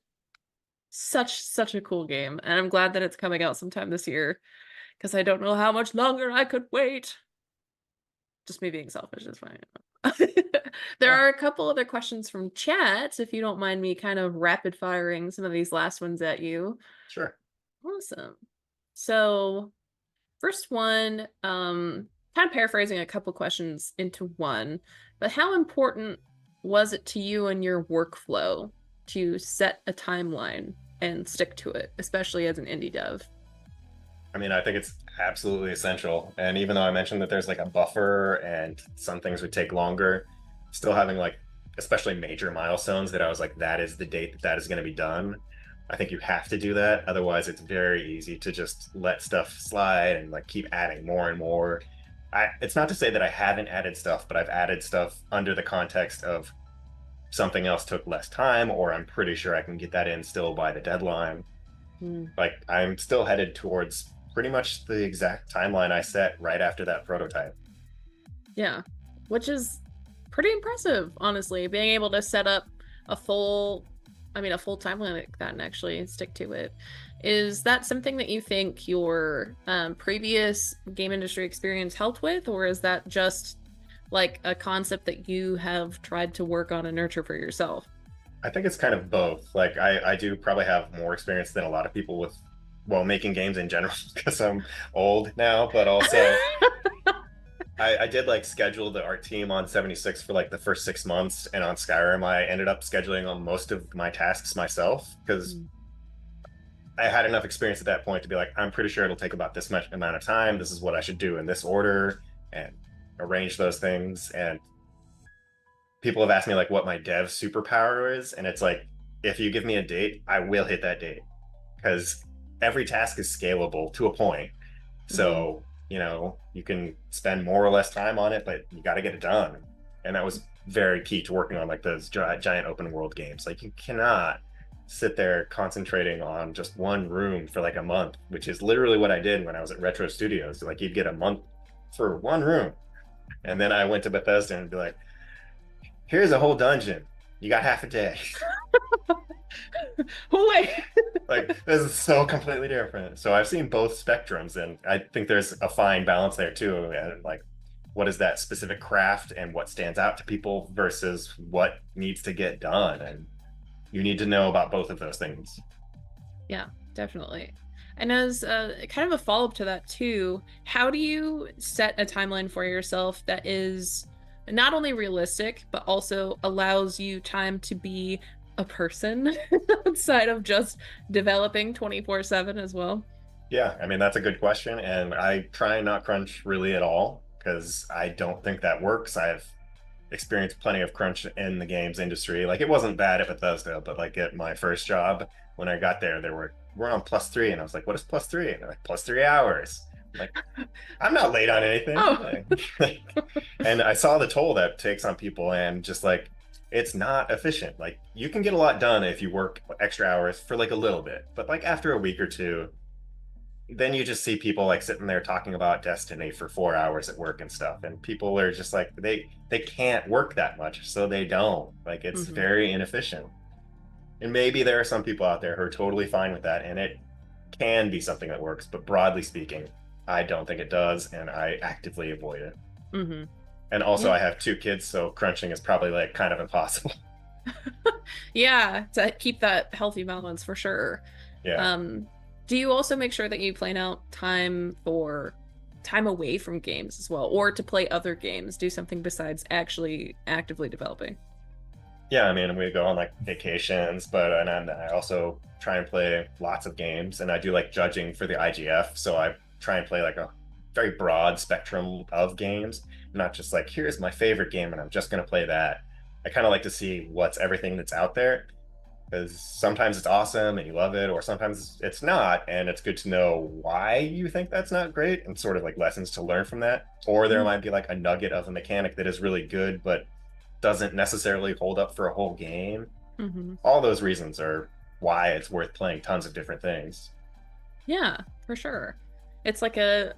such a cool game, and I'm glad that it's coming out sometime this year because I don't know how much longer I could wait. Just me being selfish is fine. There Yeah, are a couple other questions from chat, if you don't mind me kind of rapid firing some of these last ones at you. sure. Awesome. So, first one, kind of paraphrasing a couple questions into one, but how important was it to you and your workflow to set a timeline and stick to it, especially as an indie dev? I mean, I think it's absolutely essential. And even though I mentioned that there's like a buffer and some things would take longer, still having like, especially major milestones that I was like, that is the date that that is going to be done. I think you have to do that. Otherwise, it's very easy to just let stuff slide and like keep adding more and more. It's not to say that I haven't added stuff, but I've added stuff under the context of something else took less time, or I'm pretty sure I can get that in still by the deadline. Mm, Like I'm still headed towards pretty much the exact timeline I set right after that prototype. yeah, which is pretty impressive, honestly, being able to set up a full, a full timeline like that and actually stick to it. Is that something that you think your previous game industry experience helped with, or is that just like a concept that you have tried to work on and nurture for yourself? I think it's kind of both. Like I do probably have more experience than a lot of people with, well, making games in general because I'm old now, but also I did like schedule the art team on 76 for like the first 6 months, and on Skyrim I ended up scheduling on most of my tasks myself because Mm, I had enough experience at that point to be like, I'm pretty sure it'll take about this much amount of time. This is what I should do in this order and arrange those things. And people have asked me like what my dev superpower is, and it's like if you give me a date, I will hit that date because every task is scalable to a point. mhm, So, you can spend more or less time on it, but you got to get it done. And that was very key to working on like those giant open world games. Like you cannot sit there concentrating on just one room for like a month, which is literally what I did when I was at Retro Studios. Like you'd get a month for one room. And then I went to Bethesda and be like, here's a whole dungeon. You got half a day. Wait. Like this is so completely different. So I've seen both spectrums, and I think there's a fine balance there too. And like, what is that specific craft and what stands out to people versus what needs to get done? And you need to know about both of those things. Yeah, definitely. And as kind of a follow-up to that too, how do you set a timeline for yourself that is not only realistic, but also allows you time to be a person outside of just developing 24/7 as well? Yeah, I mean, that's a good question. And I try and not crunch really at all because I don't think that works. I've experienced plenty of crunch in the games industry. Like it wasn't bad at Bethesda, but like at my first job, when I got there, we're on +3. And I was like, what is +3? And they're like, +3 hours. I'm like, I'm not late on anything. Oh. And I saw the toll that takes on people and just like, it's not efficient. Like you can get a lot done if you work extra hours for like a little bit, but like after a week or two, then you just see people like sitting there talking about Destiny for 4 hours at work and stuff, and people are just like they can't work that much, so they don't. Like it's Mhm. very inefficient. And maybe there are some people out there who are totally fine with that, and it can be something that works, but broadly speaking, I don't think it does, and I actively avoid it. Mhm. And also Yeah. I have 2 kids, so crunching is probably like kind of impossible. Yeah, to keep that healthy balance for sure. Yeah. Um, do you also make sure that you plan out time for time away from games as well, or to play other games, do something besides actually actively developing? Yeah, I mean, we go on like vacations, but and I also try and play lots of games, and I do like judging for the IGF, so I try and play like a very broad spectrum of games, not just like here's my favorite game and I'm just gonna play that. I kind of like to see what's everything that's out there because sometimes it's awesome and you love it, or sometimes it's not, and it's good to know why you think that's not great and sort of like lessons to learn from that. Or there Mm, might be like a nugget of a mechanic that is really good, but doesn't necessarily hold up for a whole game. mhm. All those reasons are why it's worth playing tons of different things. Yeah, for sure. It's like a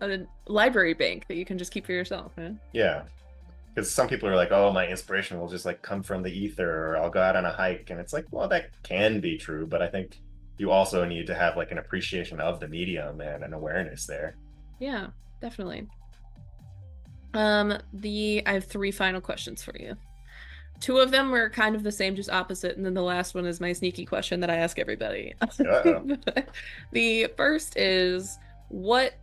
library bank that you can just keep for yourself, man. Yeah. Because some people are like, oh, my inspiration will just like come from the ether, or I'll go out on a hike. And it's like, well, that can be true, but I think you also need to have like an appreciation of the medium and an awareness there. Yeah, definitely. I have three final questions for you. Two of them were kind of the same, just opposite, and then the last one is my sneaky question that I ask everybody. Uh-oh. The first is, what,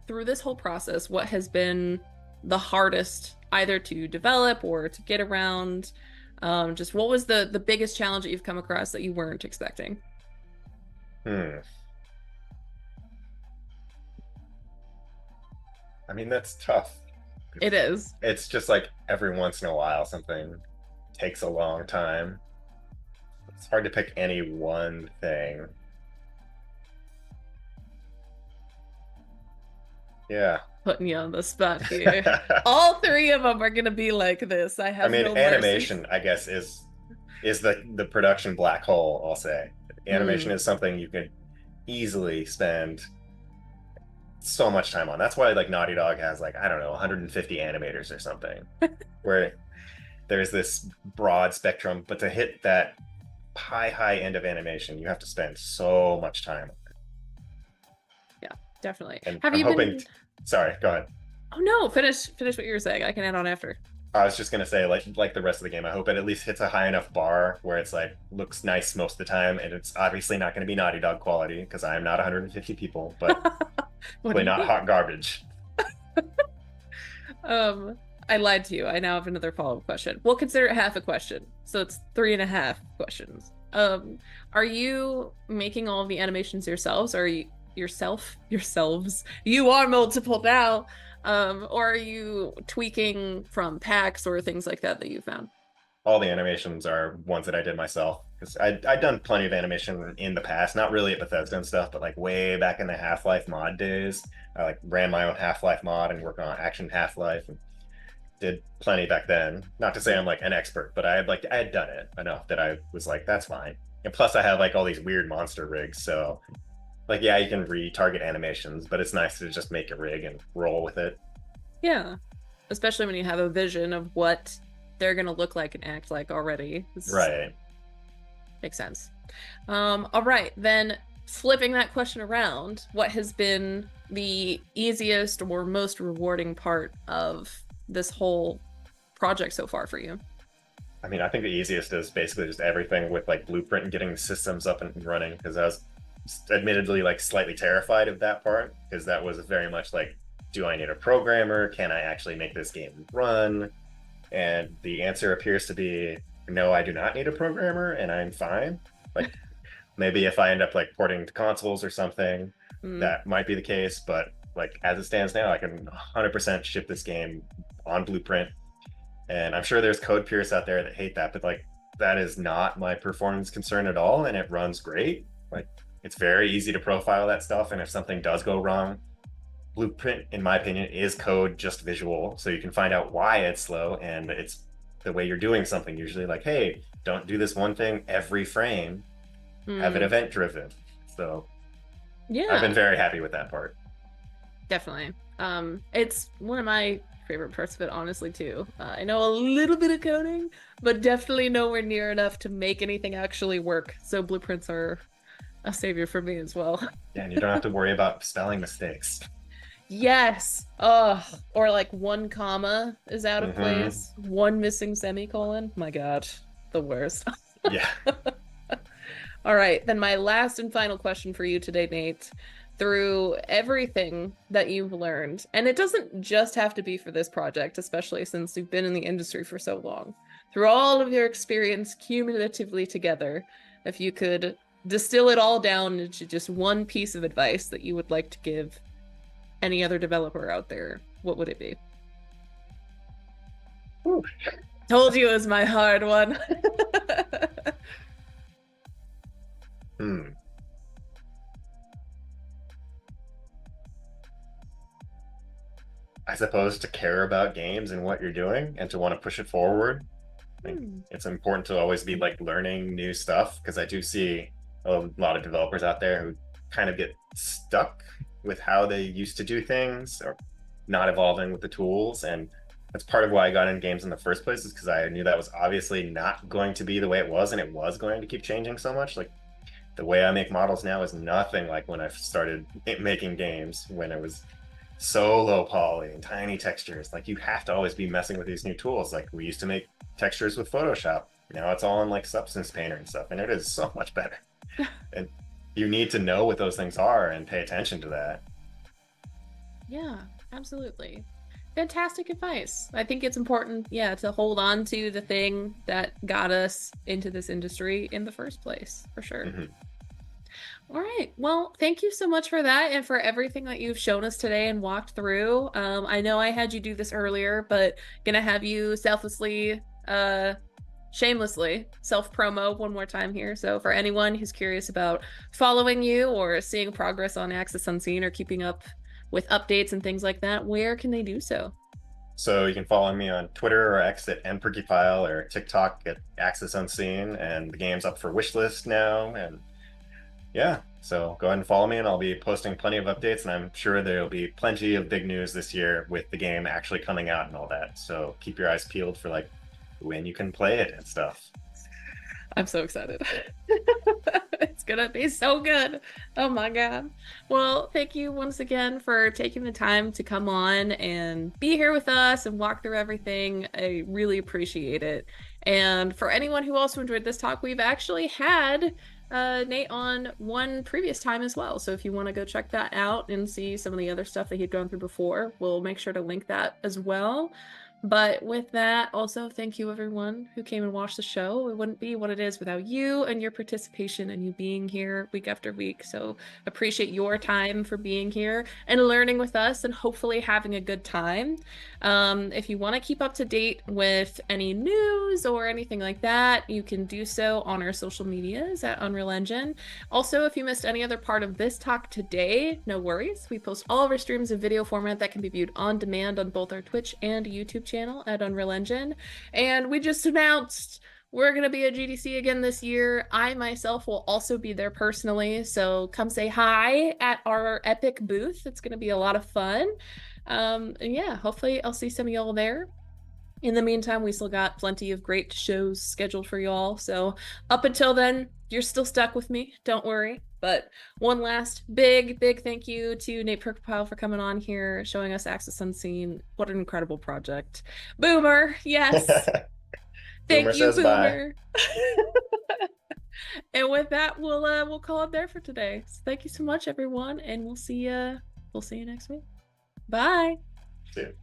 through this whole process, what has been the hardest either to develop or to get around? Just what was the biggest challenge that you've come across that you weren't expecting? I mean, that's tough. It is. It's just like every once in a while something takes a long time. It's hard to pick any one thing. Yeah. Putting you on the spot here. All three of them are gonna be like this. I have no mercy. Animation, I guess, is the production black hole, I'll say. Animation is something you can easily spend so much time on. That's why like Naughty Dog has like, I don't know, 150 animators or something, where there's this broad spectrum, but to hit that high end of animation, you have to spend so much time on it. Yeah, definitely. And Have I'm you hoping been... Sorry, go ahead. Oh no, finish what you were saying. I can add on after. I was just gonna say, like the rest of the game, I hope it at least hits a high enough bar where it's like looks nice most of the time, and it's obviously not going to be Naughty Dog quality because I am not 150 people, but probably not hot garbage. I lied to you. I now have another follow-up question. We'll consider it half a question, so it's 3.5 questions. Are you making all of the animations yourselves, or are you yourselves? You are multiple now. Or are you tweaking from packs or things like that you found? All the animations are ones that I did myself, because I'd done plenty of animation in the past, not really at Bethesda and stuff, but like way back in the Half-Life mod days. I like ran my own Half-Life mod and worked on Action Half-Life and did plenty back then. Not to say I'm like an expert, but I had done it enough that I was like, that's fine. And plus I have like all these weird monster rigs, so like, yeah, you can retarget animations, but it's nice to just make a rig and roll with it. Yeah, especially when you have a vision of what they're gonna look like and act like already. Right. Makes sense. All right, then flipping that question around, what has been the easiest or most rewarding part of this whole project so far for you? I mean, I think the easiest is basically just everything with like Blueprint and getting the systems up and running, because I was admittedly like slightly terrified of that part, because that was very much like, do I need a programmer? Can I actually make this game run? And the answer appears to be no, I do not need a programmer, and I'm fine. Like maybe if I end up like porting to consoles or something, that might be the case, but like as it stands now, I can 100% ship this game on Blueprint. And I'm sure there's code purists out there that hate that, but like that is not my performance concern at all, and it runs great. Like it's very easy to profile that stuff, and if something does go wrong, Blueprint, in my opinion, is code just visual, so you can find out why it's slow, and it's the way you're doing something usually, like, hey, don't do this one thing every frame, have it event driven. So yeah, I've been very happy with that part. Definitely. It's one of my favorite parts of it, honestly, too. I know a little bit of coding, but definitely nowhere near enough to make anything actually work, so blueprints are a savior for me as well. Yeah, and you don't have to worry about spelling mistakes. Yes. Or like one comma is out of place, one missing semicolon. My God, the worst. Yeah. All right, then my last and final question for you today, Nate. Through everything that you've learned, and it doesn't just have to be for this project, especially since you've been in the industry for so long, through all of your experience cumulatively together, if you could distill it all down into just one piece of advice that you would like to give any other developer out there, what would it be? Ooh. Told you it was my hard one. I suppose to care about games and what you're doing and to want to push it forward. I think it's important to always be like learning new stuff, because I do see a lot of developers out there who kind of get stuck with how they used to do things, or not evolving with the tools. And that's part of why I got in games in the first place, is because I knew that was obviously not going to be the way it was, and it was going to keep changing so much. Like, the way I make models now is nothing like when I started making games, when it was so low poly and tiny textures. Like, you have to always be messing with these new tools. Like, we used to make textures with Photoshop. Now it's all in like Substance Painter and stuff, and it is so much better. And you need to know what those things are and pay attention to that. Yeah, absolutely. Fantastic advice. I think it's important, yeah, to hold on to the thing that got us into this industry in the first place, for sure. All right. Well, thank you so much for that and for everything that you've shown us today and walked through. I know I had you do this earlier, but gonna have you shamelessly self-promo one more time here. So for anyone who's curious about following you or seeing progress on Access Unseen or keeping up with updates and things like that, where can they do so? So you can follow me on Twitter or X at npurkeypile, or TikTok at Access Unseen, and the game's up for wishlist now. And yeah, so go ahead and follow me, and I'll be posting plenty of updates, and I'm sure there'll be plenty of big news this year with the game actually coming out and all that. So keep your eyes peeled for like when you can play it and stuff. I'm so excited. It's gonna be so good. Oh my god. Well, thank you once again for taking the time to come on and be here with us and walk through everything. I really appreciate it. And for anyone who also enjoyed this talk, we've actually had Nate on one previous time as well. So if you want to go check that out and see some of the other stuff that he'd gone through before, we'll make sure to link that as well. But with that, also, thank you everyone who came and watched the show. It wouldn't be what it is without you and your participation and you being here week after week. So appreciate your time for being here and learning with us and hopefully having a good time. If you want to keep up to date with any news or anything like that, you can do so on our social medias at Unreal Engine. Also, if you missed any other part of this talk today, no worries. We post all of our streams in video format that can be viewed on demand on both our Twitch and YouTube channel at Unreal Engine. And we just announced we're going to be at GDC again this year. I myself will also be there personally, so come say hi at our epic booth. It's going to be a lot of fun. And yeah, hopefully I'll see some of y'all there. In the meantime, we still got plenty of great shows scheduled for y'all. So up until then, you're still stuck with me. Don't worry. But one last big thank you to Nate Purkeypile for coming on here, showing us Access Unseen. What an incredible project. Boomer, yes. Thank Boomer you, says Boomer. And with that, we'll call it there for today. So thank you so much, everyone, and we'll see you next week. Bye. See you.